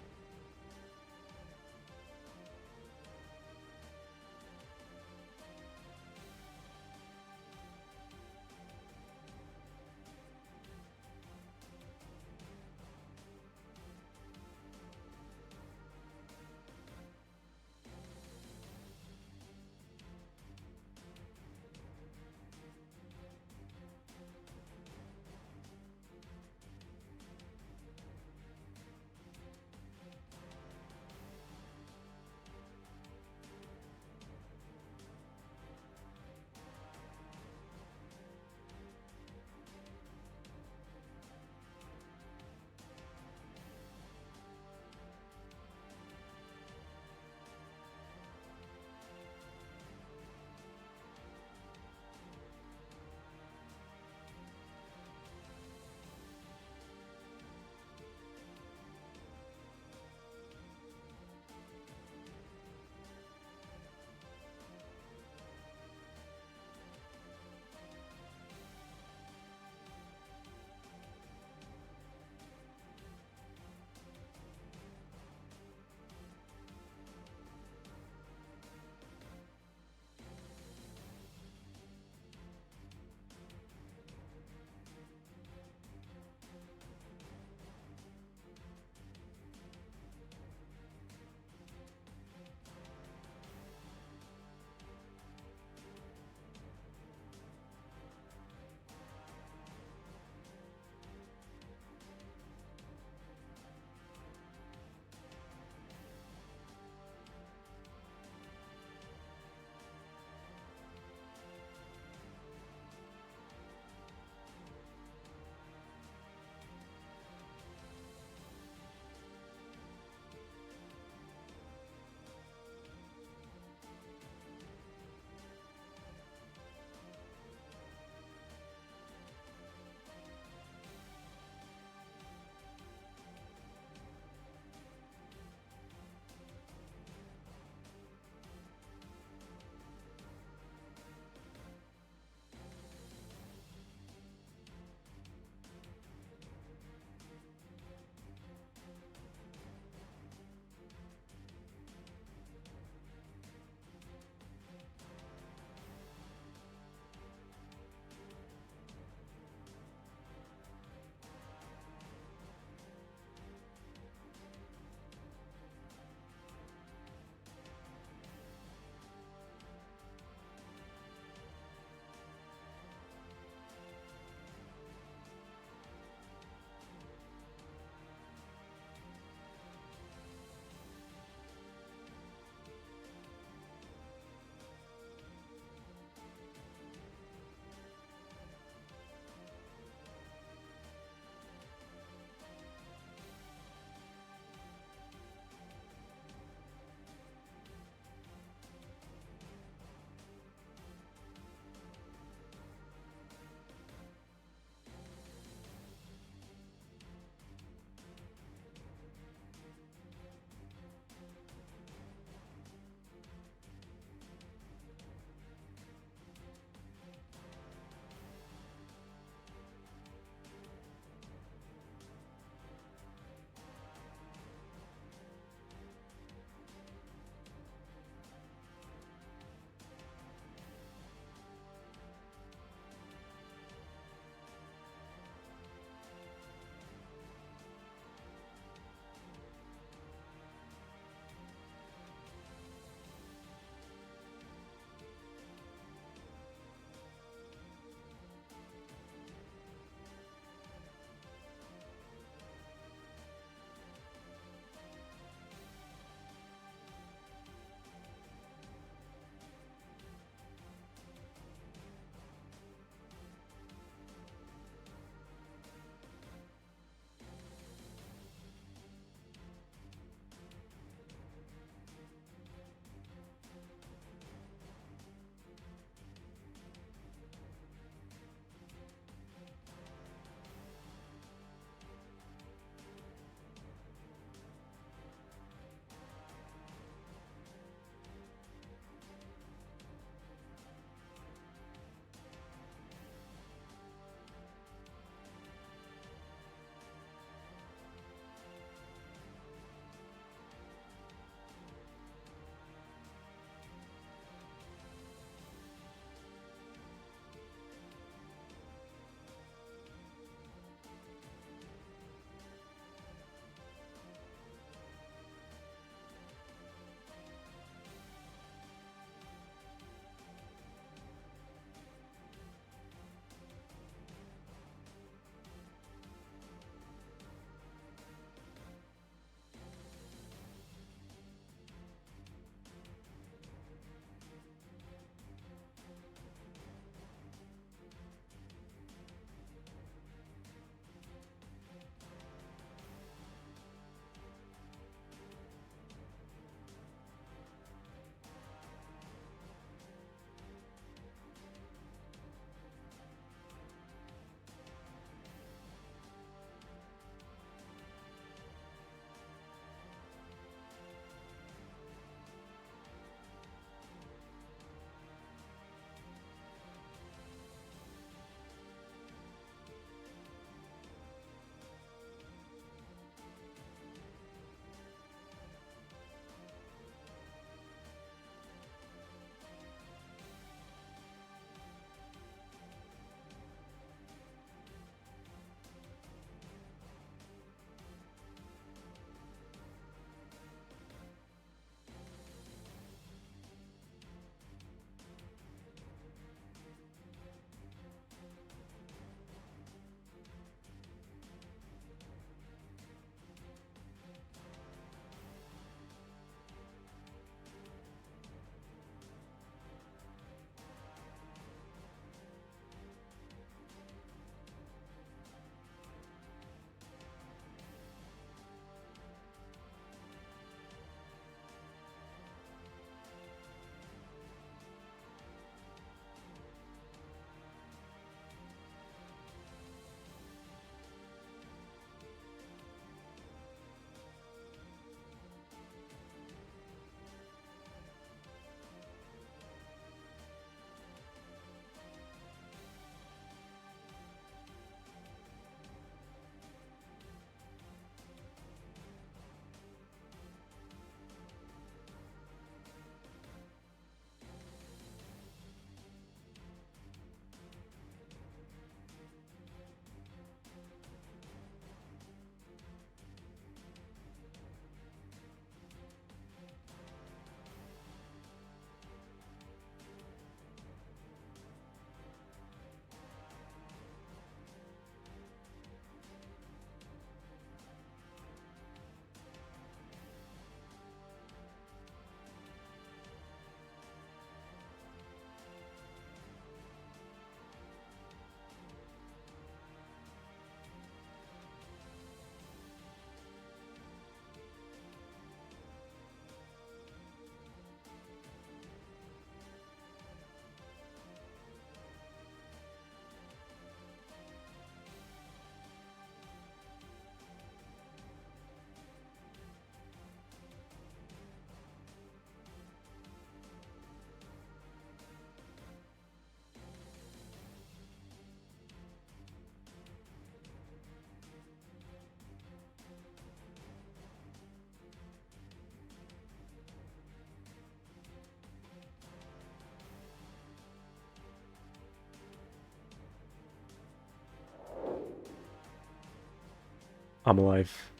I'm alive.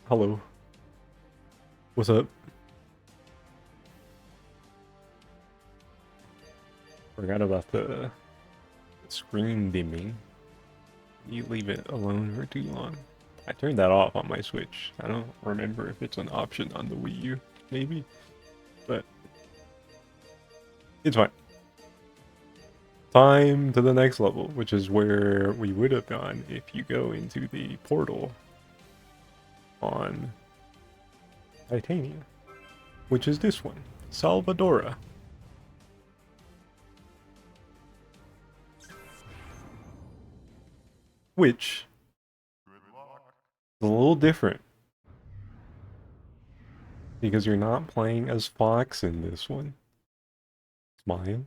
Hello. What's up? Forgot about the screen dimming. You leave it alone for too long. I turned that off on my Switch. I don't remember if it's an option on the Wii U, maybe, but it's fine. Time to the next level, which is where we would have gone if you go into the portal on Titania, which is this one, Salvadora. Which is a little different because you're not playing as Fox in this one. Smile.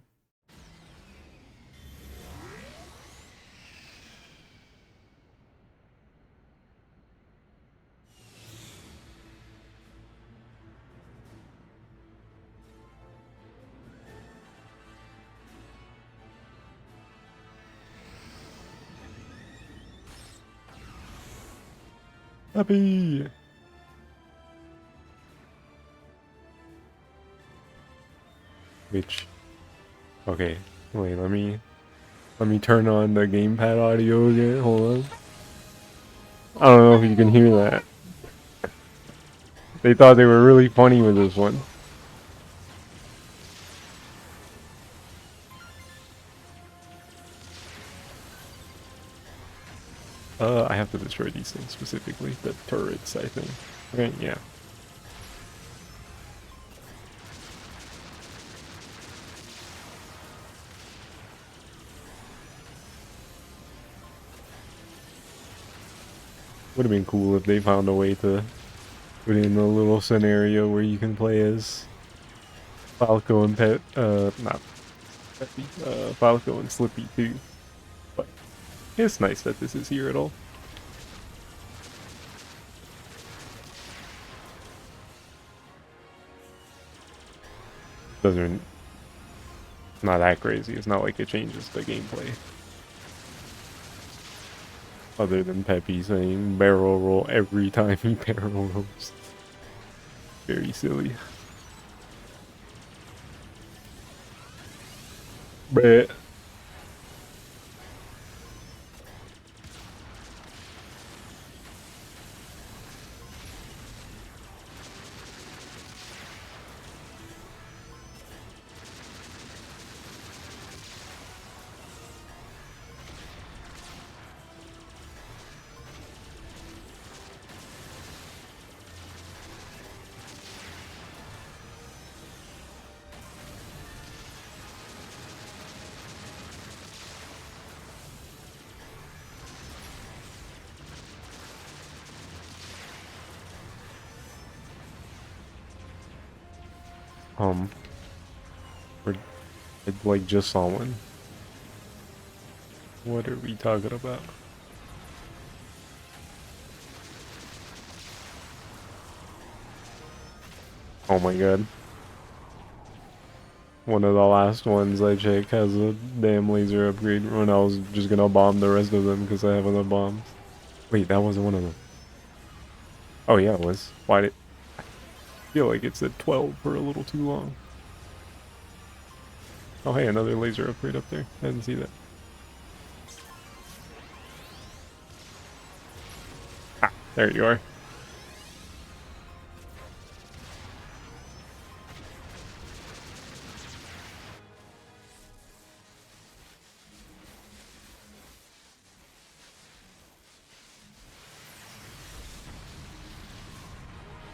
Happy. Which, okay, wait, let me turn on the gamepad audio again. Hold on. I don't know if you can hear that. They thought they were really funny with this one. I have to destroy these things specifically, the turrets, I think. Okay, yeah. Would have been cool if they found a way to put in a little scenario where you can play as Falco and not Peppy, Falco and Slippy too. But it's nice that this is here at all. Doesn't, not that crazy. It's not like it changes the gameplay. Other than Peppy saying barrel roll every time he barrel rolls. Very silly. But I like just saw one. What are we talking about? Oh my god. One of the last ones I checked has a damn laser upgrade when I was just gonna bomb the rest of them because I have enough bombs. Wait, that wasn't one of them. Oh yeah, it was. Why did... I feel like it said 12 for a little too long. Oh hey, another laser upgrade up there. I didn't see that. Ah, there you are.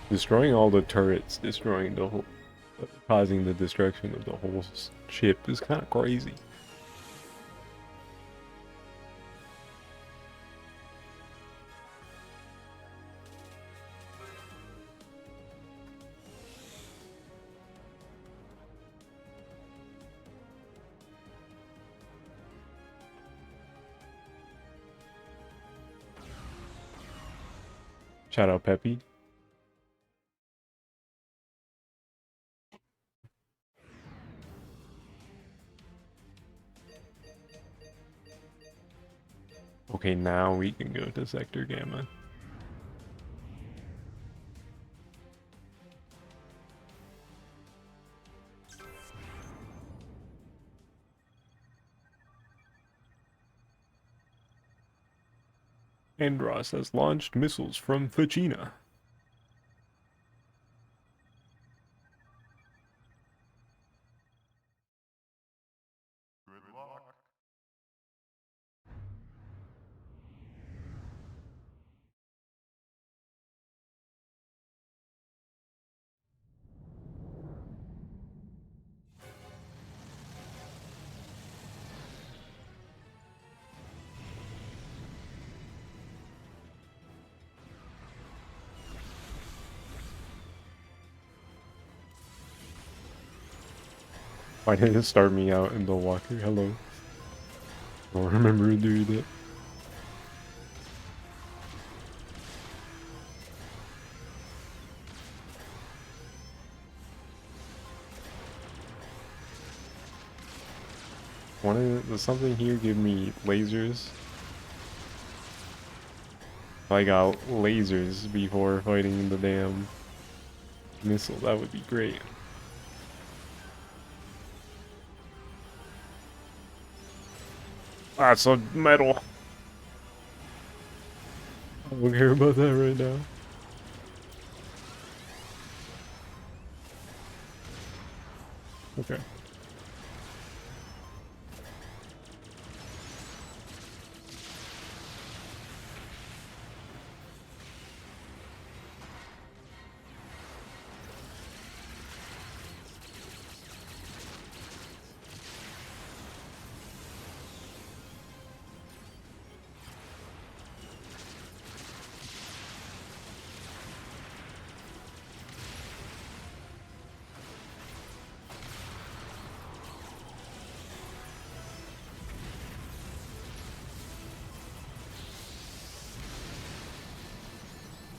Destroying all the turrets, destroying the whole... causing the destruction of the whole ship is kind of crazy. Shout out Peppy. Okay, now we can go to Sector Gamma. Andros has launched missiles from Fachina. Why didn't it start me out in the walker? Hello. I don't remember doing that. Does something here give me lasers? I got lasers before fighting the damn missile, that would be great. Ah, it's a metal. I don't care about that right now. Okay.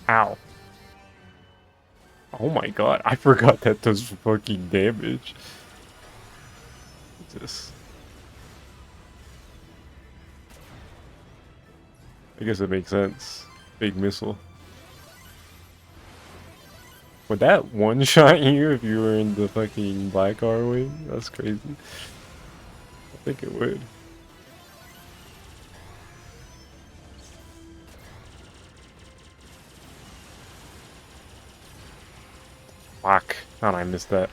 Ow. Oh my god, I forgot that does fucking damage. What's this? I guess it makes sense. Big missile. Would that one-shot you if you were in the fucking Black R wing? That's crazy. I think it would. Fuck. How did I miss that?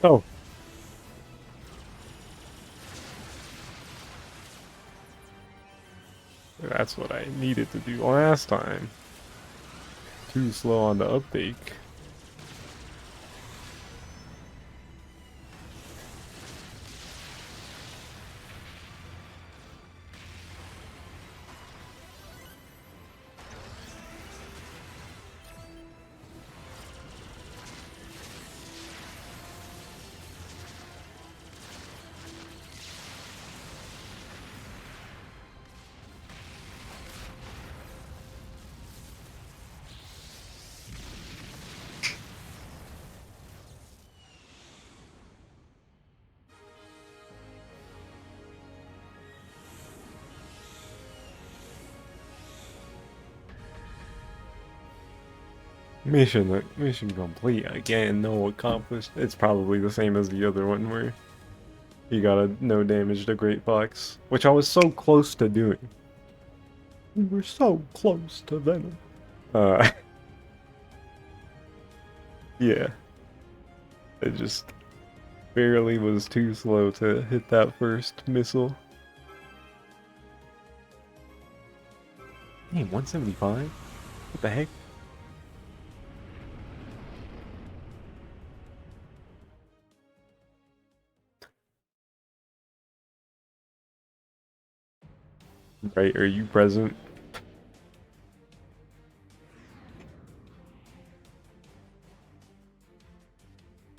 Oh. That's what I needed to do last time. Too slow on the uptake. Mission complete again. No accomplished. It's probably the same as the other one where you gotta no damage the Great Fox, which I was so close to doing. We were so close to Venom. Yeah. It just barely was too slow to hit that first missile. Damn, 175? What the heck? Right, are you present?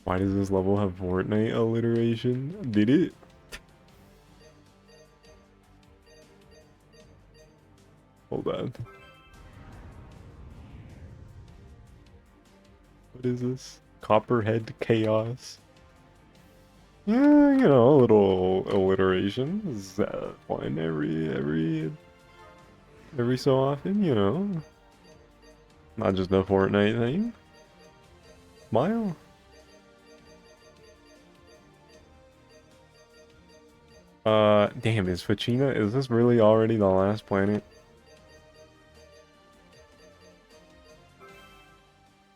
Why does this level have Fortnite alliteration? Did it? Hold on. What is this? Copperhead Chaos. Yeah, you know, a little alliteration is fine every so often, you know. Not just a Fortnite thing. Smile. Damn, is Fachina, is this really already the last planet?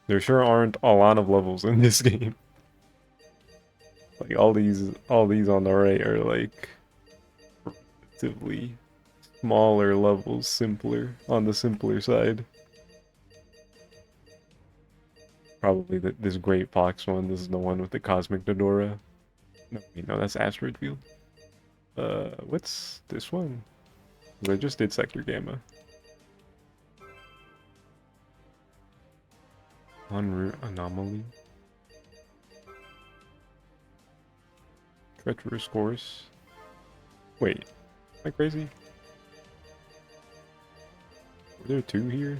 There sure aren't a lot of levels in this game. Like all these on the right are like relatively smaller levels, simpler, on the simpler side. Probably this Great Fox one, this is the one with the Cosmic Dodora. No, wait, no, that's Asteroid Field. What's this one? I just did Sector Gamma. En route anomaly. Treacherous course. Wait, am I crazy? Were there two here?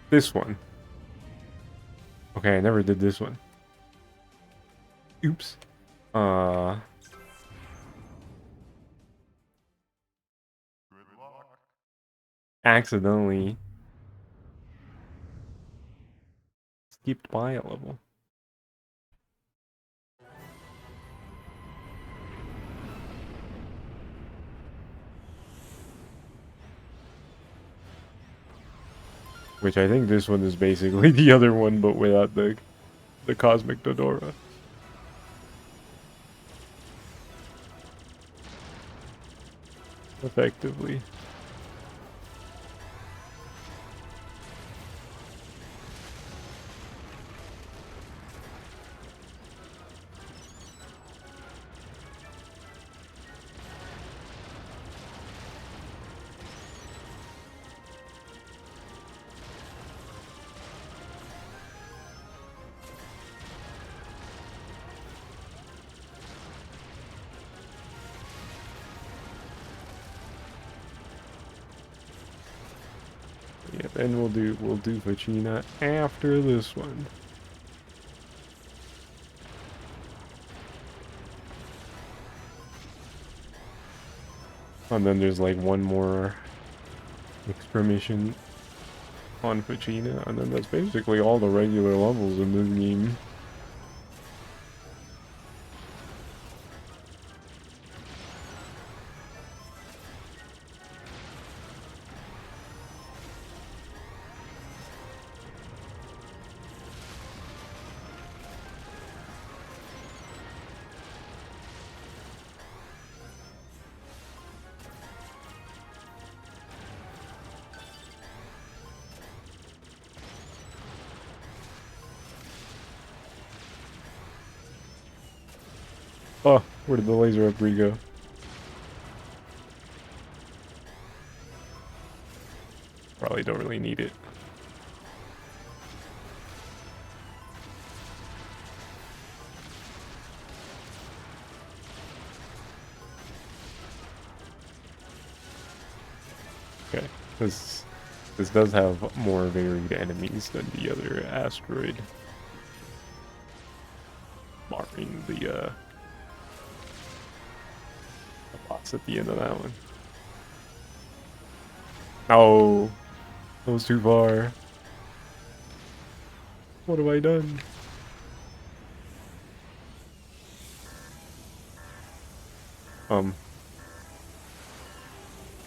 This one. Okay, I never did this one. Oops. Accidentally skipped by a level. Which I think this one is basically the other one, but without the Cosmic Dodora. Effectively. Yeah, then we'll do Fachina after this one. And then there's like one more extra mission on Fachina, and then that's basically all the regular levels in this game. Oh, where did the laser upgrade go? Probably don't really need it. Okay, this does have more varied enemies than the other asteroid. Barring the boss at the end of that one. Oh, that was too far. What have I done?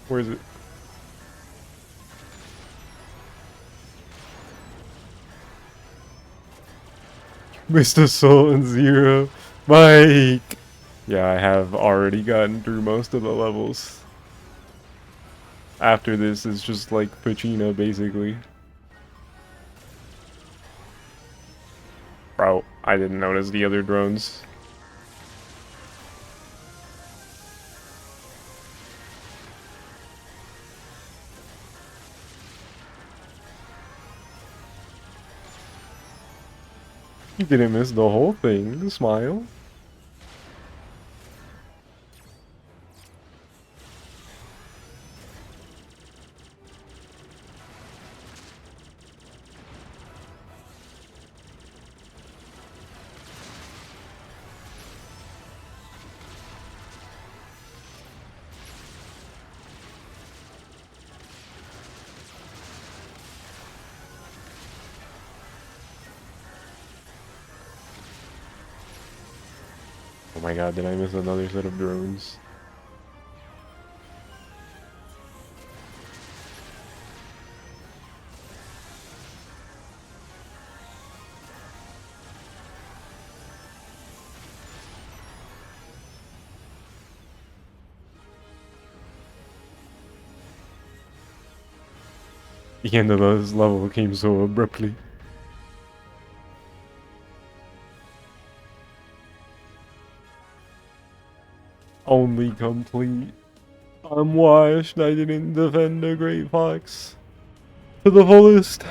Where is it? Mr. Sultan Zero. Mike! Yeah, I have already gotten through most of the levels. After this, it's just like Pachinko, basically. Bro, I didn't notice the other drones. You didn't miss the whole thing. Smile. Oh my god, did I miss another set of drones? The end of this level came so abruptly. Only complete. I'm washed. I didn't defend the Great Fox to the fullest.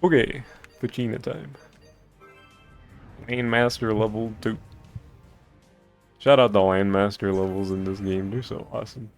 Okay, Pachinko time. Landmaster level 2. Shout out the Landmaster levels in this game, they're so awesome.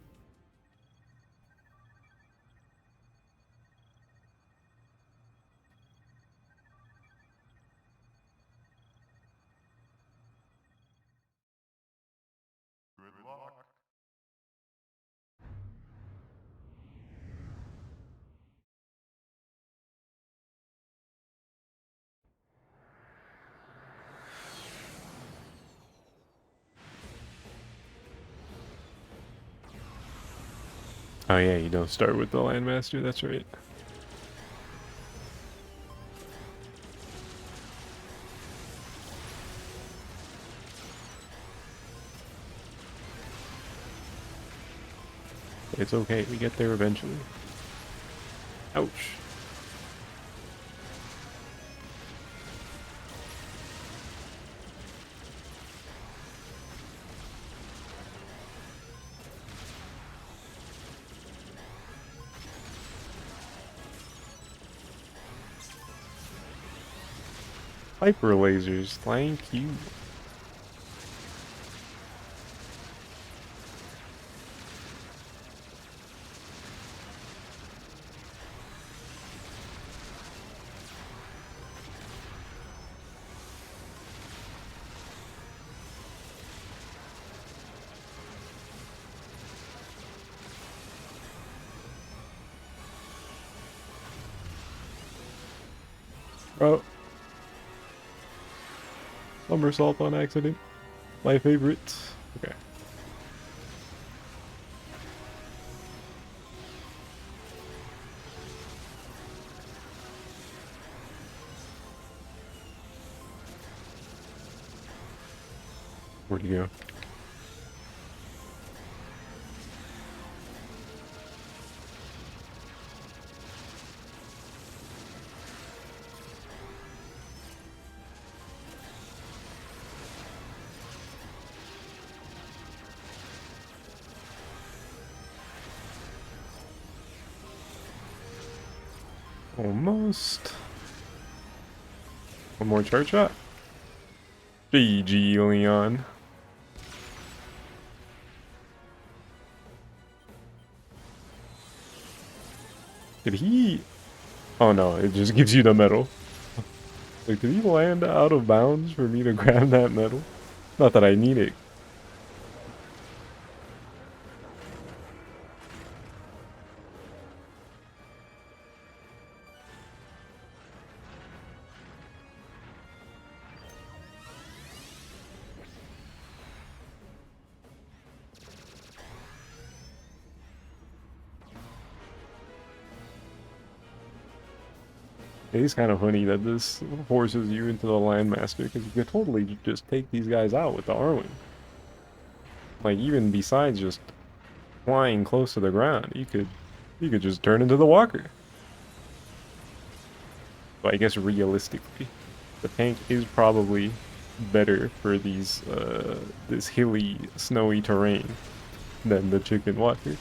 Oh yeah, you don't start with the Landmaster, that's right. It's okay, we get there eventually. Ouch. Hyper lasers, thank you. Oh. Somersault on accident. My favorite. Okay. Where'd you go? Almost. One more charge shot. GG, Leon. Did he? Oh no, it just gives you the medal. Like, did he land out of bounds for me to grab that medal? Not that I need it. It is kind of funny that this forces you into the Landmaster, because you could totally just take these guys out with the Arwing. Like, even besides just flying close to the ground, you could just turn into the Walker. But I guess realistically, the tank is probably better for these this hilly, snowy terrain than the Chicken Walker.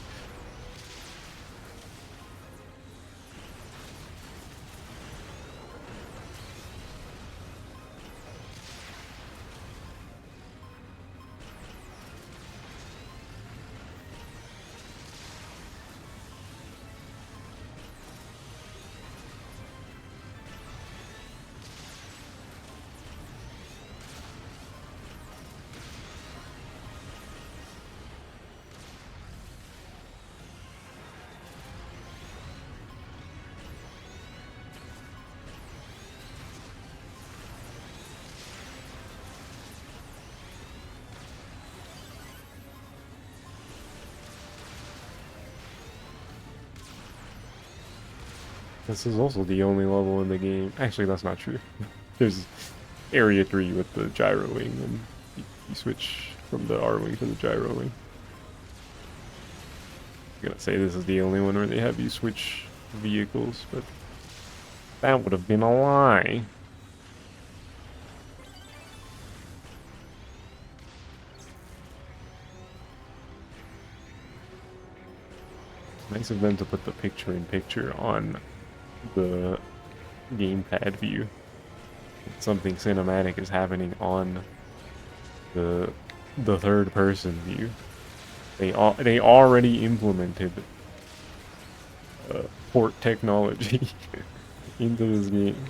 This is also the only level in the game. Actually, that's not true. There's Area 3 with the gyro wing, and you switch from the R wing to the gyro wing. I'm gonna say this is the only one where they have you switch vehicles, but that would have been a lie. Nice of them to put the picture-in-picture on the gamepad view. Something cinematic is happening on the third person view. They already implemented port technology into this game.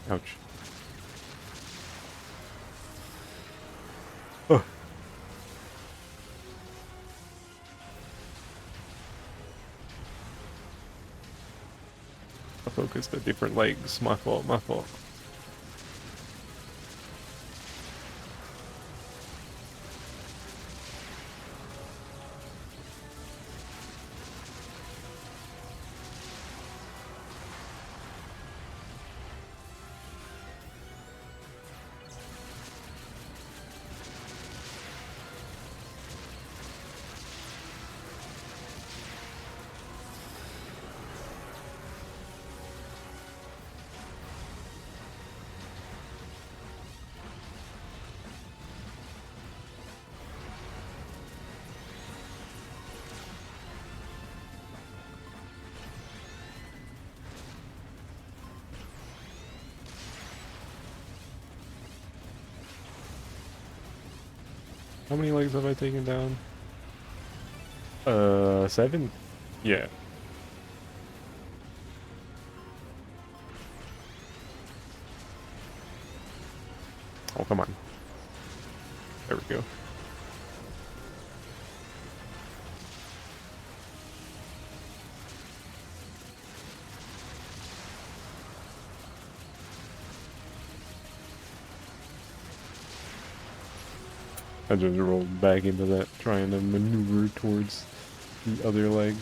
Ouch. Oh. I focused at different legs. My fault, my fault. How many legs have I taken down? 7? Yeah. Oh, come on. There we go. I just rolled back into that, trying to maneuver towards the other leg.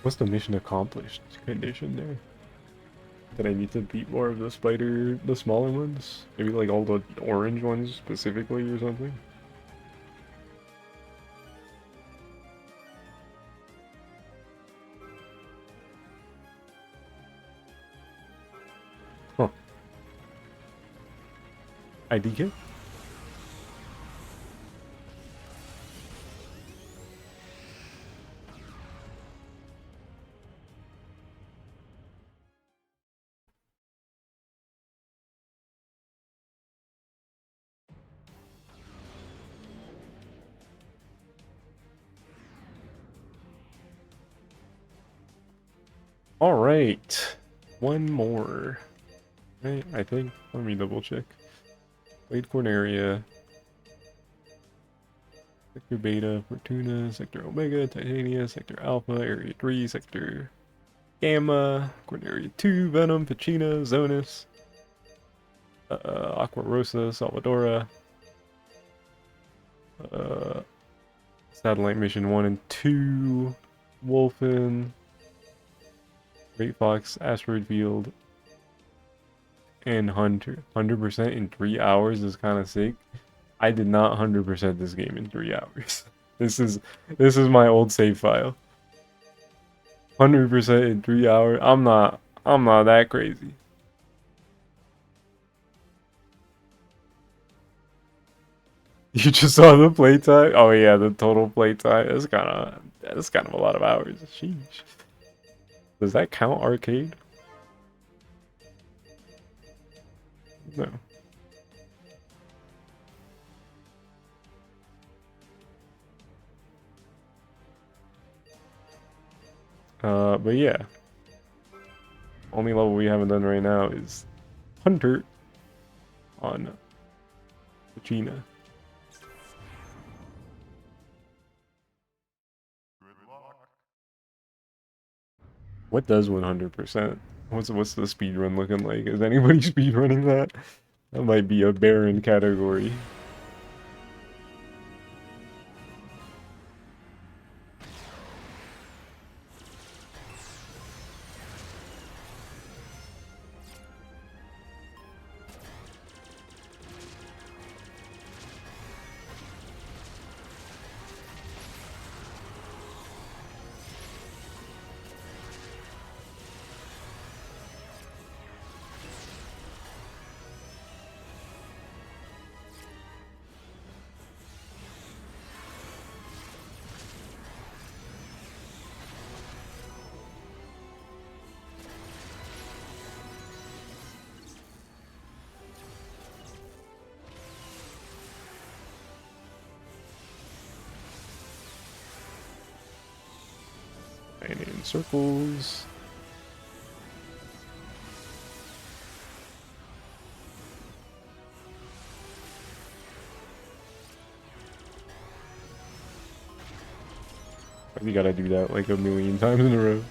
What's the mission accomplished condition there? Did I need to beat more of the spider, the smaller ones? Maybe like all the orange ones specifically or something? Huh. IDK? Alright. One more. Right, I think. Let me double check. Blade Corneria. Sector Beta, Fortuna, Sector Omega, Titania, Sector Alpha, Area 3, Sector Gamma, Corneria 2, Venom, Pacina, Zonus, Aqua Rosa, Salvadora, Satellite Mission 1 and 2, Wolfen, Great Fox, Asteroid Field, and Hunter. 100% in 3 hours is kind of sick. I did not 100% this game in 3 hours. This is my old save file. 100% in 3 hours. I'm not that crazy. You just saw the playtime? Oh yeah, the total playtime. That's kind of a lot of hours. Sheesh. Does that count arcade? No. But yeah. Only level we haven't done right now is Hunter on Regina. What does 100%? What's the speed run looking like? Is anybody speed running that? That might be a barren category. And in circles. You gotta do that like a million times in a row.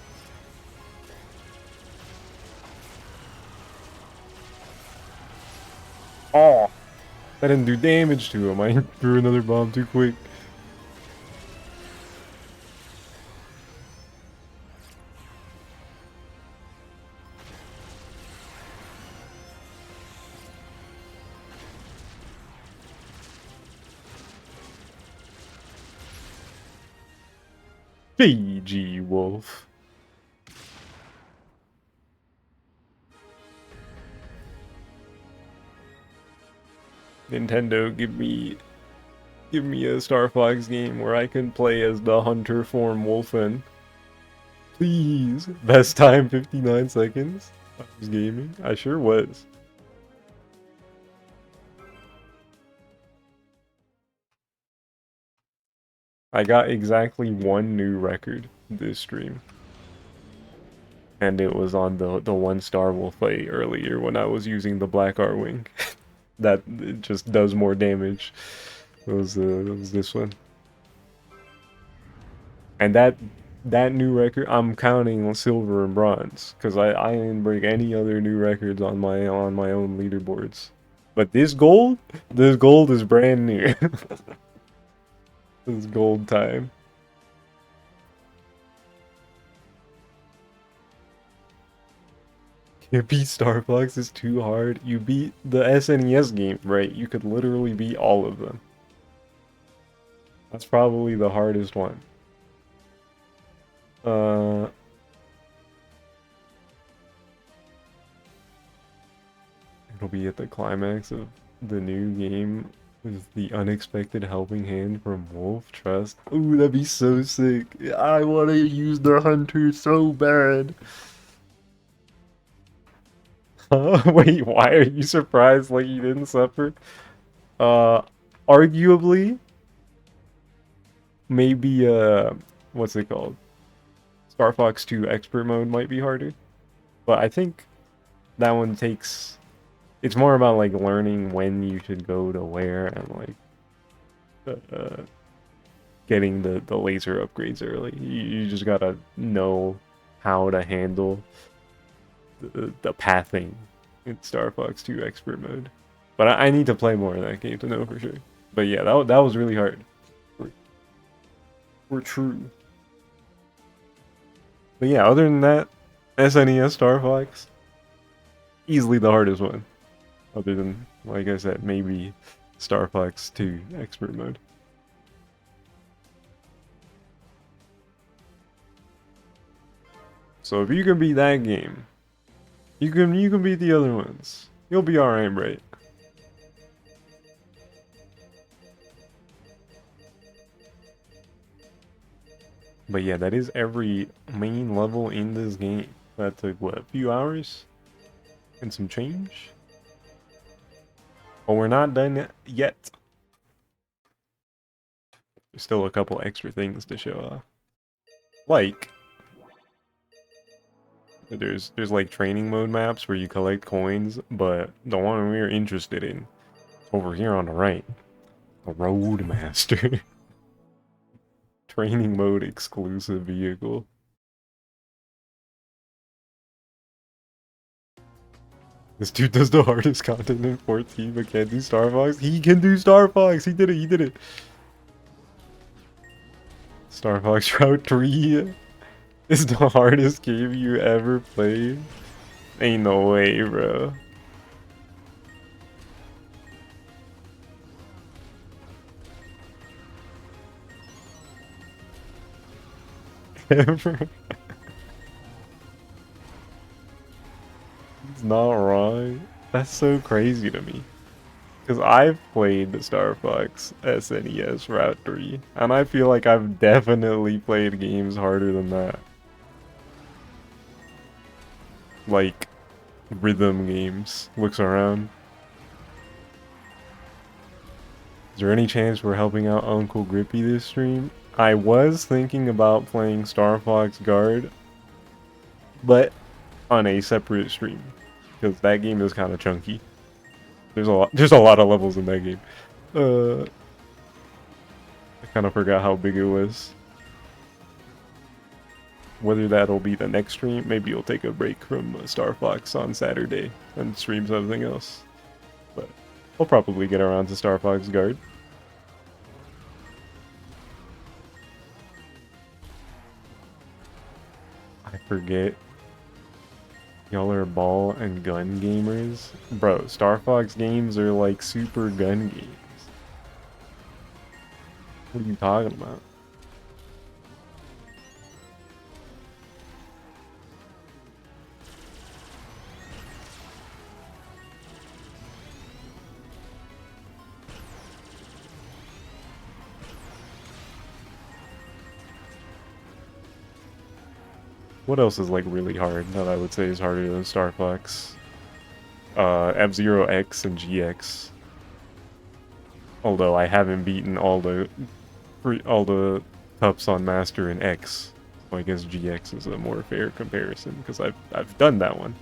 Oh! That didn't do damage to him. I threw another bomb too quick. Fiji Wolf. Nintendo, give me Give me a Star Fox game where I can play as the hunter form Wolfen. Please. Best time 59 seconds. I was gaming. I sure was. I got exactly one new record this stream. And it was on the one star we'll play earlier when I was using the Black Arwing. That it just does more damage. It was this one. And that new record, I'm counting silver and bronze because I didn't break any other new records on my own leaderboards. But this gold is brand new. This is gold time. You beat Star Fox is too hard. You beat the SNES game, right? You could literally beat all of them. That's probably the hardest one. It'll be at the climax of the new game with the unexpected helping hand from Wolf Trust. Ooh, that'd be so sick. I want to use the hunter so bad. Huh? Wait, why are you surprised like you didn't suffer? Arguably, maybe, what's it called? Star Fox 2 Expert Mode might be harder. But I think that one takes... It's more about, like, learning when you should go to where and, like, getting the laser upgrades early. You just gotta know how to handle the pathing in Star Fox 2 Expert Mode. But I need to play more of that game to know for sure. But yeah, that was really hard. We're true. But yeah, other than that, SNES Star Fox, easily the hardest one. Other than, like I said, maybe Star Fox 2 Expert Mode. So if you can beat that game, you can beat the other ones. You'll be alright, right? But yeah, that is every main level in this game. That took, what, a few hours? And some change? But we're not done yet. There's still a couple extra things to show off. Like, there's like training mode maps where you collect coins, but the one we're interested in, over here on the right, the Roadmaster. Training mode exclusive vehicle. This dude does the hardest content in 14 but can't do Star Fox. He can do Star Fox! He did it! Star Fox Route 3 is the hardest game you ever played. Ain't no way, bro. Ever. It's not wrong. That's so crazy to me. Because I've played the Star Fox SNES Route 3, and I feel like I've definitely played games harder than that. Like, rhythm games. Looks around. Is there any chance we're helping out Uncle Grippy this stream? I was thinking about playing Star Fox Guard, but on a separate stream, because that game is kind of chunky. There's a lot of levels in that game. I kind of forgot how big it was. Whether that'll be the next stream, maybe you'll take a break from Star Fox on Saturday and stream something else. But I'll probably get around to Star Fox Guard. I forget. Y'all are ball and gun gamers? Bro, Star Fox games are like super gun games. What are you talking about? What else is like really hard that I would say is harder than Star Fox? F-Zero X and GX. Although I haven't beaten all the cups on Master in X, so I guess GX is a more fair comparison because I've done that one.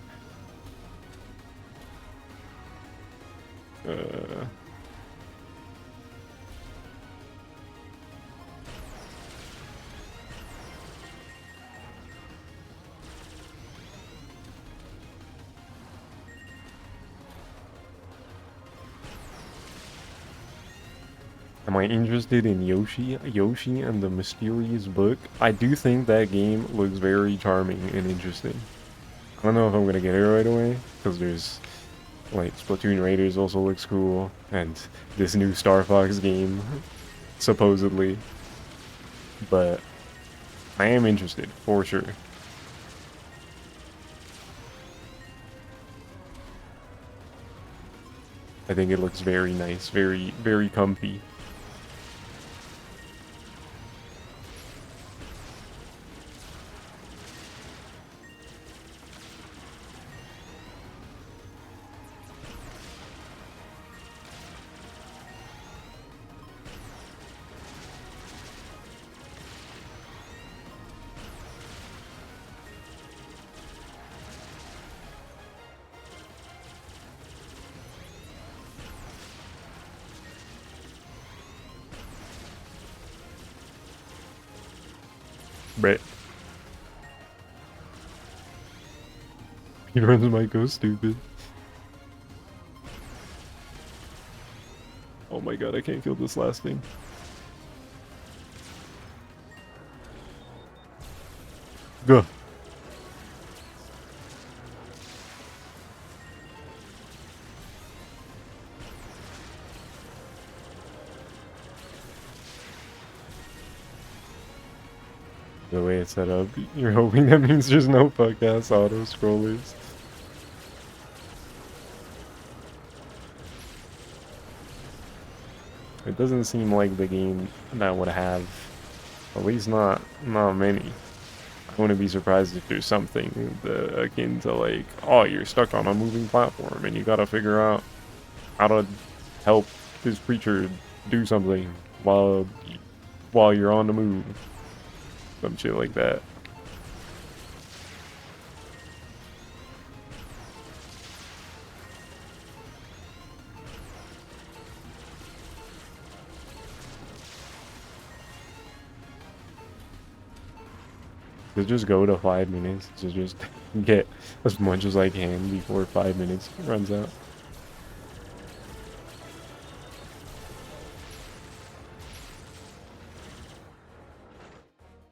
Am I interested in Yoshi? Yoshi and the Mysterious Book? I do think that game looks very charming and interesting. I don't know if I'm gonna get it right away, because there's, like, Splatoon Raiders also looks cool, and this new Star Fox game, supposedly. But I am interested, for sure. I think it looks very nice, very, very comfy. Brett. Speedruns might go stupid. Oh my god, I can't kill this last thing. Go. The way it's set up, you're hoping that means there's no fuck-ass auto-scrollers. It doesn't seem like the game that would have, at least not many. I wouldn't be surprised if there's something akin to like, oh, you're stuck on a moving platform and you gotta figure out how to help this creature do something while you're on the move. Some shit like that. To just go to 5 minutes, to just get as much as I can before 5 minutes runs out.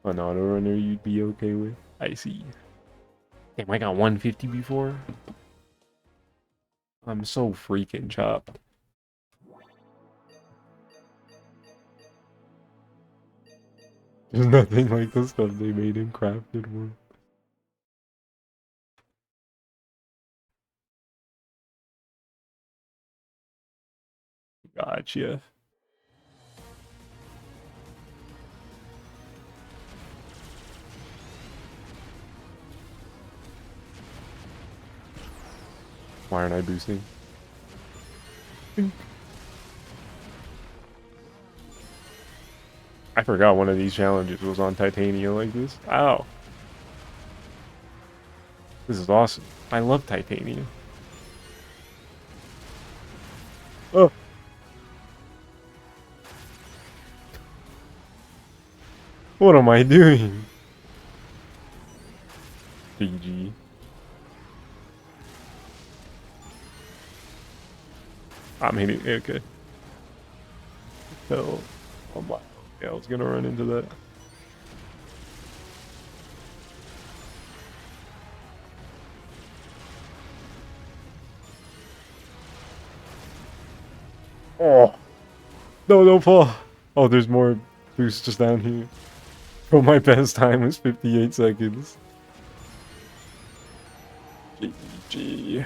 An auto runner you'd be okay with? I see. Damn, I got 150 before? I'm so freaking chopped. There's nothing like the stuff they made in Crafted One. Gotcha. Why aren't I boosting? I forgot one of these challenges was on Titania like this. Ow. This is awesome. I love Titania. Oh. What am I doing? GG. I'm hitting. Okay. So, I'm like, yeah, I was gonna run into that. Oh. No, don't fall. Oh, there's more boosts just down here. Oh, my best time was 58 seconds. GG.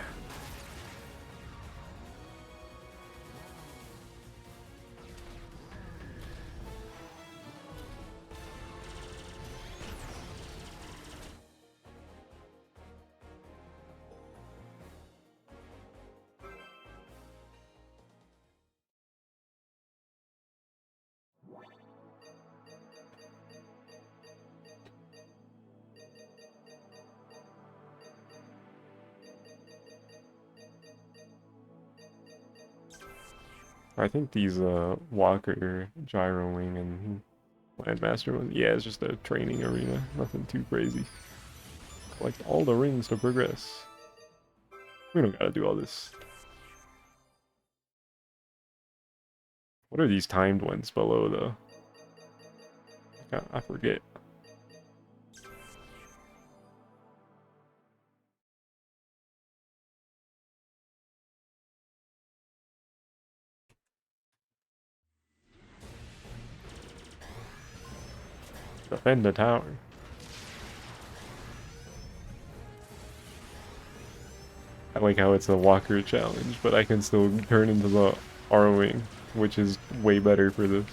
I think these Walker, Gyro Wing, and Landmaster one. Yeah, it's just a training arena. Nothing too crazy. Collect all the rings to progress. We don't gotta do all this. What are these timed ones below though? I forget. Defend the tower. I like how it's a Walker challenge, but I can still turn into the R-Wing, which is way better for this.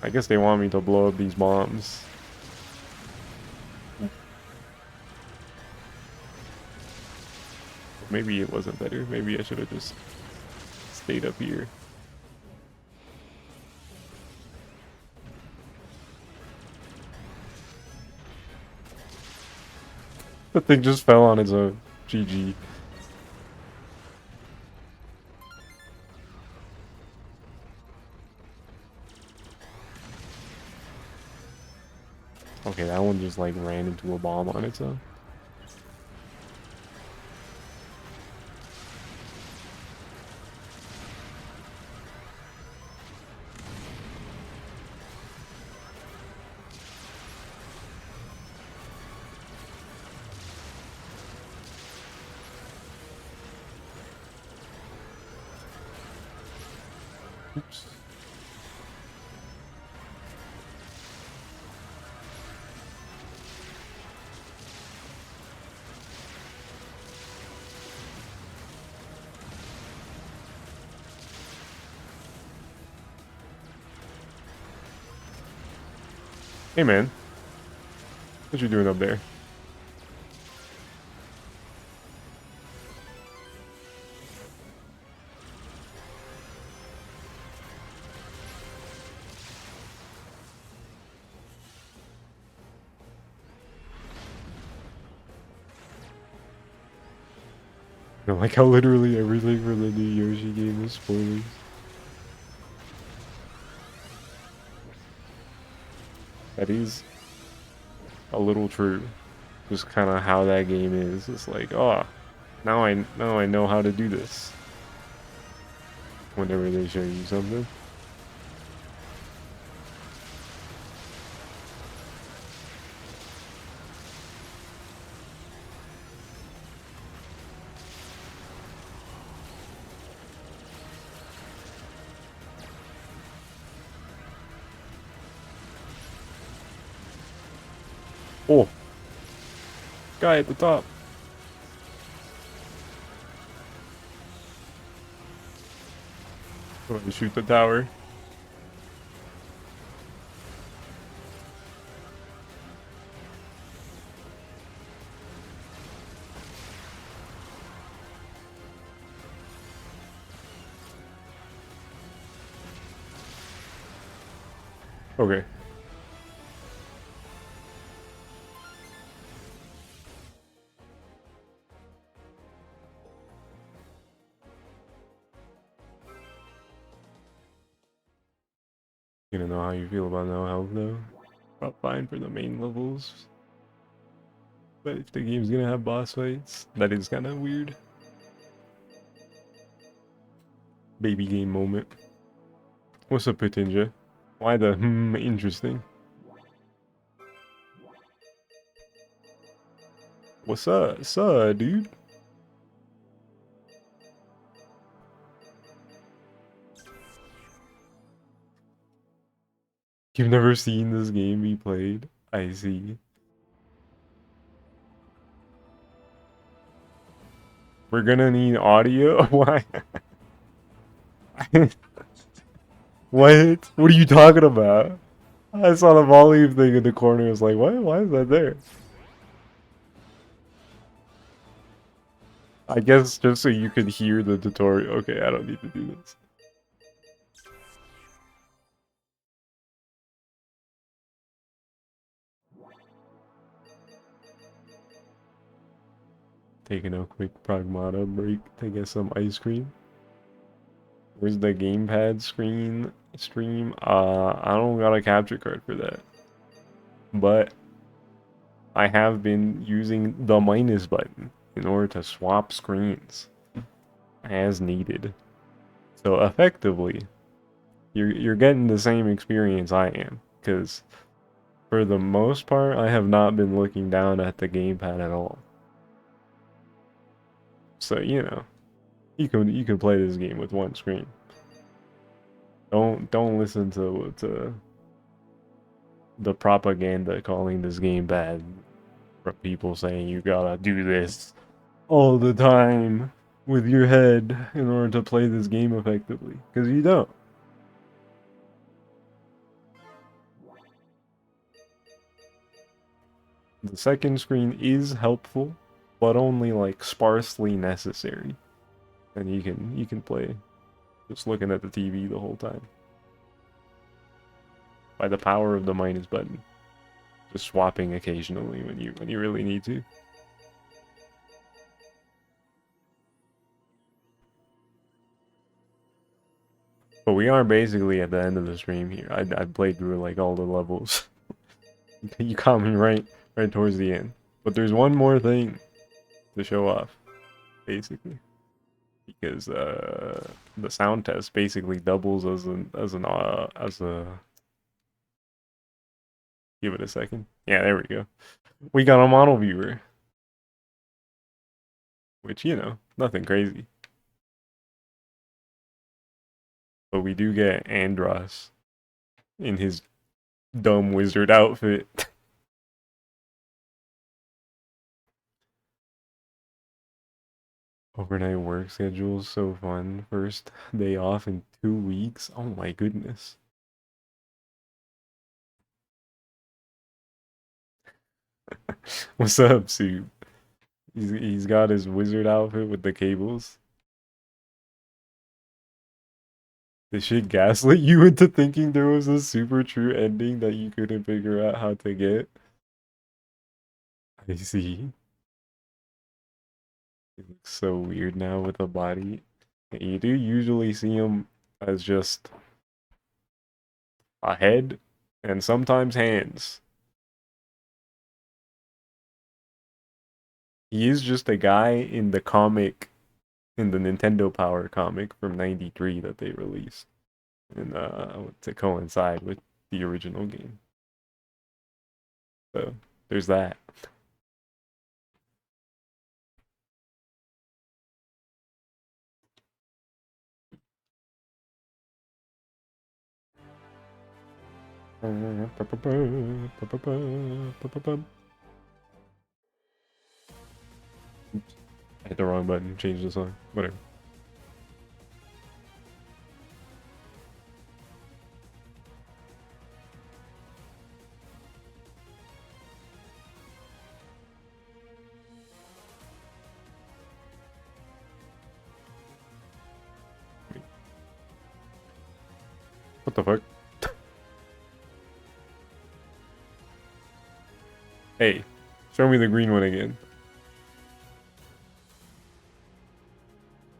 I guess they want me to blow up these bombs. Maybe it wasn't better. Maybe I should have just stayed up here. The thing just fell on its own. GG. Okay, that one just like ran into a bomb on its own. Oops. Hey man, what you doing up there? I like how literally everything for the new Yoshi game is spoilers. That is a little true. Just kind of how that game is. It's like, oh, now I know how to do this. Whenever they show you something. Oh, guy at the top. Going to shoot the tower. Okay. You don't know how you feel about no health though. About fine for the main levels. But if the game's gonna have boss fights, that is kind of weird. Baby game moment. What's up, Pitinja? Why the interesting? What's up? Sup, dude? You've never seen this game be played? I see. We're gonna need audio? Why? What? What are you talking about? I saw the volume thing in the corner. I was like, what? Why is that there? I guess just so you could hear the tutorial. Okay, I don't need to do this. Taking a quick Pragmata break to get some ice cream. Where's the gamepad screen stream? I don't got a capture card for that. But I have been using the minus button in order to swap screens as needed. So effectively, you're getting the same experience I am, because for the most part, I have not been looking down at the gamepad at all. So you know, you can play this game with one screen. Don't listen to the propaganda calling this game bad from people saying you gotta do this all the time with your head in order to play this game effectively, because you don't. The second screen is helpful, but only like sparsely necessary. And you can play just looking at the TV the whole time. By the power of the minus button. Just swapping occasionally when you really need to. But we are basically at the end of the stream here. I played through like all the levels. You caught me right towards the end. But there's one more thing to show off, basically, because the sound test basically doubles as a. Give it a second. Yeah, there we go. We got a model viewer, which you know, nothing crazy. But we do get Andross in his dumb wizard outfit. Overnight work schedule is so fun. First day off in 2 weeks. Oh my goodness. What's up, Soup? He's got his wizard outfit with the cables. This shit gaslit you into thinking there was a super true ending that you couldn't figure out how to get. I see. He looks so weird now with a body. You do usually see him as just a head and sometimes hands. He is just a guy in the comic, in the Nintendo Power comic from '93 that they released, and to coincide with the original game. So there's that. Oops. I hit the wrong button, change the song, whatever. What the fuck? Hey, show me the green one again.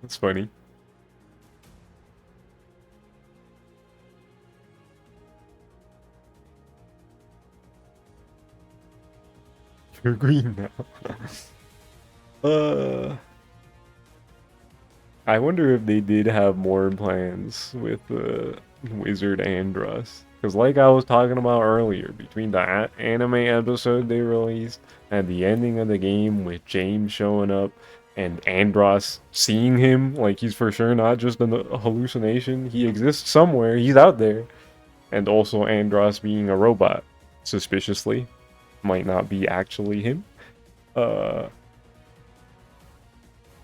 That's funny. You're green now. I wonder if they did have more plans with Wizard Andross. Because like I was talking about earlier, between the anime episode they released and the ending of the game with James showing up and Andross seeing him, like he's for sure not just a hallucination. He exists somewhere, he's out there. And also Andross being a robot, suspiciously. Might not be actually him.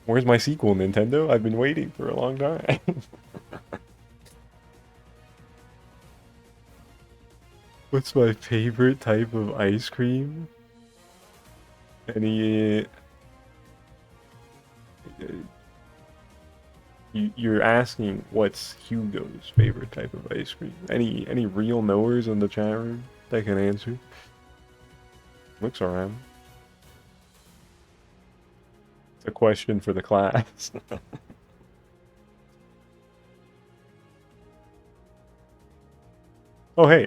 Where's my sequel, Nintendo? I've been waiting for a long time. What's my favorite type of ice cream? Any... You're asking what's Hugo's favorite type of ice cream? Any real knowers in the chat room that can answer? Looks around. It's a question for the class. Oh hey,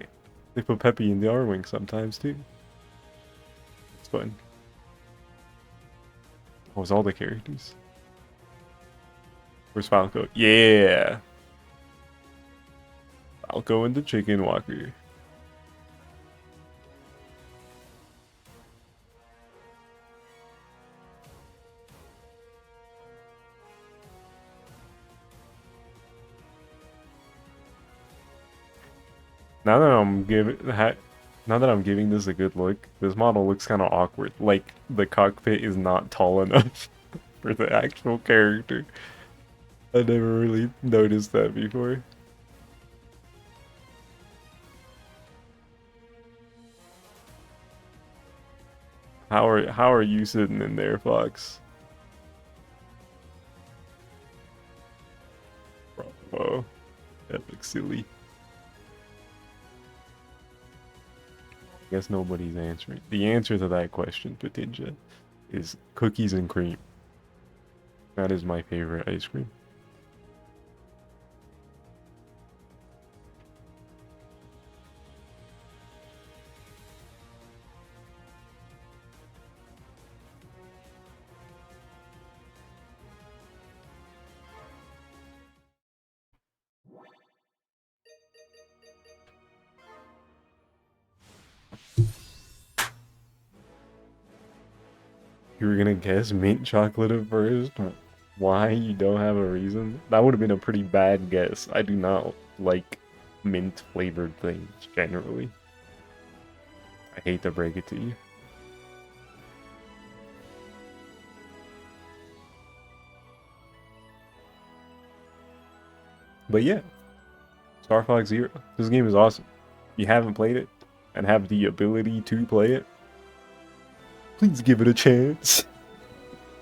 they put Peppy in the Arwing sometimes too. It's fun. What was all the characters? Where's Falco? Yeah! Falco and the Chicken Walker. Now that I'm giving this a good look, this model looks kind of awkward. Like the cockpit is not tall enough for the actual character. I never really noticed that before. How are you sitting in there, Fox? Bravo. That looks silly. I guess nobody's answering. The answer to that question, Patinja, is cookies and cream. That is my favorite ice cream. You were gonna guess mint chocolate at first? Why? You don't have a reason? That would have been a pretty bad guess. I do not like mint flavored things generally. I hate to break it to you. But yeah, Star Fox Zero. This game is awesome. If you haven't played it and have the ability to play it, please give it a chance.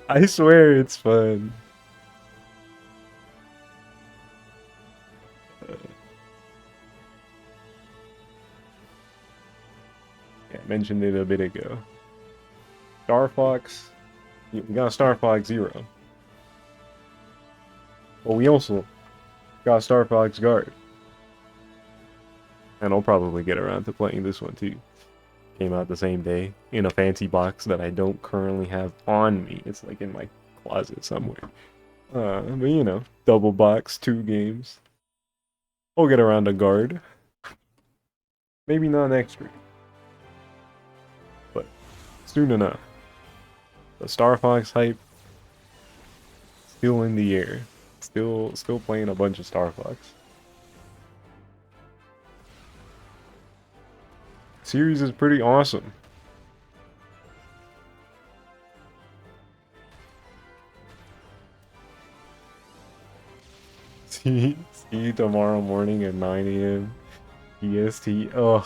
I swear it's fun. Yeah, I mentioned it a bit ago. Star Fox. We got Star Fox Zero. But we also got Star Fox Guard. And I'll probably get around to playing this one too. Came out the same day in a fancy box that I don't currently have on me. It's like in my closet somewhere. But you know, double box, 2 games. I'll get around to Guard. Maybe not next week, but soon enough. The Star Fox hype still in the air. Still playing a bunch of Star Fox. Series is pretty awesome. See you tomorrow morning at 9 a.m. EST. Ugh.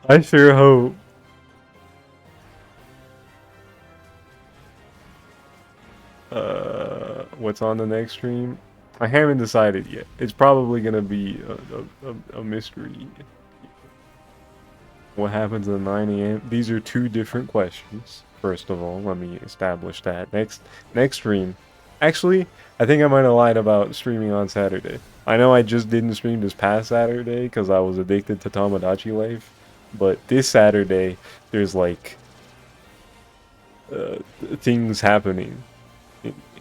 I sure hope. What's on the next stream? I haven't decided yet. It's probably gonna be a mystery. What happens at 9 a.m.? These are 2 different questions. First of all, let me establish that. Next stream. Actually, I think I might have lied about streaming on Saturday. I know I just didn't stream this past Saturday because I was addicted to Tomodachi Life. But this Saturday, there's like things happening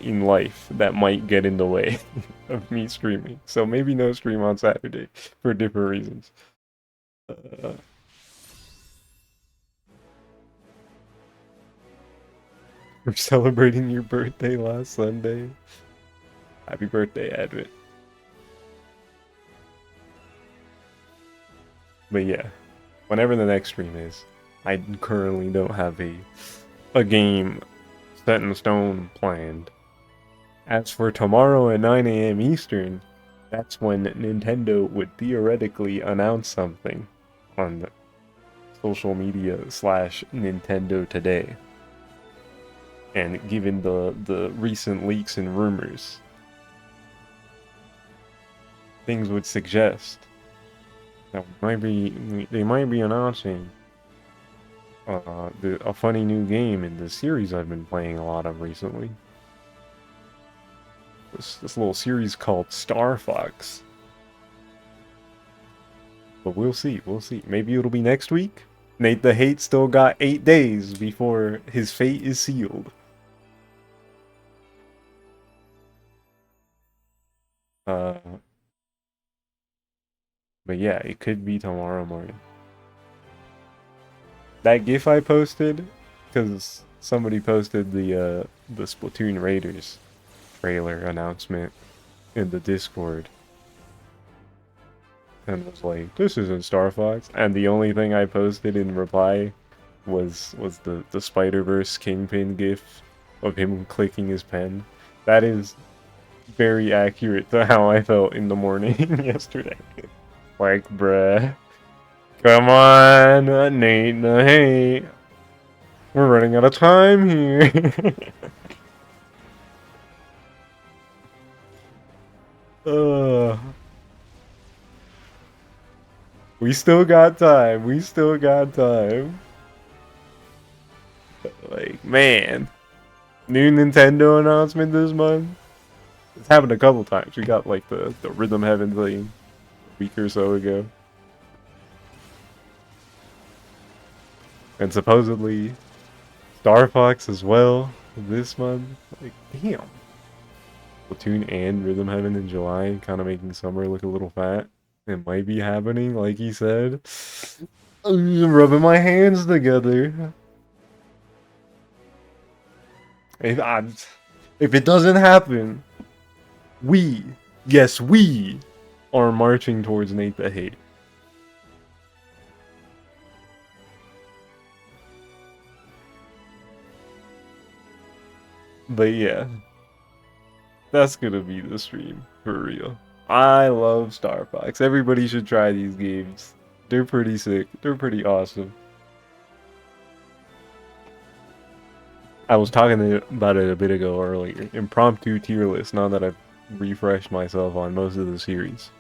in life that might get in the way of me streaming. So maybe no stream on Saturday for different reasons. We're celebrating your birthday last Sunday. Happy birthday, Advent. But yeah, whenever the next stream is, I currently don't have a game set in stone planned. As for tomorrow at 9 a.m. Eastern, that's when Nintendo would theoretically announce something on the social media / Nintendo Today. And given the recent leaks and rumors, things would suggest that they might be announcing a funny new game in the series I've been playing a lot of recently. This little series called Star Fox. But we'll see. We'll see. Maybe it'll be next week. Nate the Hate still got 8 days before his fate is sealed. But yeah, it could be tomorrow morning. That GIF I posted, because somebody posted the Splatoon Raiders trailer announcement in the Discord, and was like, "This isn't Star Fox," and the only thing I posted in reply was the Spider-Verse Kingpin GIF of him clicking his pen. That is very accurate to how I felt in the morning yesterday. Like, bruh. Come on, Nate the Hate. We're running out of time here. We still got time. We still got time. Like, man. New Nintendo announcement this month. It's happened a couple times. We got like the Rhythm Heaven thing a week or so ago. And supposedly Star Fox as well this month. Like, damn. Splatoon and Rhythm Heaven in July, kind of making summer look a little fat. It might be happening, like he said. I'm rubbing my hands together. If it doesn't happen, yes, we are marching towards Nate the Hate. But yeah, that's gonna be the stream, for real. I love Star Fox. Everybody should try these games. They're pretty sick. They're pretty awesome. I was talking about it a bit ago earlier. Impromptu tier list, now that I've refreshed myself on most of the series.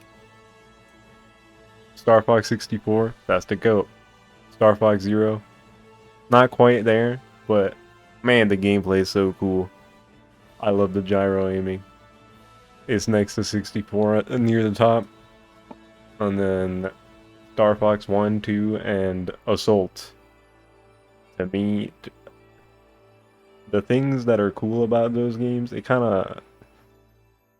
Star Fox 64, that's the GOAT. Star Fox Zero, not quite there, but man, the gameplay is so cool. I love the gyro aiming. It's next to 64 near the top. And then Star Fox 1, 2, and Assault. To me, the things that are cool about those games, they're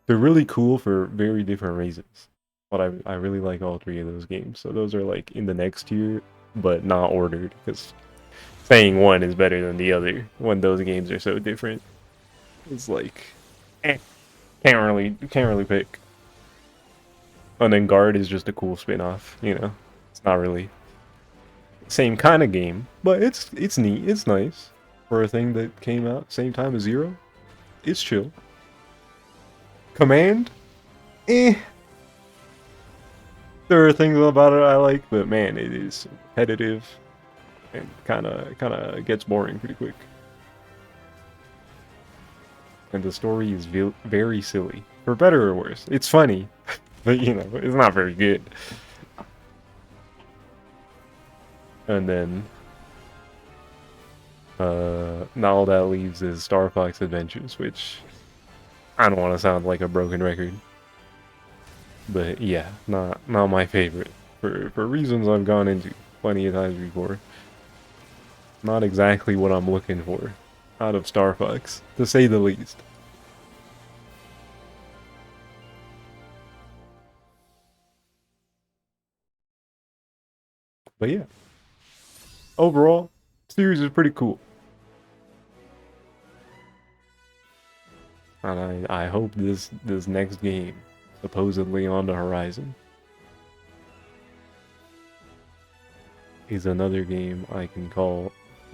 really cool for very different reasons. But I really like all three of those games. So those are like in the next tier, but not ordered, because saying one is better than the other when those games are so different. It's like, can't really pick. And then Guard is just a cool spin-off, you know. It's not really same kind of game, but it's neat, it's nice for a thing that came out same time as Zero. It's chill. Command, there are things about it I like, but man, it is repetitive and kind of gets boring pretty quick. And the story is very silly, for better or worse. It's funny, but you know, it's not very good. And then now all that leaves is Star Fox Adventures, which I don't want to sound like a broken record, but yeah, not my favorite for reasons I've gone into plenty of times before. Not exactly what I'm looking for out of Star Fox, to say the least. But yeah, overall, series is pretty cool. And I hope this next game, supposedly on the horizon, is another game I can call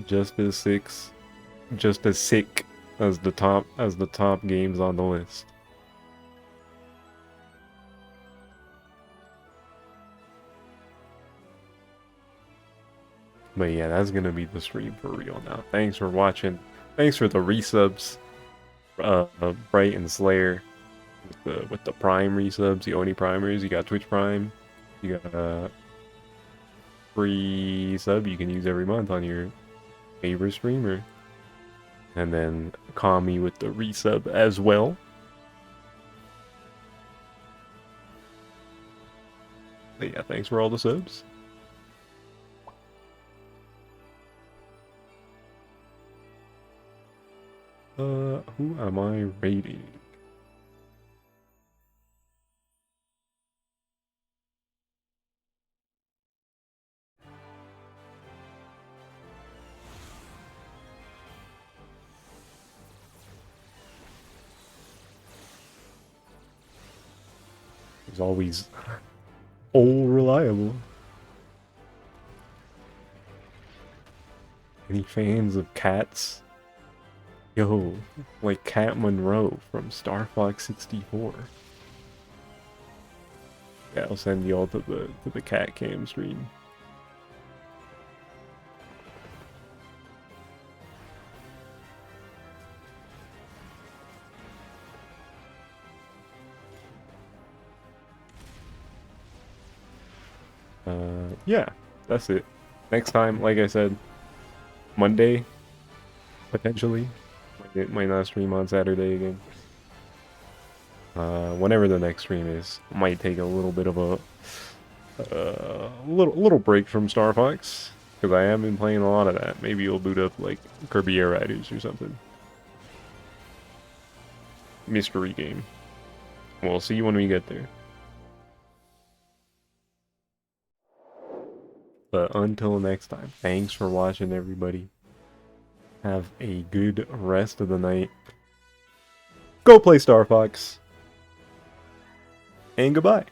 just as sick as the top games on the list. But yeah, that's gonna be the stream for real now. Thanks for watching. Thanks for the resubs, Bright and Slayer, with the Prime resubs, the Oni Primers. You got Twitch Prime. You got a free sub you can use every month on your favorite streamer. And then Kami with the resub as well. But yeah, thanks for all the subs. Who am I rating? He's always all reliable. Any fans of cats? Yo, like Cat Monroe from Star Fox 64. Yeah, I'll send y'all to the cat cam stream. Yeah, that's it. Next time, like I said, Monday, potentially. Might not stream on Saturday again. Whenever the next stream is, might take a little bit of a little break from Star Fox, because I have been playing a lot of that. Maybe you'll boot up like Kirby Air Riders or something. Mystery game. We'll see when we get there. But until next time, thanks for watching, everybody. Have a good rest of the night. Go play Star Fox. And goodbye.